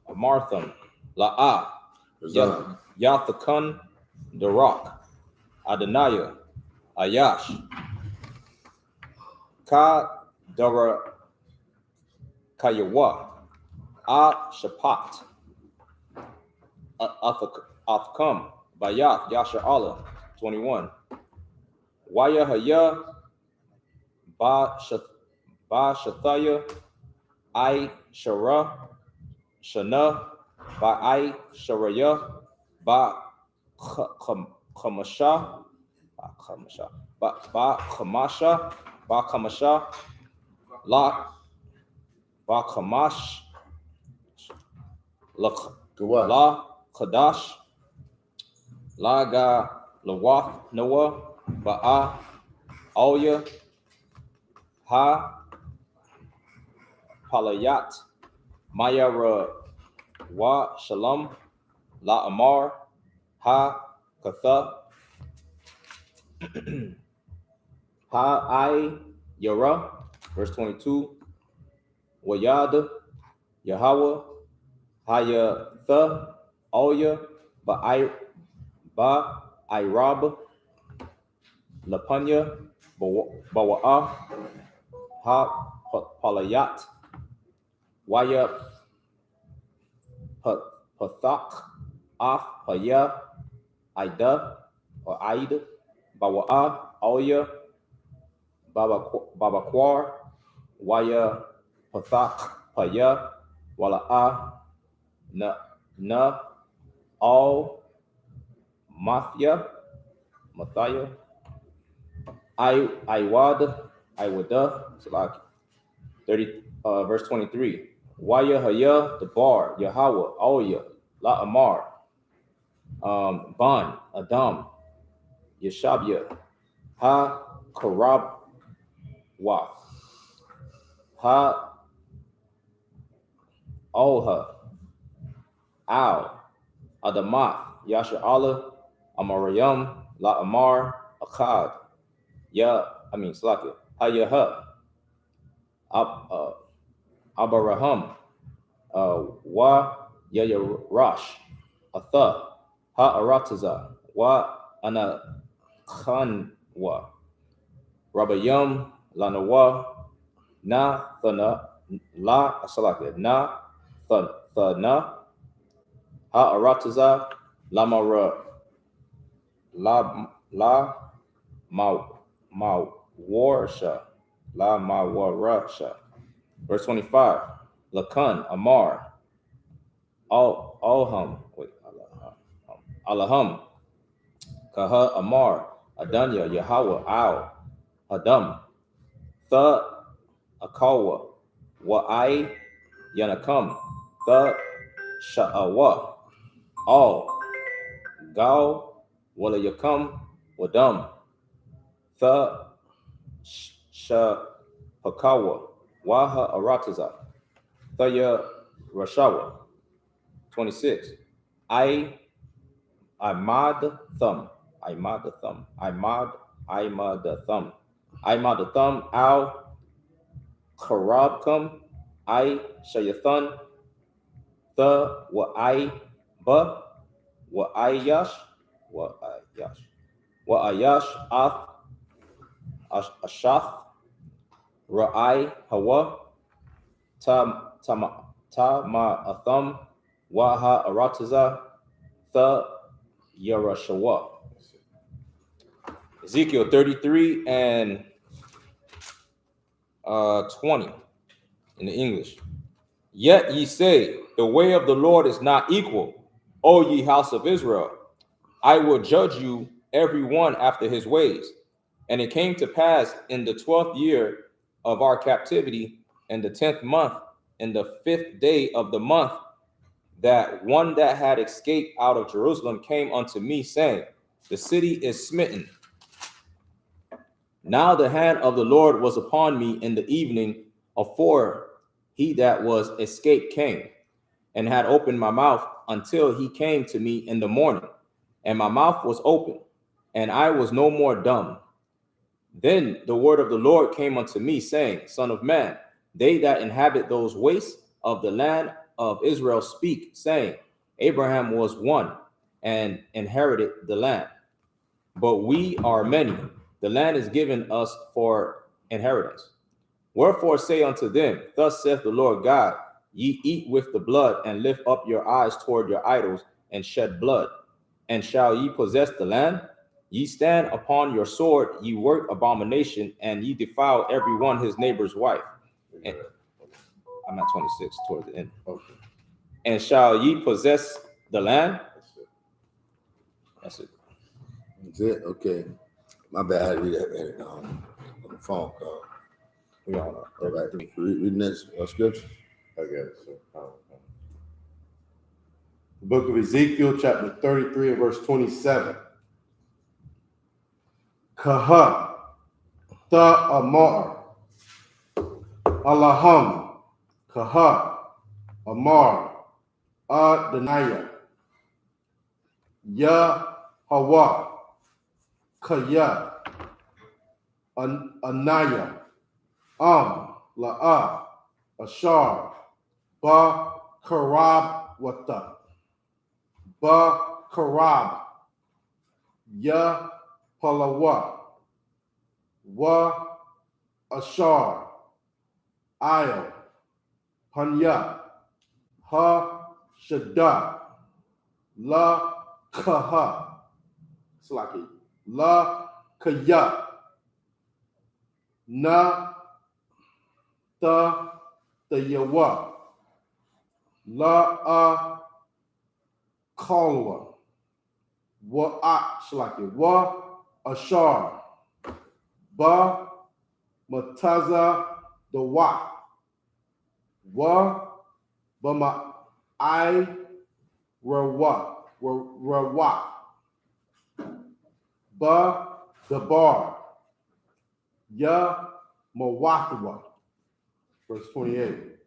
S1: Amartham, La'ah, Yathakun, Darak, Adonaiah, Ayash, Ka Dara Kayawa, Shapat, Athkam, Bayath, Yasha Allah, 21. Wayahaya, Ba Shathaya, I Shara, Shana, Ba I Sharaya, Ba Kamasha, Ba Kamasha, La Ba Kamash, La Kadash, Laga Lawath Noah Ba'a Alya Ha Palayat Mayara Wa Shalom La Amar Ha Katha Ha I Yara, verse 22, Wayad Yahweh Haya Tha Alya Ba Irab Lapanya Bawa'a Ha Palayat Waya Pathak Af Haya Ida or Aid Bawa'a Alya Babaquar Waya Pathak Paya Wala'a Na Al Mathia Iwada Salaki 30 verse 23. Waya Haya the bar Yahweh Alya La Amar Ban Adam Yeshabya Ha Karab Wath Ha Olha Al Adamath Yasha Allah Amarayam La Amar Akkad Salaki Hayaha Abaraham Wa Yayarash Atha Ha-Arataza Wa Anakhanwa Rabayam Lanawa Na Thana La Salaka Na Thana Ha-Arataza Lamara La Warsha La Mawarasha. Verse 25. Lakan Amar Alham Alaham Kaha Amar Adanya Yahweh Al Hadam Tha Akawa Wa'ai Yanakam Tha Sha'awa Al Gal Walayakam Wadam Tha Shapakawa Waha Arataza Thaya Rashawa 26. Imad Thumb Al Karabkum I Shayathun The Wa Ayash Ath Ashath Ra'ai Hawa Tama Atham Waha Arataza The Yarashawa. Ezekiel 33 and 20 in the English. Yet ye say, the way of the Lord is not equal, O ye house of Israel. I will judge you every one after his ways. And it came to pass in the 12th year of our captivity, in the 10th month, in the 5th day of the month, that one that had escaped out of Jerusalem came unto me, saying, the city is smitten. Now the hand of the Lord was upon me in the evening, afore he that was escaped came, and had opened my mouth until he came to me in the morning. And my mouth was open, and I was no more dumb. Then the word of the Lord came unto me, saying, Son of man, they that inhabit those wastes of the land of Israel speak, saying, Abraham was one, and inherited the land. But we are many. The land is given us for inheritance. Wherefore say unto them, Thus saith the Lord God, ye eat with the blood, and lift up your eyes toward your idols, and shed blood. And shall ye possess the land? Ye stand upon your sword, ye work abomination, and ye defile every one his neighbor's wife. And, I'm at 26 toward the end. Okay. And shall ye possess the land? That's it.
S2: That's it. Okay. My bad. I had to read that on the phone call.
S1: We all know.
S2: All right. Read next scripture.
S6: I got it. So, The book of Ezekiel, chapter 33, and verse 27. Kaha, tha amar, Allahum, Kaha, Amar, Adonai, Yahweh, Kaya, Anaya, La'a, Ashar, Ba Karab Wata, Ba Karab, Ya Palawa, Wa Ashar, Io, Hanya, Ha Shada, La Kaha, Slaki, La Kaya, Na Ta Yawa, La A Kalwa, Wa A Slaki, Wa Ashar, Ba Mataza the Wa, Wa Bama I Rawa, Rawa, Ba the Bar, Ya Mawatwa, verse 28.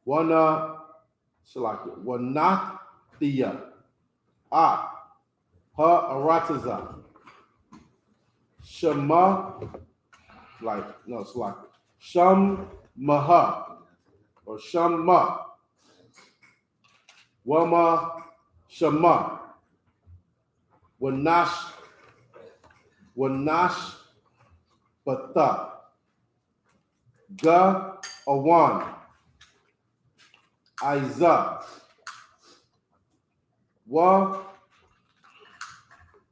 S6: Wana Shalaki, Wanat Thea, Ha Arataza, Shema, Shalaki, Sham Maha, or Shamma, Wama Shema, Wanash Bata, Ga Awan, Isa, Wa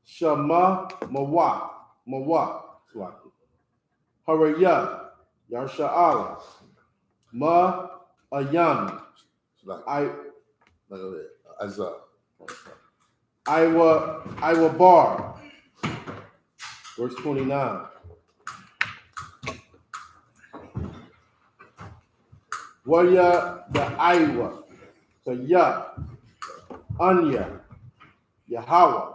S6: Shama Mawa, Haraya, Yarsha'ala, Ma Ayam, I bar, verse 29. Waya the Iowa, Kaya, Anya, Yahweh,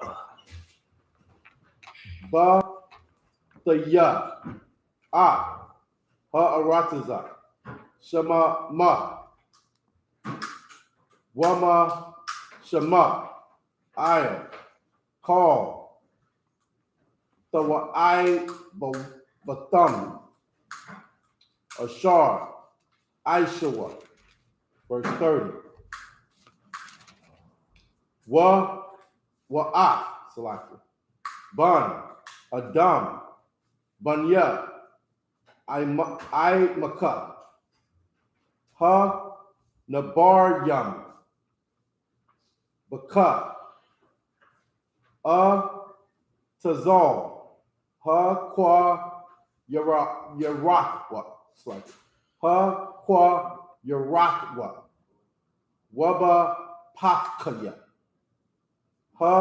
S6: Ba the Ya, Ha Arataza, Shema Ma, Wama Shema, Io, Call, Tawa I Batham, Ashar, Aishawa, verse 30. Wa'ah, Salaki, Ban, Adam, Banya, I Maka, Ha Nabar Yam, Baka, Tazal, Ha Kwa Yarakwa, Ha Kwa Yarakwa, Waba Pakaya, Ha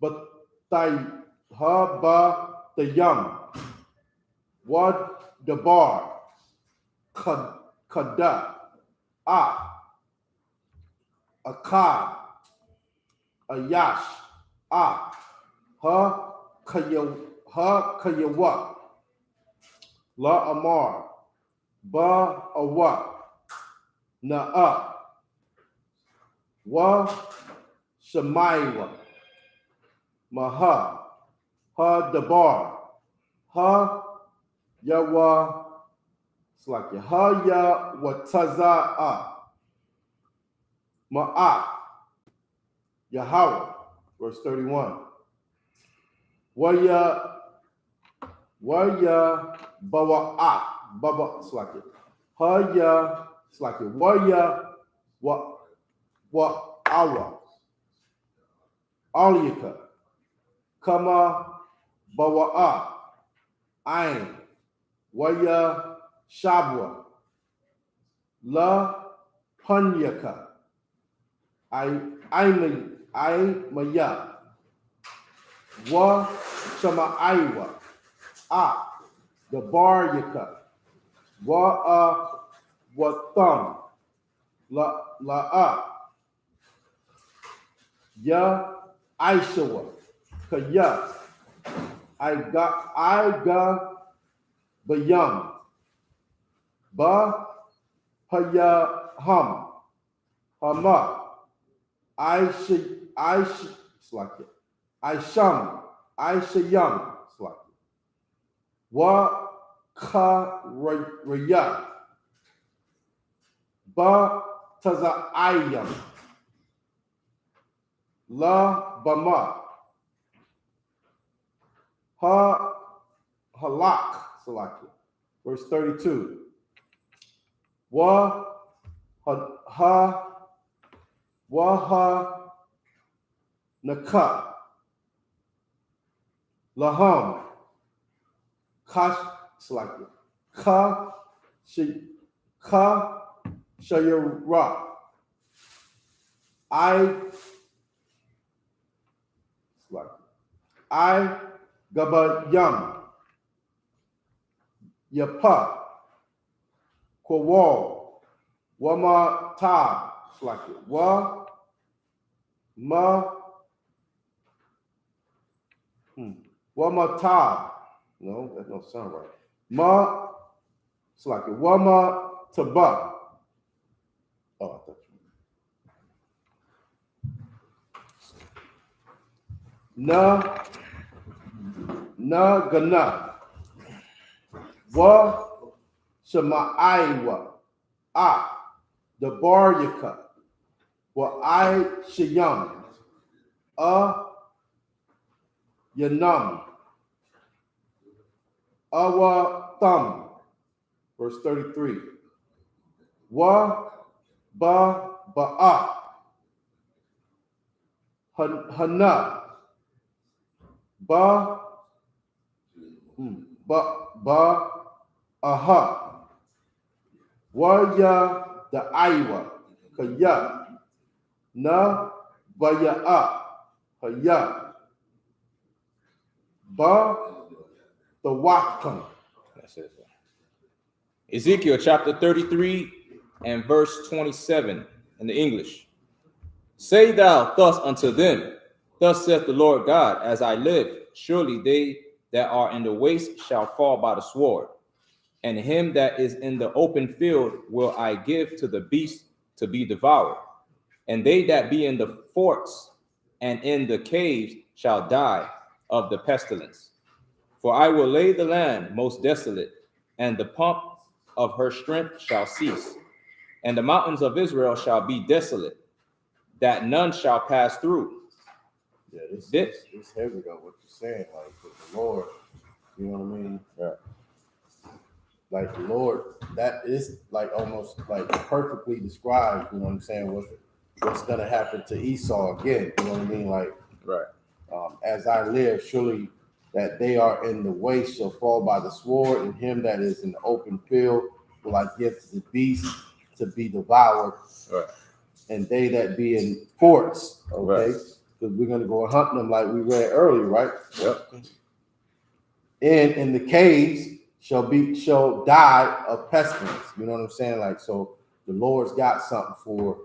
S6: Ba the Yam, Wad Dabar, Kada, Akad, Ayash, Ha Kayawa, La Amar, Ba Awa, Na'a, Wa Shemaiwa, Maha, Ha Dabar, Ha Yawa, it's like Ha Ya Wataza'a, Ma'a, Yahweh, verse 31. Waya Bawa'a, Baba, it's like it. Ha Ya, it's like it. Waya Wa Awa, Aliyaka, Kama Bawa'a, Ain, Waya Shabwa, La Panyaka, Maya, Wa Shama'aiwa, the Bar Yaka, Wa Thumb, La I.S.U.P.K. Kaya. I.G.A. Bayam. Ba. Haya Ham. Hama. I.S.H.Am. I.S.H.Yam. Wa ka raya. Ba taza'ayam. La bama. Ha halak. Verse 32. Wa ha naka. Laham. Ka shayara. I gabayam. Yapa. Kwawal. Wama ta. Wa ma. Wama ta. No, that don't sound right. Ma. Wama taba. Oh, I thought na gana. Wa shama'aiwa. The bar yaka. Wa I shayam. Yanam. Awa thumb. Verse 33. Wa ba'a. Hana. Ba aha. Wa ya the Iowa. Kaya. Na baya'a. Haya. Ba the Watcom.
S1: That's it. Ezekiel chapter 33 and verse 27 in the English. Say thou thus unto them, thus saith the Lord God, as I live, surely they that are in the waste shall fall by the sword, and him that is in the open field will I give to the beast to be devoured, and they that be in the forts and in the caves shall die of the pestilence. For I will lay the land most desolate, and the pomp of her strength shall cease, and the mountains of Israel shall be desolate, that none shall pass through.
S6: Yeah, it's heavy though, what you're saying, like with the Lord, you know what I mean?
S1: Yeah.
S6: Like the Lord, that is like almost like perfectly described, you know what I'm saying, what's gonna happen to Esau again, you know what I mean? Like,
S1: Right.
S6: As I live, surely that they are in the waste shall fall by the sword, and him that is in the open field will I give to the beast to be devoured.
S1: Right.
S6: And they that be in forts, okay? Because we're gonna go hunt them like we read earlier, right?
S1: Yep.
S6: And in the caves shall die of pestilence. You know what I'm saying? Like, so the Lord's got something for.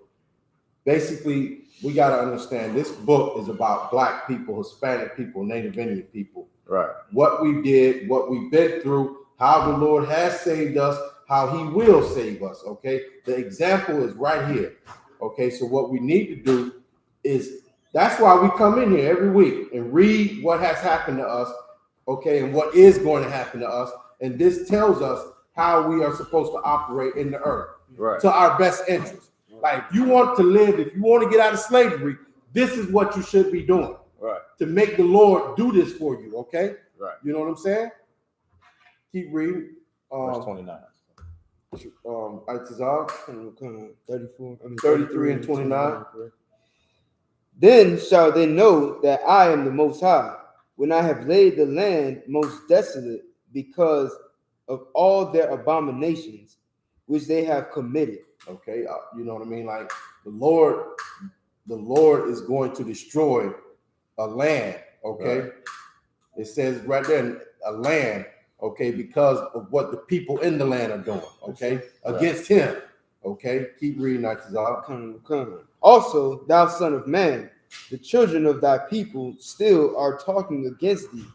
S6: Basically, we got to understand this book is about Black people, Hispanic people, Native Indian people.
S1: Right.
S6: What we did, what we've been through, how the Lord has saved us, how he will save us, okay? The example is right here, okay? So what we need to do is, that's why we come in here every week and read what has happened to us, okay, and what is going to happen to us. And this tells us how we are supposed to operate in the earth,
S1: right,
S6: to our best interest. Like, if you want to live, if you want to get out of slavery, this is what you should be doing.
S1: Right.
S6: To make the Lord do this for you, okay?
S1: Right.
S6: You know what I'm saying? Keep reading.
S1: Verse 29.
S3: Itazar,
S6: 33 and 29.
S3: Then shall they know that I am the Most High, when I have laid the land most desolate because of all their abominations which they have committed.
S6: Okay, you know what I mean? Like, the Lord is going to destroy a land, okay? Right. It says right there, a land, okay, because of what the people in the land are doing, okay, right, against him, okay? Keep reading, Itazar.
S3: Also, thou son of man, The children of thy people still are talking against thee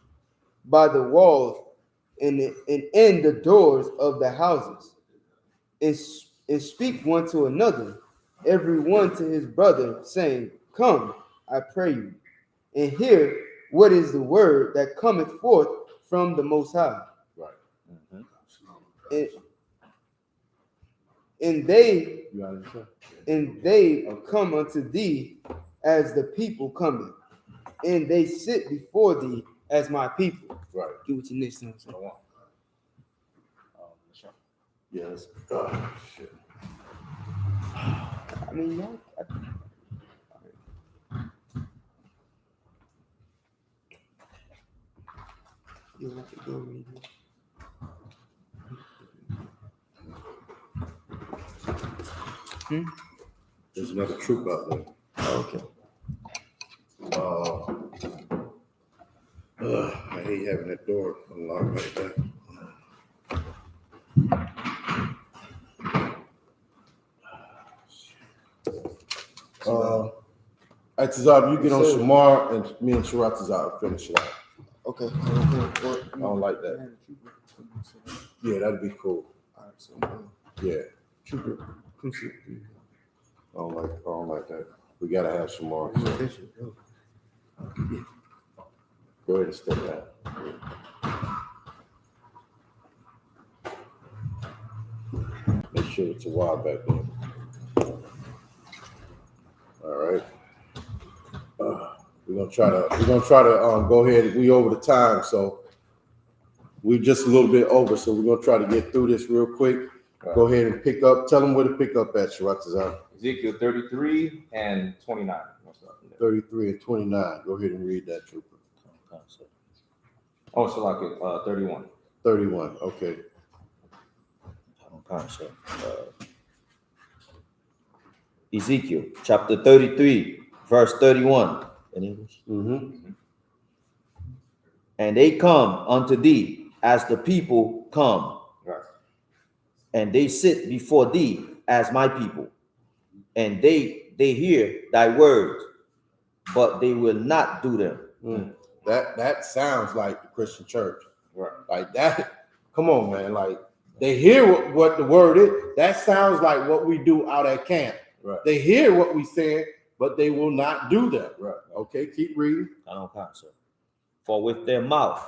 S3: by the walls and in the doors of the houses, and speak one to another, every one to his brother, saying, Come, I pray you, and hear what is the word that cometh forth from the Most High.
S6: Right.
S3: And they
S6: You understand?
S3: and they come unto thee as the people cometh, and they sit before thee as my people.
S6: Right.
S3: Get what you next time.
S6: Yes. Shit.
S3: I mean, y'all. You have to go read it.
S6: There's another troop out there.
S3: Okay.
S6: I hate having that door unlocked like that. Tazab, you get on Shamar and me and Sharatazar finish it out.
S3: Okay.
S6: I don't like that. Yeah, that'd be cool.
S3: All right, so
S6: Yeah,
S3: trooper.
S6: I don't like that. We gotta have Shamar. So go ahead and step down. Make sure it's a while back there. All right. We're gonna try to go ahead. We over the time, so we're just a little bit over. So we're gonna try to get through this real quick. Right. Go ahead and pick up. Tell them where to pick up at, Sharatazar.
S1: Ezekiel 33 and 29.
S6: 33 and 29. Go ahead and read that, trooper.
S1: Oh, so like 31.
S6: 31. Okay.
S8: Ezekiel chapter 33, verse 31 in English.
S6: Mm-hmm.
S8: And they come unto thee as the people come,
S1: Right.
S8: and they sit before thee as my people, and they hear thy words, but they will not do them.
S6: That sounds like the Christian church.
S1: Right.
S6: Like that. Come on, man. Like they hear what the word is. That sounds like what we do out at camp.
S1: Right.
S6: They hear what we say, but they will not do that. Right. Okay, keep reading.
S8: For with their mouth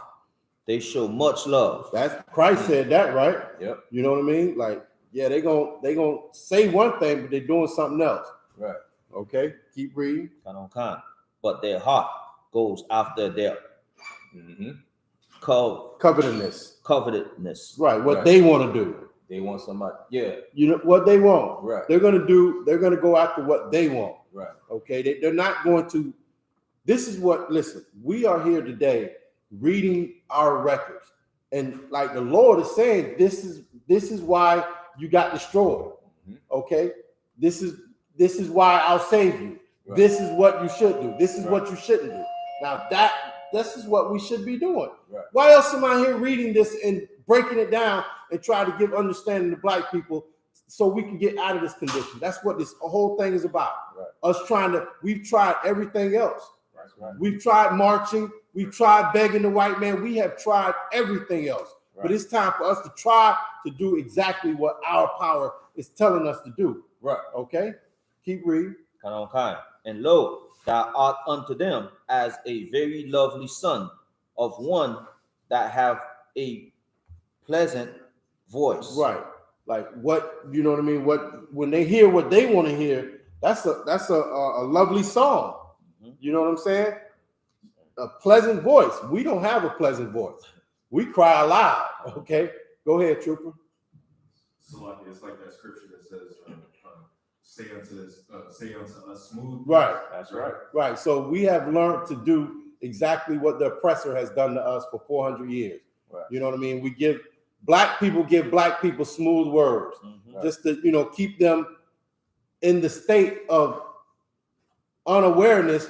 S8: they show much love.
S6: That's Christ said that, right?
S1: Yep.
S6: You know what I mean? Like, yeah, they gonna say one thing, but they're doing something else.
S1: Right.
S6: Okay, keep reading.
S8: But their heart goes after their covetousness.
S6: Right, what they want to do.
S1: They want somebody. Yeah.
S6: You know what they want.
S1: Right.
S6: They're gonna go after what they want.
S1: Right.
S6: Okay, they're not going to. This is what. Listen, we are here today reading our records, and like the Lord is saying, this is why you got destroyed. Okay, this is why I'll save you. Right. This is what you should do. This is what you shouldn't do. Now this is what we should be doing. Right. Why else am I here reading this and breaking it down and try to give understanding to black people so we can get out of this condition? That's what this whole thing is about. Right. We've tried everything else. Right. We've tried marching. We've tried begging the white man. We have tried everything else. Right. But it's time for us to try to do exactly what our power is telling us to do. Right. Okay? Keep reading.
S8: And lo, thou art unto them as a very lovely son of one that have a pleasant voice.
S6: Right. Like what, you know what I mean? When they hear what they want to hear, that's a lovely song. You know what I'm saying? A pleasant voice. We don't have a pleasant voice. We cry aloud. Okay? Go ahead, trooper.
S7: So it's like that scripture that says, say unto us smooth.
S6: Right.
S1: That's right.
S6: Right. So we have learned to do exactly what the oppressor has done to us for 400 years. Right. You know what I mean? Black people give black people smooth words, just to, keep them in the state of unawareness,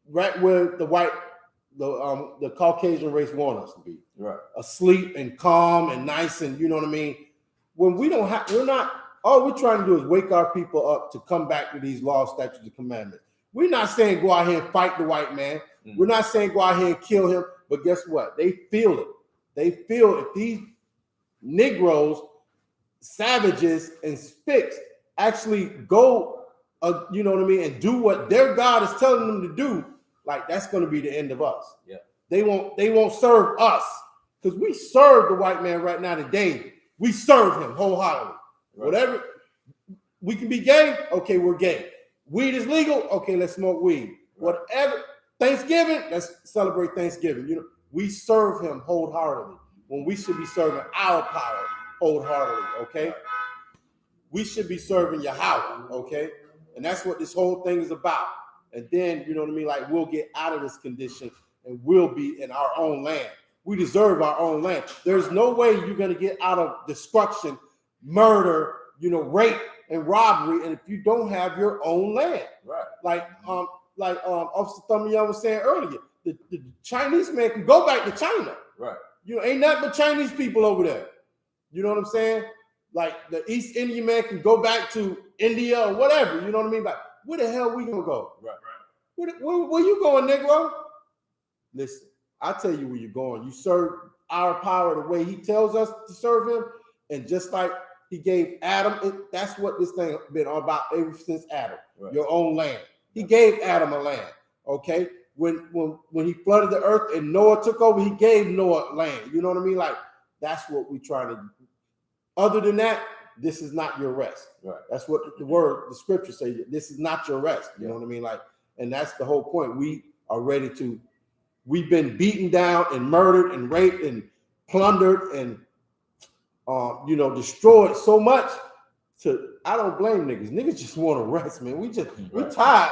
S6: right where the Caucasian race want us to be. Right. Asleep and calm and nice, and you know what I mean? When all we're trying to do is wake our people up to come back to these laws, statutes, and commandments. We're not saying go out here and fight the white man. We're not saying go out here and kill him. But guess what? They feel it. They feel if these Negroes, savages, and spicks actually go, you know what I mean, and do what their God is telling them to do, like that's going to be the end of us.
S1: Yeah.
S6: They won't serve us because we serve the white man right now today. We serve him wholeheartedly. Right. Whatever, we can be gay, okay, we're gay. Weed is legal, okay, let's smoke weed. Right. Whatever, Thanksgiving, let's celebrate Thanksgiving. You know, we serve him wholeheartedly when we should be serving our power wholeheartedly, okay? Right. We should be serving Yahweh, okay? And that's what this whole thing is about. And then, you know what I mean, like we'll get out of this condition and we'll be in our own land. We deserve our own land. There's no way you're going to get out of destruction, murder, you know, rape and robbery, and if you don't have your own land. Right. Like Officer Thummy was saying earlier, the Chinese man can go back to China. Right. You know, ain't nothing but Chinese people over there. You know what I'm saying? Like the East Indian man can go back to India or whatever. You know what I mean? But where the hell we gonna go? Right. Where you going, Negro? Listen, I tell you where you're going. You serve our power the way he tells us to serve him, and just like he gave Adam, that's what this thing been all about ever since Adam. Right. Your own land. He gave Adam a land. Okay. When he flooded the earth and Noah took over, he gave Noah land. You know what I mean? Like that's what we try to do. Other than that, this is not your rest. Right. That's what the scripture says. This is not your rest. You know what I mean? Like, and that's the whole point. We are ready to. We've been beaten down and murdered and raped and plundered and you know, destroyed so much. I don't blame niggas. Niggas just want to rest, man. We tired,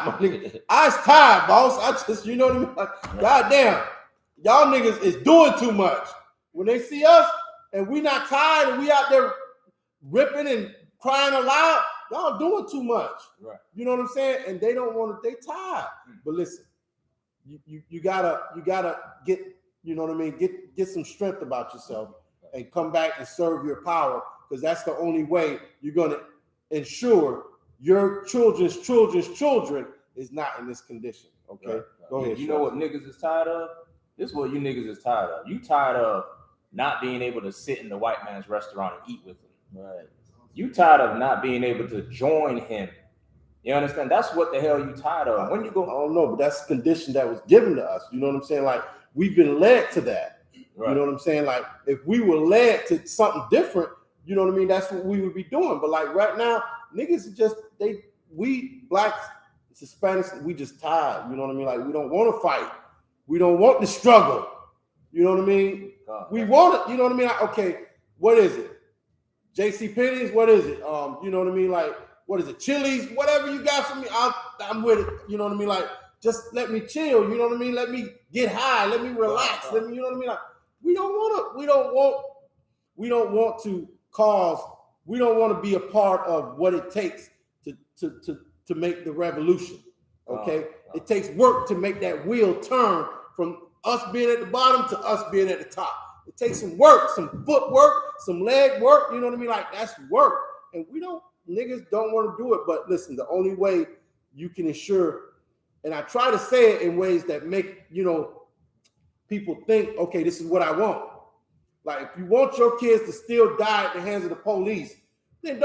S6: my nigga. I's tired, boss. I just, you know what I mean? Like, goddamn, y'all niggas is doing too much. When they see us and we not tired and we out there ripping and crying aloud, y'all doing too much. Right. You know what I'm saying? And they don't want to. They tired. But listen, you gotta get, you know what I mean? Get some strength about yourself and come back and serve your power, because that's the only way you're going to ensure your children's children is not in this condition. Okay, right. Go ahead.
S1: You know what niggas is tired of? This is what you niggas is tired of. You tired of not being able to sit in the white man's restaurant and eat with him. Right. You tired of not being able to join him. You understand? That's what the hell you tired of. When you go, I don't know, but that's the condition that was given to us. You know what I'm saying? Like we've been led to that. Right. You know what I'm saying? Like if we were led to something different, you know what I mean? That's what we would be doing. But like right now, niggas just we blacks, Hispanics, we just tired. You know what I mean? Like we don't want to fight. We don't want the struggle. You know what I mean? We want it. You know what I mean? Like, okay, what is it? JC Penney's? What is it? You know what I mean? Like what is it? Chili's? Whatever you got for me, I'm with it. You know what I mean? Like just let me chill. You know what I mean? Let me get high. Let me relax. Let me. You know what I mean? Like we don't want to cause. We don't want to be a part of what it takes to make the revolution. Okay, it takes work to make that wheel turn from us being at the bottom to us being at the top. It takes some work, some footwork, some leg work. You know what I mean? Like that's work, and niggas don't want to do it. But listen, the only way you can ensure, and I try to say it in ways that make people think, okay, this is what I want. Like if you want your kids to still die at the hands of the police, then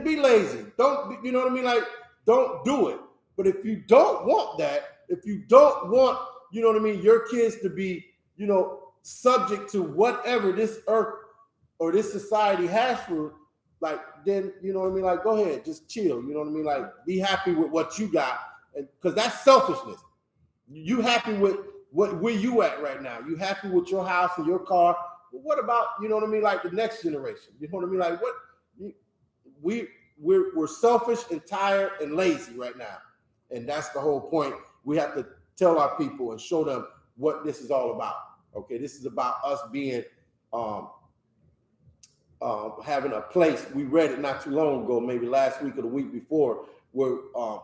S1: be lazy. Don't, you know what I mean? Like don't do it. But if you don't want that, if you don't want, you know what I mean, your kids to be, subject to whatever this earth or this society has for, like, then, you know what I mean? Like, go ahead, just chill. You know what I mean? Like, be happy with what you got. Because that's selfishness. You happy with where you at right now. You happy with your house and your car. But what about, you know what I mean, like the next generation? You know what I mean? Like we're selfish and tired and lazy right now. And that's the whole point. We have to tell our people and show them what this is all about. Okay, this is about us being having a place. We read it not too long ago, maybe last week or the week before, where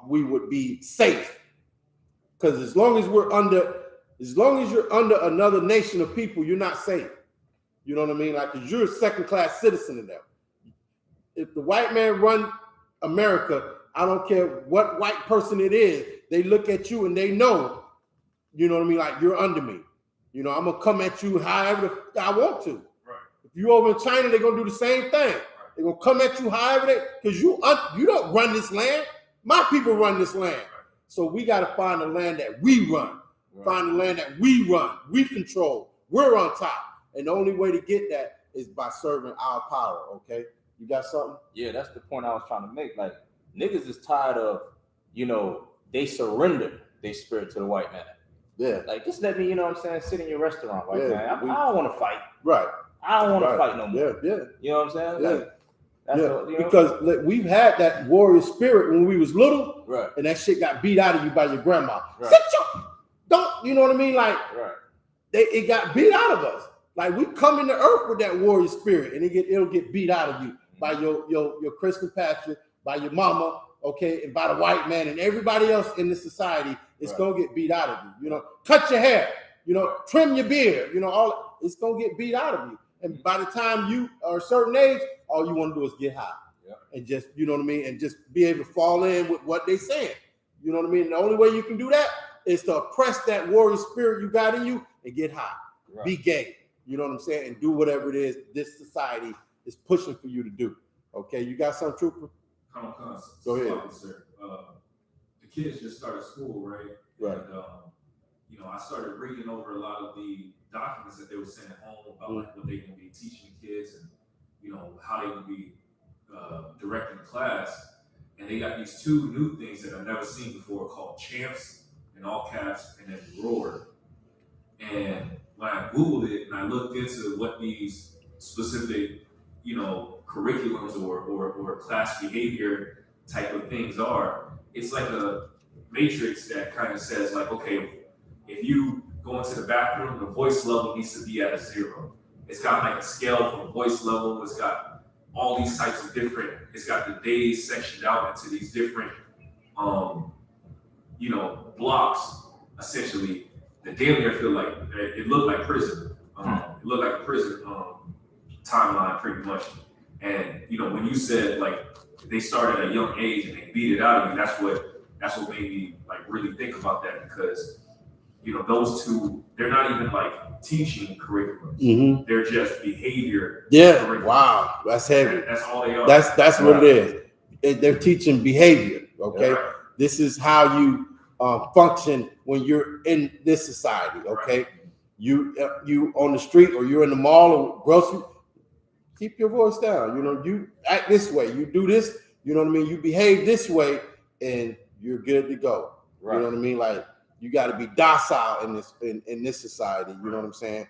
S1: we would be safe. Because as long as you're under another nation of people, you're not safe. You know what I mean? Like, because you're a second-class citizen in them. If the white man run America, I don't care what white person it is,
S6: they look at you and they know, you know what I mean, like you're under me. You know, I'm gonna come at you however I want to.
S7: Right.
S6: If you over in China, they're gonna do the same thing. They're gonna come at you however they, because you don't run this land. My people run this land. So we got to find a land that we run. Find a land that we run, we control, we're on top. And the only way to get that is by serving our power, okay? You got something?
S1: Yeah, that's the point I was trying to make. Like, niggas is tired of, you know, they surrender their spirit to the white man.
S6: Yeah.
S1: Like, just let me, you know what I'm saying, sit in your restaurant, white
S6: Yeah,
S1: man. I don't want to fight.
S6: Right.
S1: I don't want to fight no more.
S6: Yeah, yeah.
S1: You know what I'm saying?
S6: Yeah.
S1: Like, that's
S6: Yeah,
S1: the, you know?
S6: because we've had that warrior spirit when we was little,
S1: Right.
S6: and that shit got beat out of you by your grandma.
S1: Right.
S6: Sit your, don't, you know what I mean? Like,
S1: Right.
S6: it got beat out of us. Like, we come into earth with that warrior spirit, and it'll get beat out of you by your Christian pastor, by your mama, okay, and by the white man and everybody else in the society. It's gonna get beat out of you. You know, cut your hair, you know, trim your beard, you know, it's gonna get beat out of you. And by the time you are a certain age, all you want to do is get high. And just, you know what I mean, and just be able to fall in with what they saying. You know what I mean? And the only way you can do that is to oppress that warrior spirit you got in you and get high. Right. Be gay. You know what I'm saying? And do whatever it is this society is pushing for you to do. Okay, you got something, Trooper?
S7: Come on,
S6: go ahead.
S7: Sir. The kids just started school, right?
S6: Right.
S7: And, you know, I started reading over a lot of the documents that they were sending home about like what they're going to be teaching kids and, you know, how they can be directing class. And they got these two new things that I've never seen before called champs in all caps and then roar. And when I Googled it and I looked into what these specific, you know, curriculums or class behavior type of things are, it's like a matrix that kind of says like, okay, if you go into the bathroom, the voice level needs to be at a 0. It's got like a scale for voice level. It's got all these types of different, it's got the days sectioned out into these different, you know, blocks, essentially, that damn near feel like, it looked like prison. It looked like a prison timeline pretty much. And, you know, when you said like, they started at a young age and they beat it out of you, that's what made me like really think about that because, you know, those two, they're not even like teaching curriculums. Mm-hmm. They're just behavior.
S6: Yeah. Wow. That's heavy.
S7: That's all they are.
S6: That's what it is. They're teaching behavior. Okay. Right. This is how you function when you're in this society. Okay. Right. You on the street or you're in the mall or grocery, keep your voice down. You know, you act this way, you do this, you know what I mean? You behave this way and you're good to go. Right. You know what I mean? Like, you got to be docile in this society. You know what I'm saying?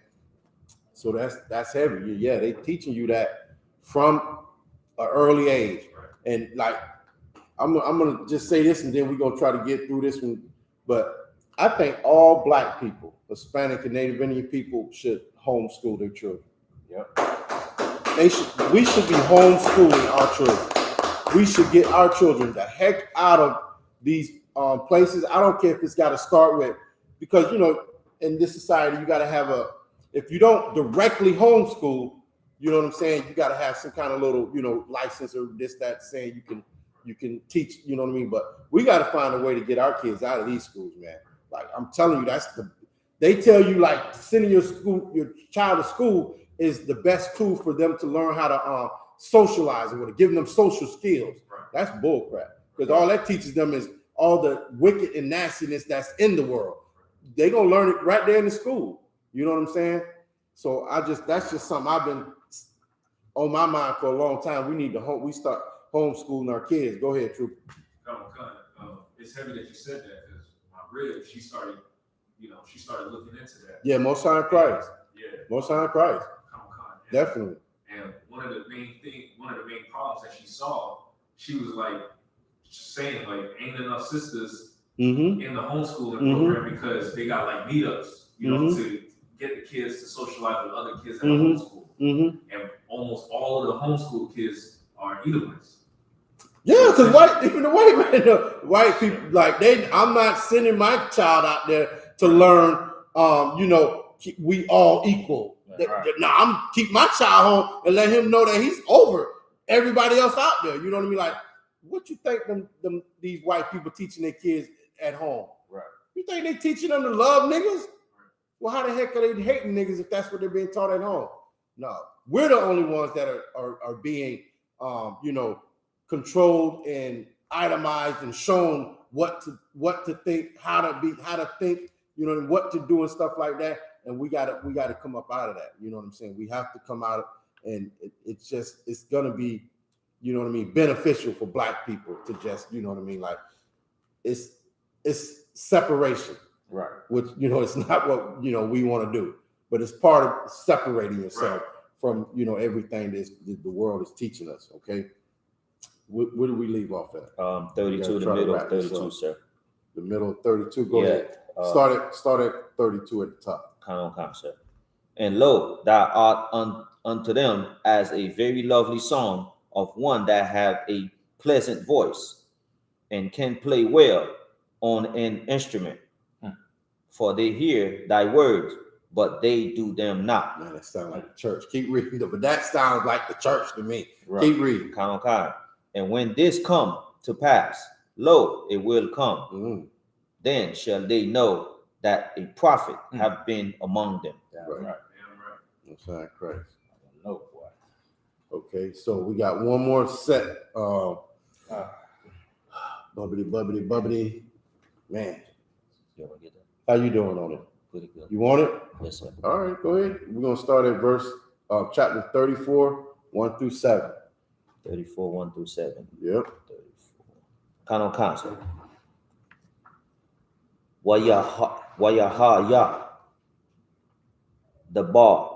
S6: So that's heavy. Yeah, they teaching you that from an early age. And like, I'm gonna just say this, and then we're gonna try to get through this one. But I think all Black people, Hispanic and Native Indian people, should homeschool their children. Yep. We should be homeschooling our children. We should get our children the heck out of these places. I don't care if it's got to start with, because, you know, in this society, you got to have if you don't directly homeschool, you know what I'm saying? You got to have some kind of little, you know, license or this, that, saying you can teach, you know what I mean? But we got to find a way to get our kids out of these schools, man. Like, I'm telling you, they tell you like sending your child to school is the best tool for them to learn how to socialize and giving them social skills. That's bullcrap, because all that teaches them is all the wicked and nastiness that's in the world. They're gonna learn it right there in the school. You know what I'm saying? So that's just something I've been on my mind for a long time. We need to start homeschooling our kids. Go ahead, Trooper.
S7: It's heavy that you said that, because my rib, she started looking into that.
S6: Yeah, Most High Christ.
S7: Yeah,
S6: Most High Christ. Definitely.
S7: And one of the main problems that she saw, she was like saying like, ain't enough sisters in the homeschooling program because they got like meetups, you know, to get the kids to socialize with other kids at homeschool. And almost all of the homeschool kids are Edomites.
S6: Yeah, because white people, like I'm not sending my child out there to learn, you know, we all equal. Now I'm keep my child home and let him know that he's over everybody else out there. You know what I mean? Like, what you think these white people teaching their kids at home.
S1: Right.
S6: You think they teaching them to love niggas? Well, how the heck are they hating niggas if that's what they're being taught at home? No, we're the only ones that are being, controlled and itemized and shown what to think, how to think, and what to do and stuff like that. And we gotta come up out of that. You know what I'm saying? We have to come out, and it's gonna be, beneficial for Black people to just, like it's separation.
S1: Right.
S6: Which, it's not what, we want to do, but it's part of separating yourself from, everything the world is teaching us. Okay. Where do we leave off at?
S8: 32, the middle of 32, sir.
S6: The middle of 32. Go ahead. Start at 32 at the top.
S8: Come, sir. And lo, thou art unto them as a very lovely song of one that have a pleasant voice and can play well on an instrument. For they hear thy words, but they do them not.
S6: Man, that sounds like the church. Keep reading, but that sounds like the church to me.
S1: Right.
S6: Keep reading.
S8: And when this come to pass, lo, it will come. Then shall they know that a prophet have been among them.
S6: Right. That's right, Christ.
S1: I don't know, boy.
S6: Okay, so we got one more set. Bubbity. Man,
S8: You ever get that?
S6: how you doing on it?
S8: Pretty good.
S6: You want it?
S8: Yes, sir.
S6: All right, go ahead. We're gonna start at verse chapter 34, 1 through 7.
S8: 34, 1 through 7.
S6: Yep.
S8: 34. Council. Wayahaya. The bar.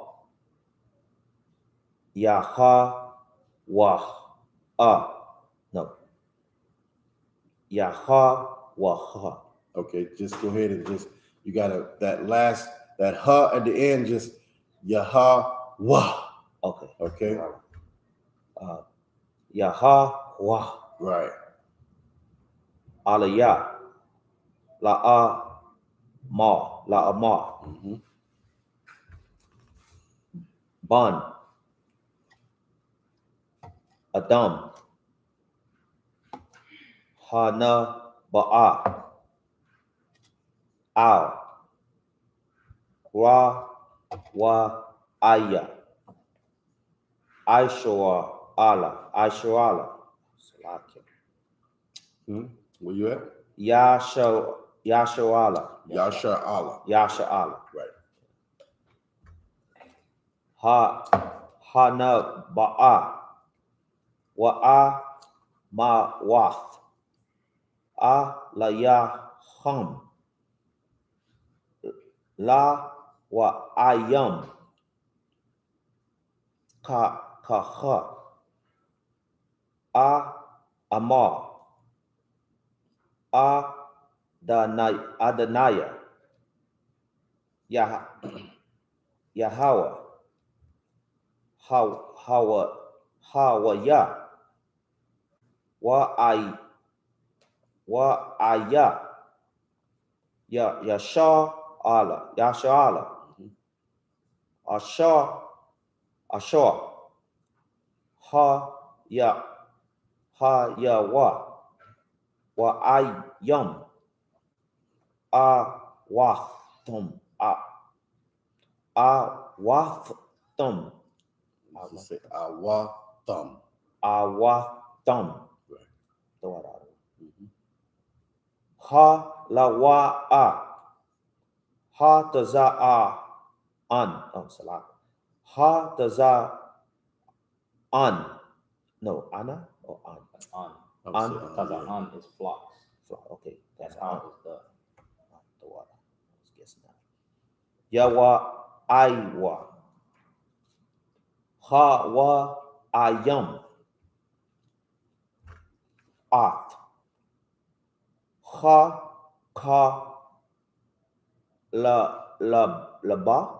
S8: Yaha No. Yaha.
S6: Okay, just go ahead and you gotta that ha at the end, just Yahweh.
S8: Okay.
S6: Okay.
S8: Yahweh.
S6: Right.
S8: Aliyah. La'amar. Ban. Adam. Hana Ba'a. Al. Ra wa Aya. I.S.U.P.K.
S6: Where you at?
S8: Yasha
S6: Yasha
S8: Allah.
S6: Right.
S8: Hana Ba'a. Wa'a ma wath. Layaham. La wa ayam. Kaha. Amar. Adanaya. Yahweh. Hawaya. Wa'aya. Yasha Allah. Ashar. Wa'ayam. Awatham.
S6: Say Awatham.
S8: Awatham.
S6: Right.
S8: Throw it out. Ha-la-wa-a. Ha-taza-a-an. Oh, salah. Ha-taza-an. No, Anna or An?
S1: On.
S8: An.
S1: Because on is flocks.
S8: Okay, that's
S1: On
S8: An.
S1: is the.
S8: The water. I was guessing that. Yawa-aywa. Ha-wa-ayam. At. Ha-ka. Laba.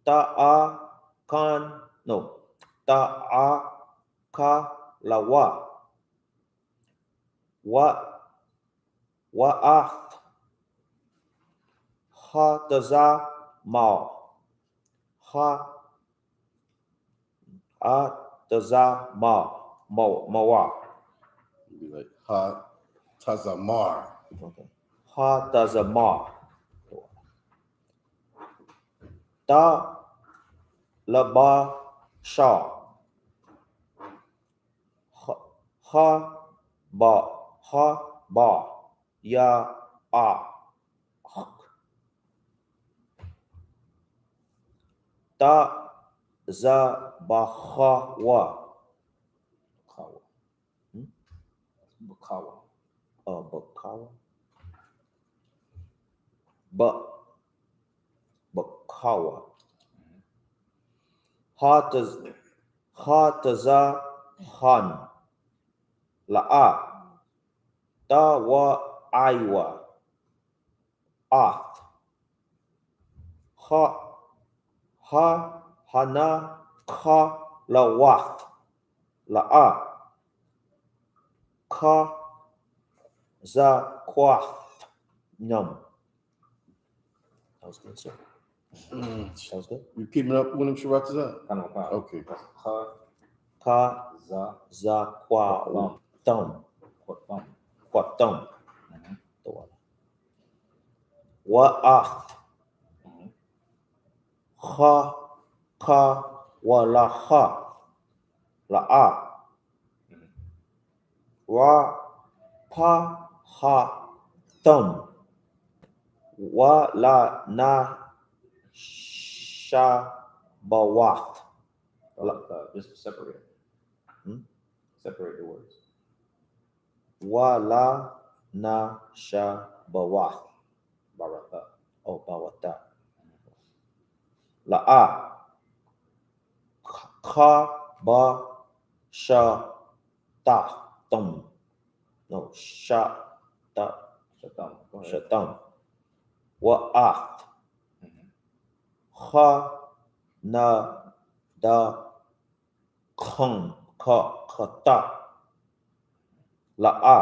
S8: Ta-a-kan. No. Ta-a-ka-lawa. Wa'ath. Ha-taza-ma. Ha-taza-ma. Mawa.
S6: Be like ha tazamar.
S8: Okay. Ha tazamar. Ta laba sha. Ha ba ya a. Ta za ba ha wa.
S1: Bakawa.
S8: Bakawa. Bakawa. Hataza han. La'a. Ta wa aiwa. Ath. Ha hana ka lawath. La'a. Ka za kwath. Num. That was good, sir. That was good.
S6: You keeping up with them Shiratas up?
S1: Kanapa.
S6: Okay.
S8: Ka za kwa thumb. Kwa thumb. Wa ath. Ha ka wa la ha. La'a. Wa pa ha thumb. Wa la na sha bawath.
S1: Just separate. Separate the words.
S8: Wa la na sha bawath.
S1: Baraka.
S8: Oh, bawata. La'a. Ka ba sha ta thumb. No, sha ta.
S1: Shatam. Go ahead.
S8: Shatam. Wa ath. Ha na da khum ka khata. La'a.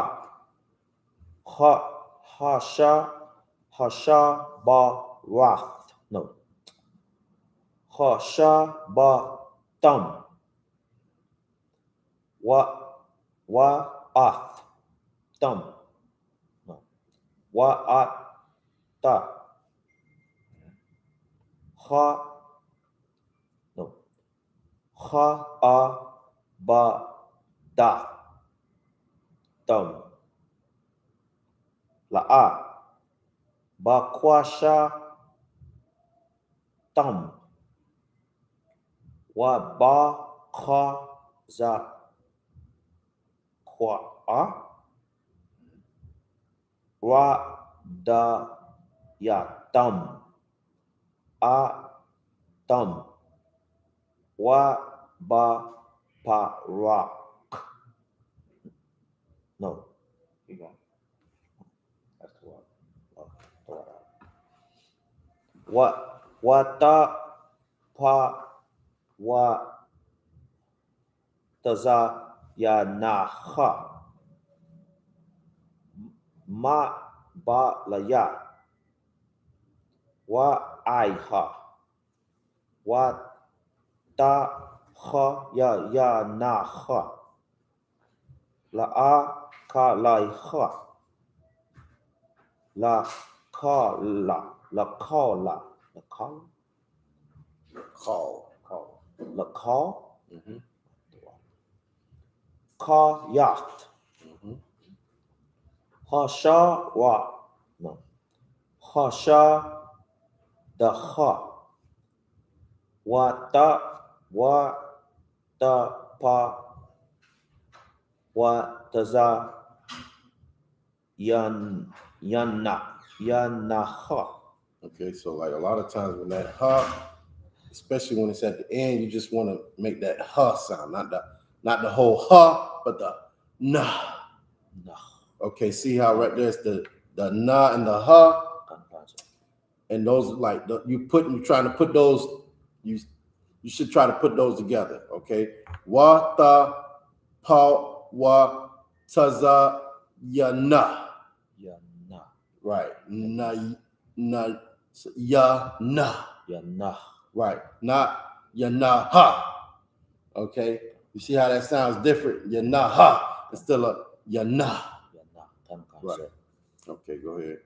S8: Hasha ba wath. No. Hasha ba thumb. Wa ath. Thumb. No. Wa at ta. No. Ha a ba da. Thumb. La'a. Ba kwasha thumb. Wa ba kha za kwa a. Wa da ya thumb. A thumb. Wa ba pa ra. No.
S1: Keep going. That's the one.
S8: Wa ta pa wa taza ya na ha. Ma ba la ya. Wa ai ha. Wa ta ha ya na ha. La a ka la ha. La ka la. La ka la. La ka.
S6: Call.
S8: La ka. Ka yacht. Hasha wa. No. Hasha the ha. Wa ta pa wa taza yanna ha.
S6: Okay, so like a lot of times when that ha, especially when it's at the end, you just want to make that ha sound, not the whole ha, but the nah. Okay, see how right there's the na and the ha, and those like you're trying to put those, you should try to put those together. Okay, wa ta pa wa taza ya na. Right, na ya na.
S8: Ya nah.
S6: Right, not ya na ha. Okay, You see how that sounds different? Yanaha instead of Yana. Right. Okay, go ahead.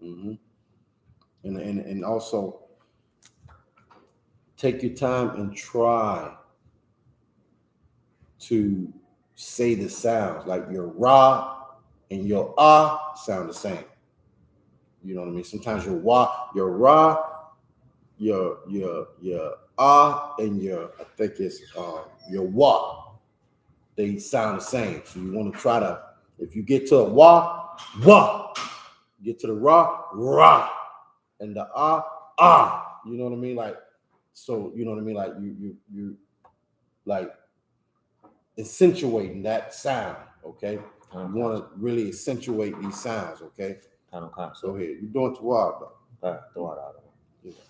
S6: Mm-hmm. And also take your time and try to say the sounds. Like your ra and your ah sound the same. You know what I mean? Sometimes your ra, your ah, and your I think it's your wa. They sound the same. So you want to try to, if you get to a wa, get to the ra, and the ah. You know what I mean? Like, so you know what I mean? Like you like accentuating that sound. Okay, you want to really accentuate these sounds. Okay. Go ahead. You're doing too wild though.
S3: It's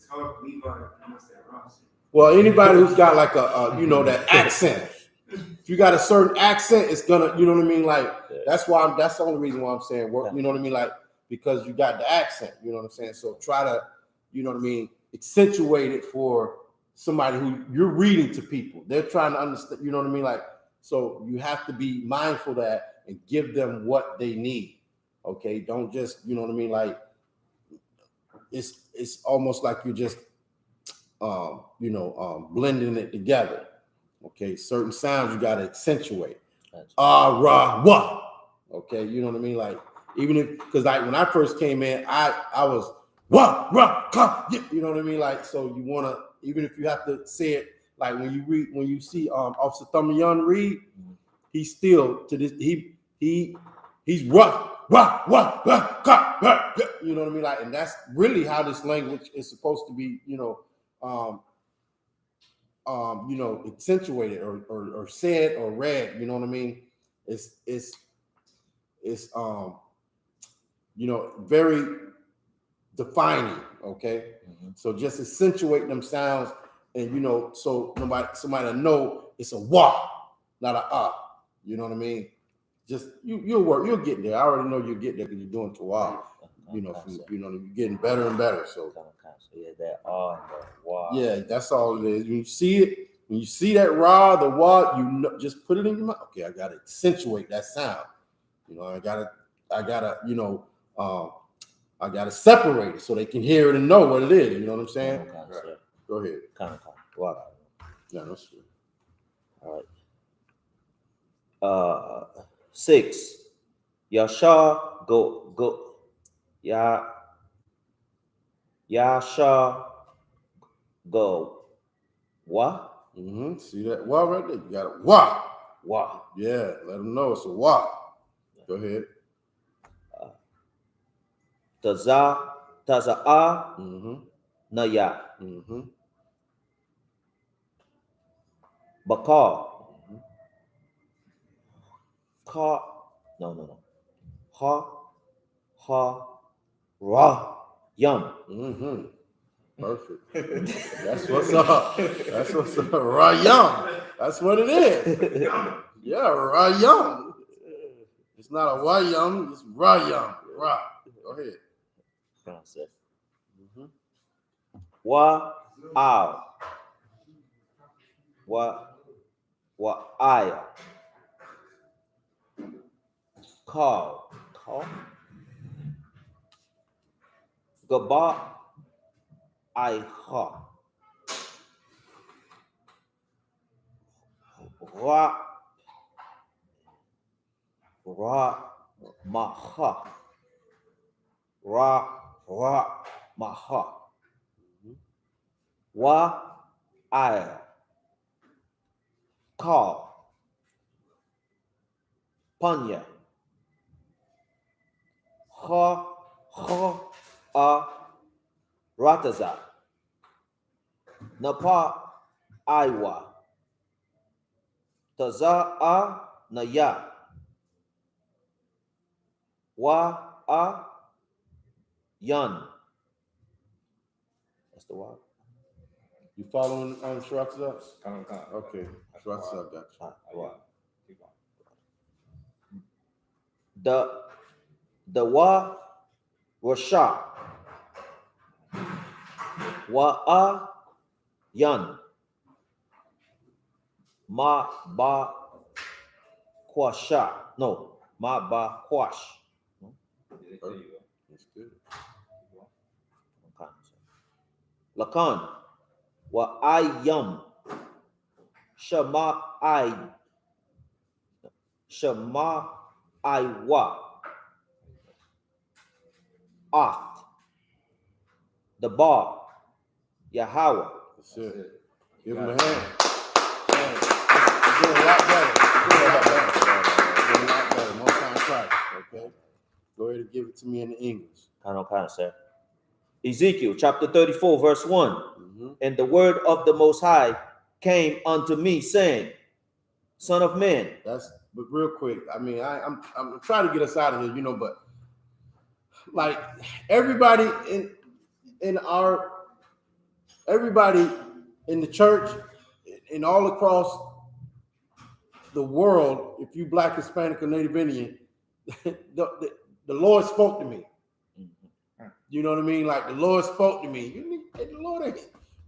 S3: hard for Levi to pronounce that wrong.
S6: Well, anybody who's got like a you know, that accent. If you got a certain accent, it's gonna, you know what I mean? Like, that's the only reason why I'm saying work, you know what I mean? Like, because you got the accent, you know what I'm saying? So try to, you know what I mean, accentuate it for somebody who you're reading to people. They're trying to understand, you know what I mean? Like, so you have to be mindful of that and give them what they need. Okay. Don't just, you know what I mean? Like, it's almost like you're just blending it together. Okay, certain sounds you gotta accentuate. Ah, rah, wah. Okay, you know what I mean? Like, even if, because like when I first came in, I was wah, rah, ka, yeah, you know what I mean? Like, so you wanna, even if you have to say it, like when you see Officer Thummayon read, he's still to this, he's rough, rah, wah, rah, ka, rah, yeah, you know what I mean? Like, and that's really how this language is supposed to be, accentuated or said or read, you know what I mean? It's very defining, okay? So just accentuate them sounds, and so somebody know it's a wah, not a ah, you know what I mean? Just you'll get there. I already know you'll get there because you're doing Tawaf. You're getting better and better. So
S8: that ah and the wah.
S6: Yeah, that's all it is. When you see that ra, the wah, just put it in your mouth. Okay, I gotta accentuate that sound. I gotta separate it so they can hear it and know what it is. You know what I'm saying?
S8: Right.
S6: Go ahead.
S8: Yeah, that's true. All right. 6. Yasha go Yasha go what?
S6: See that wah right there? You got a wah.
S8: Wah.
S6: Yeah, let them know it's a wah. Go ahead.
S8: Taza a na ya. Bakar. No. Ha ra yum.
S6: Perfect. That's what's up. That's what's up. Rayam. That's what it is. Yeah, Rayam. It's not a Wayam, it's Rayam. Ra. Go ahead.
S8: Wa ow. Wa aya. Call. Gaba I ha. Ra maha. Ra maha. Wa I call panya. Ha a rataza. Napa Iwa. Taza a naya. Wa a yan. That's the word.
S6: You following Shratza? Okay. Shratza got
S8: you. The wa rasha. Wa a yan. BLACKWATCH. No, BLACKWATCH.
S6: That's good.
S8: Lakan wa ayam Shema Iwa Oth the bar Yahweh.
S6: That's it. Give him a hand. Man, you're doing a lot better. You're doing a lot better. You're doing a lot better. Most time Christ. Okay. Go ahead and give it to me in the English.
S8: Kind of, sir. Ezekiel chapter 34, verse 1. And the word of the Most High came unto me, saying, Son of man.
S6: But real quick. I mean, I'm trying to get us out of here, but like everybody everybody in the church and all across the world, if you Black, Hispanic, or Native Indian, the Lord spoke to me. You know what I mean? Like the Lord spoke to me. The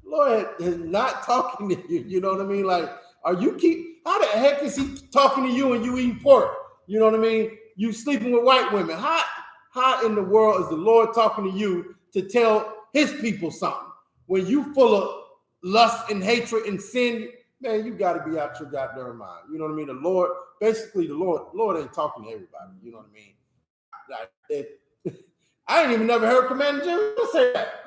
S6: Lord is not talking to you. You know what I mean? Like, how the heck is he talking to you and you eating pork? You know what I mean? You sleeping with white women. How in the world is the Lord talking to you to tell his people something? When you full of lust and hatred and sin, man, you got to be out your goddamn mind. You know what I mean? The Lord ain't talking to everybody. You know what I mean? I ain't even never heard Commander General say that.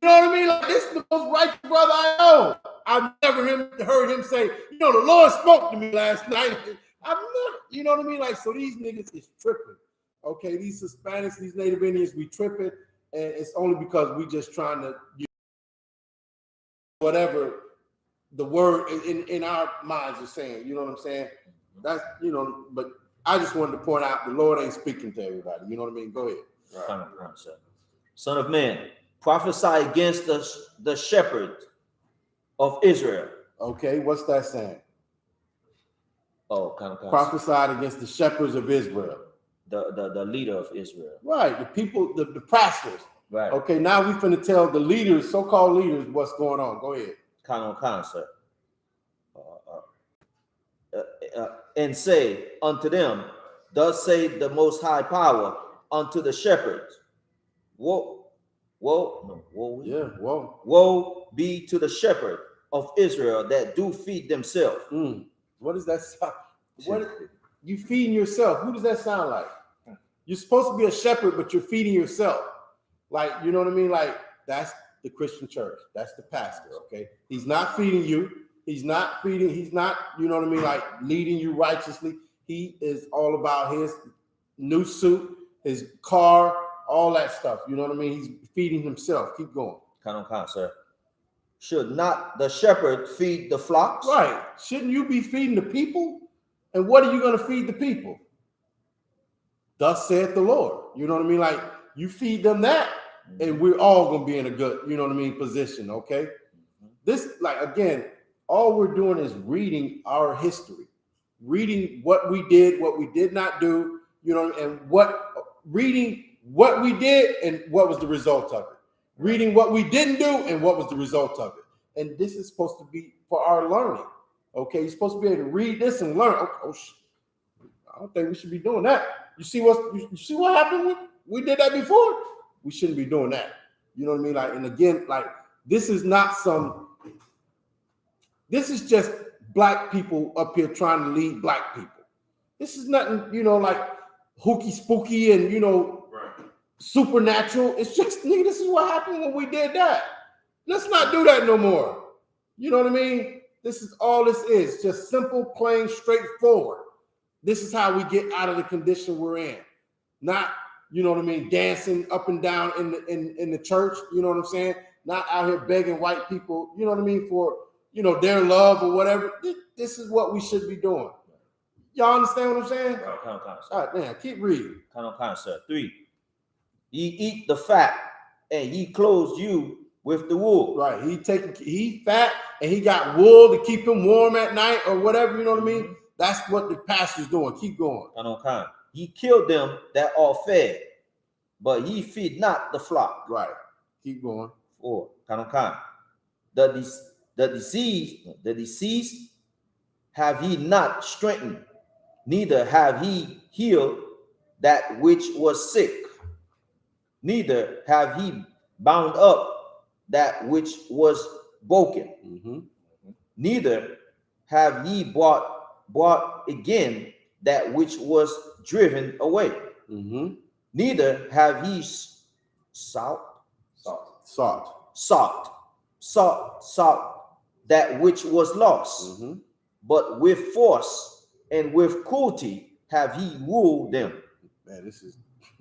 S6: You know what I mean? Like, this is the most righteous brother I know. I've never heard him say, the Lord spoke to me last night. I've never, you know what I mean? Like, so these niggas is tripping. Okay, these Hispanics, these Native Indians, we tripping, and it's only because we just trying to whatever the word in our minds are saying. You know what I'm saying? That's but I just wanted to point out the Lord ain't speaking to everybody. You know what I mean? Go ahead.
S8: Right. Son of man, prophesy against the shepherd of Israel.
S6: Okay, what's that saying?
S8: Oh, kind of.
S6: Prophesied against the shepherds of Israel.
S8: The leader of Israel.
S6: Right, the people, the pastors.
S8: Right.
S6: Okay, now we finna tell the leaders, so-called leaders, what's going on. Go ahead.
S8: Kind of, sir. And say unto them, thus say the Most High Power unto the shepherds. Woe be to the shepherd of Israel that do feed themselves.
S6: What does that sound? You feeding yourself? Who does that sound like? You're supposed to be a shepherd, but you're feeding yourself. Like, you know what I mean? Like, that's the Christian church. That's the pastor, okay? He's not feeding you. He's not, you know what I mean? Like, leading you righteously. He is all about his new suit, his car, all that stuff. You know what I mean? He's feeding himself. Keep going.
S8: Kind of, sir. Should not the shepherd feed the flocks?
S6: Right. Shouldn't you be feeding the people? And what are you going to feed the people? Thus saith the Lord. You know what I mean? Like, you feed them that, and we're all going to be in a good, you know what I mean, position, okay? This, like, again, all we're doing is reading our history, reading what we did not do, you know, and reading what we did and what was the result of it. Reading what we didn't do and what was the result of it. And this is supposed to be for our learning. Okay, you're supposed to be able to read this and learn. I don't think we should be doing that. You see what happened when we did that before? We shouldn't be doing that. You know what I mean? Like, and again, like, this is just black people up here trying to lead black people. This is nothing, you know, like hooky spooky and, you know, supernatural. It's just, nigga, this is what happened when we did that. Let's not do that no more. You know what I mean? This is all this is, just simple, plain, straightforward. This is how we get out of the condition we're in. Not, you know what I mean, dancing up and down in the church, you know what I'm saying? Not out here begging white people, you know what I mean, for, you know, their love or whatever. This is what we should be doing. Y'all understand what I'm saying?
S8: All
S6: right, man, keep reading.
S8: Sir. 3. Ye eat the fat, and ye clothe you with the wool.
S6: Right. He fat and he got wool to keep him warm at night or whatever, you know what I mean? That's what the pastor's doing. Keep going.
S8: Ye kill them that are fed, but ye feed not the flock.
S6: Right. Keep going.
S8: 4. The deceased have ye not strengthened, neither have ye healed that which was sick, neither have ye bound up that which was broken, neither have ye brought again that which was driven away, neither have ye sought that which was lost, but with force and with cruelty have ye ruled them.
S6: Man, this is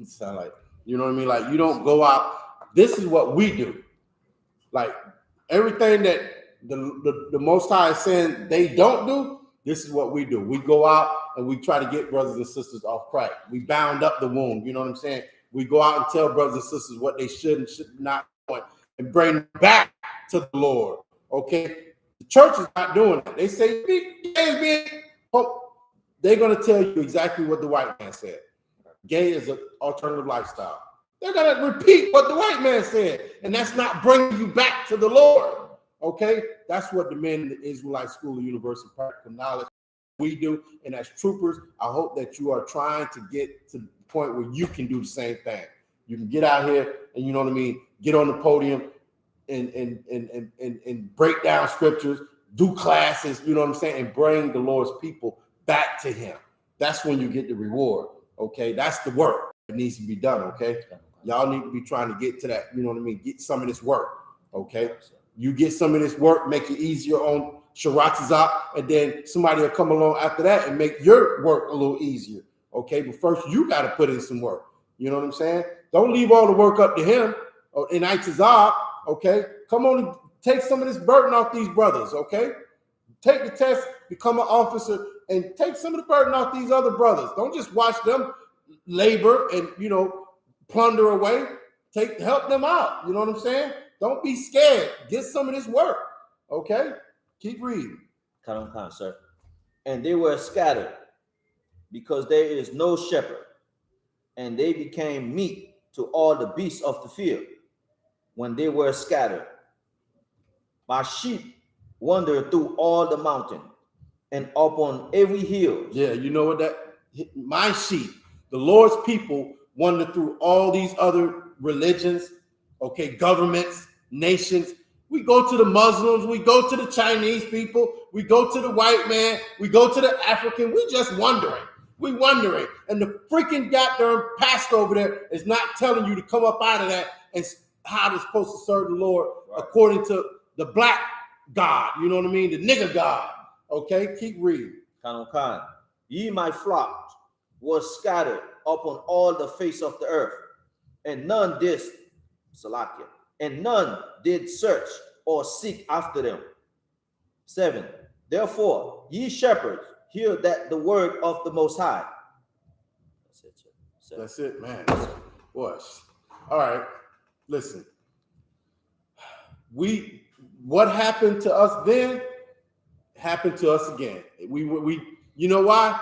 S6: sound like, you know what I mean? Like, you don't go out. This is what we do. Like, everything that the Most High is saying they don't do, this is what we do. We go out and we try to get brothers and sisters off crack. We bound up the wound. You know what I'm saying? We go out and tell brothers and sisters what they should and should not do and bring them back to the Lord. Okay? The church is not doing it. They say, they're going to tell you exactly what the white man said. Gay is an alternative lifestyle. They're going to repeat what the white man said, and that's not bringing you back to the Lord. Okay? That's what the men in the Israelite School of Universal Practical Knowledge we do, and as troopers, I hope that you are trying to get to the point where you can do the same thing. You can get out here and, you know what I mean, get on the podium and break down scriptures, do classes, you know what I'm saying, and bring the Lord's people back to him. That's when you get the reward. Okay, that's the work that needs to be done. Okay, y'all need to be trying to get to that, you know what I mean, get some of this work. Okay, you get some of this work, make it easier on Sharatazak, and then somebody will come along after that and make your work a little easier. Okay, but first you got to put in some work. You know what I'm saying? Don't leave all the work up to him or in Itazak. Okay, come on and take some of this burden off these brothers. Okay, take the test, become an officer, and take some of the burden off these other brothers. Don't just watch them labor and, you know, plunder away. Help them out. You know what I'm saying? Don't be scared. Get some of this work. Okay? Keep reading.
S8: Come on, sir. And they were scattered because there is no shepherd, and they became meat to all the beasts of the field when they were scattered. My sheep wandered through all the mountain and up on every hill.
S6: Yeah, you know what my sheep, the Lord's people, wander through all these other religions, okay, governments, nations. We go to the Muslims, we go to the Chinese people, we go to the white man, we go to the African. We just wondering. We wondering. And the freaking goddamn pastor over there is not telling you to come up out of that and how they're supposed to serve the Lord according to the black God. You know what I mean? The nigger God. Okay, keep reading.
S8: Khan. Ye my flock was scattered upon all the face of the earth, and none did Salakia, and none did search or seek after them. 7. Therefore, ye shepherds, hear that the word of the Most High. That's it, sir.
S6: That's it, man. Boy. All right, listen. What happened to us then happened to us again. We you know why?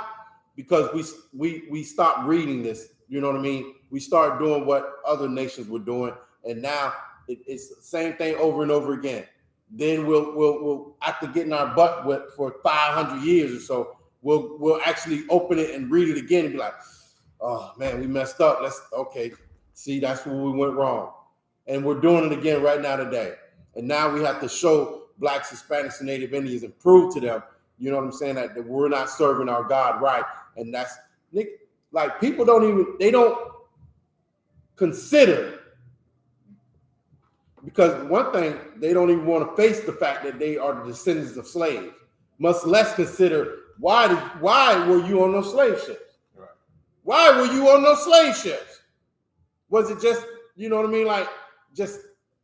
S6: Because we stopped reading this. You know what I mean? We started doing what other nations were doing, and now it's the same thing over and over again. Then we'll after getting our butt wet for 500 years or so, we'll actually open it and read it again and be like, oh man, we messed up. See, that's where we went wrong, and we're doing it again right now today. And now we have to show Blacks, Hispanics, and Native Indians and prove to them, you know what I'm saying, that we're not serving our God right. And that's like people they don't consider, because one thing, they don't even want to face the fact that they are the descendants of slaves, much less consider why were you on those slave ships? Right. Why were you on those slave ships? Was it just, you know what I mean, like just,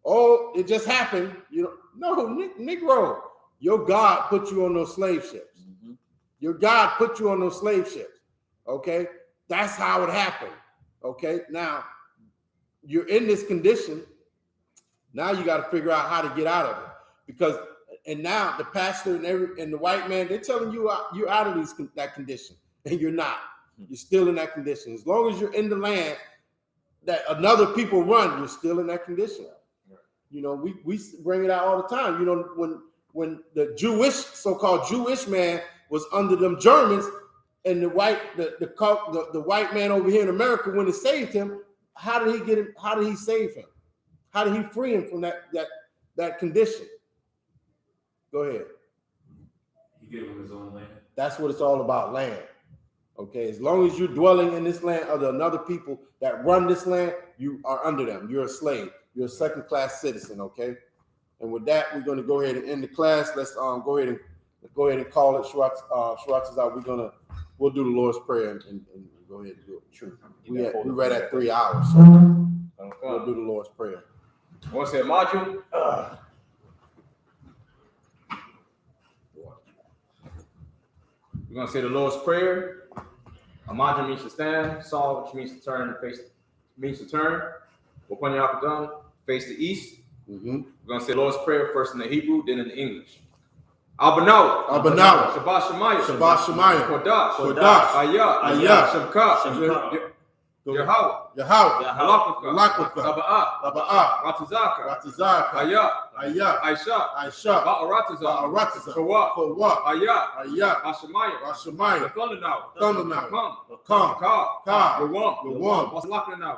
S6: oh, it just happened, you know? No, Negro, your God put you on those slave ships. Mm-hmm. Your God put you on those slave ships. Okay, that's how it happened. Okay, now you're in this condition. Now you got to figure out how to get out of it, and now the pastor and the white man, they're telling you you're out of that condition, and you're not. You're still in that condition. As long as you're in the land that another people run, you're still in that condition. You know, we bring it out all the time. You know, when the so-called Jewish man
S4: was under them Germans, and the white man over here in America, when it saved him, how did he get him? How did he save him? How did he free him from that condition? Go ahead.
S7: He gave him his own land.
S4: That's what it's all about, land. Okay, as long as you're dwelling in this land, other another people that run this land, you are under them. You're a slave. You're a second-class citizen. Okay, and with that, we're going to go ahead and end the class. Let's go ahead and call it. Schwartz is out. We'll do the Lord's Prayer and go ahead and do it. True. We read at 3 hours, so we'll do the Lord's Prayer.
S1: What's that module? We're gonna say the Lord's Prayer. Amadra means to stand. Saul, which means to turn, means to turn. Wapanyapadan, face the east. We're gonna say Lord's Prayer first in the Hebrew, then in the English. Abanaw. Shabbat Shemayah.
S4: Shabbat Shemayah.
S1: Kodash.
S4: I.S.U.P.K.
S1: Yahweh.
S4: BLACKWATCH.
S1: Ratazaka. I.S.U.P.K.
S4: Aratiza.
S1: Kawak.
S4: I.S.U.P.K.
S1: Hashemayah.
S4: Thundernaut.
S1: Come.
S4: Ka.
S1: Yawam.
S4: Wasalakna.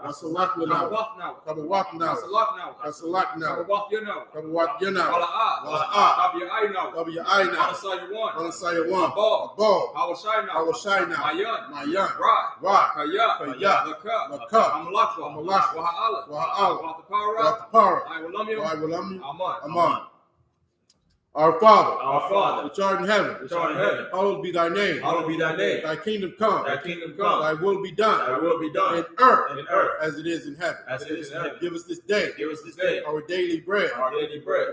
S1: Kabalakna.
S4: Kasalakna.
S1: Kabawakyana.
S4: W.I. Anasayawan. Abal. Awashayna. Mayan. Kaya. Amalakwa. Waha'ala. I will love you. Aman. Our Father, which art in heaven, hallowed be thy name. Thy kingdom come. Thy will be done. In earth as it is in heaven. Give us this day our daily bread.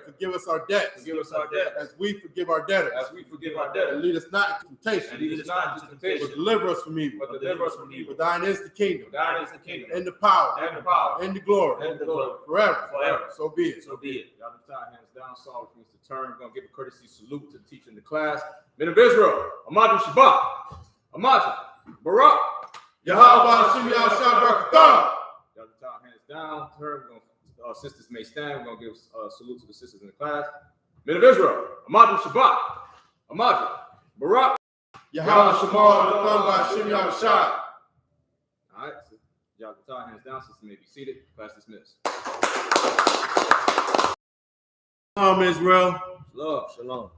S4: Forgive us our debts. As we forgive our debtors. And lead us not into temptation. But deliver us from evil. For thine is the kingdom. And the power. And the glory. Forever. So be it.
S1: Y'all tie hands down. Saul means to turn. We're gonna give a courtesy salute to the teacher in the class. Men of Israel, Amadra Shabbat, Amadra, Barak,
S4: Yahweh Hashem Yahshua Barakatah.
S1: Y'all tie hands down to her. We're gonna, sisters may stand. We're gonna give a salute to the sisters in the class. Men of Israel, Amadra Shabbat, Amadra, Barak,
S4: Yahweh Shema Hashem Yahshua.
S1: All right, so y'all tie hands down. Sisters may be seated. Class dismissed.
S4: Israel.
S8: Shalom.
S3: Shalom.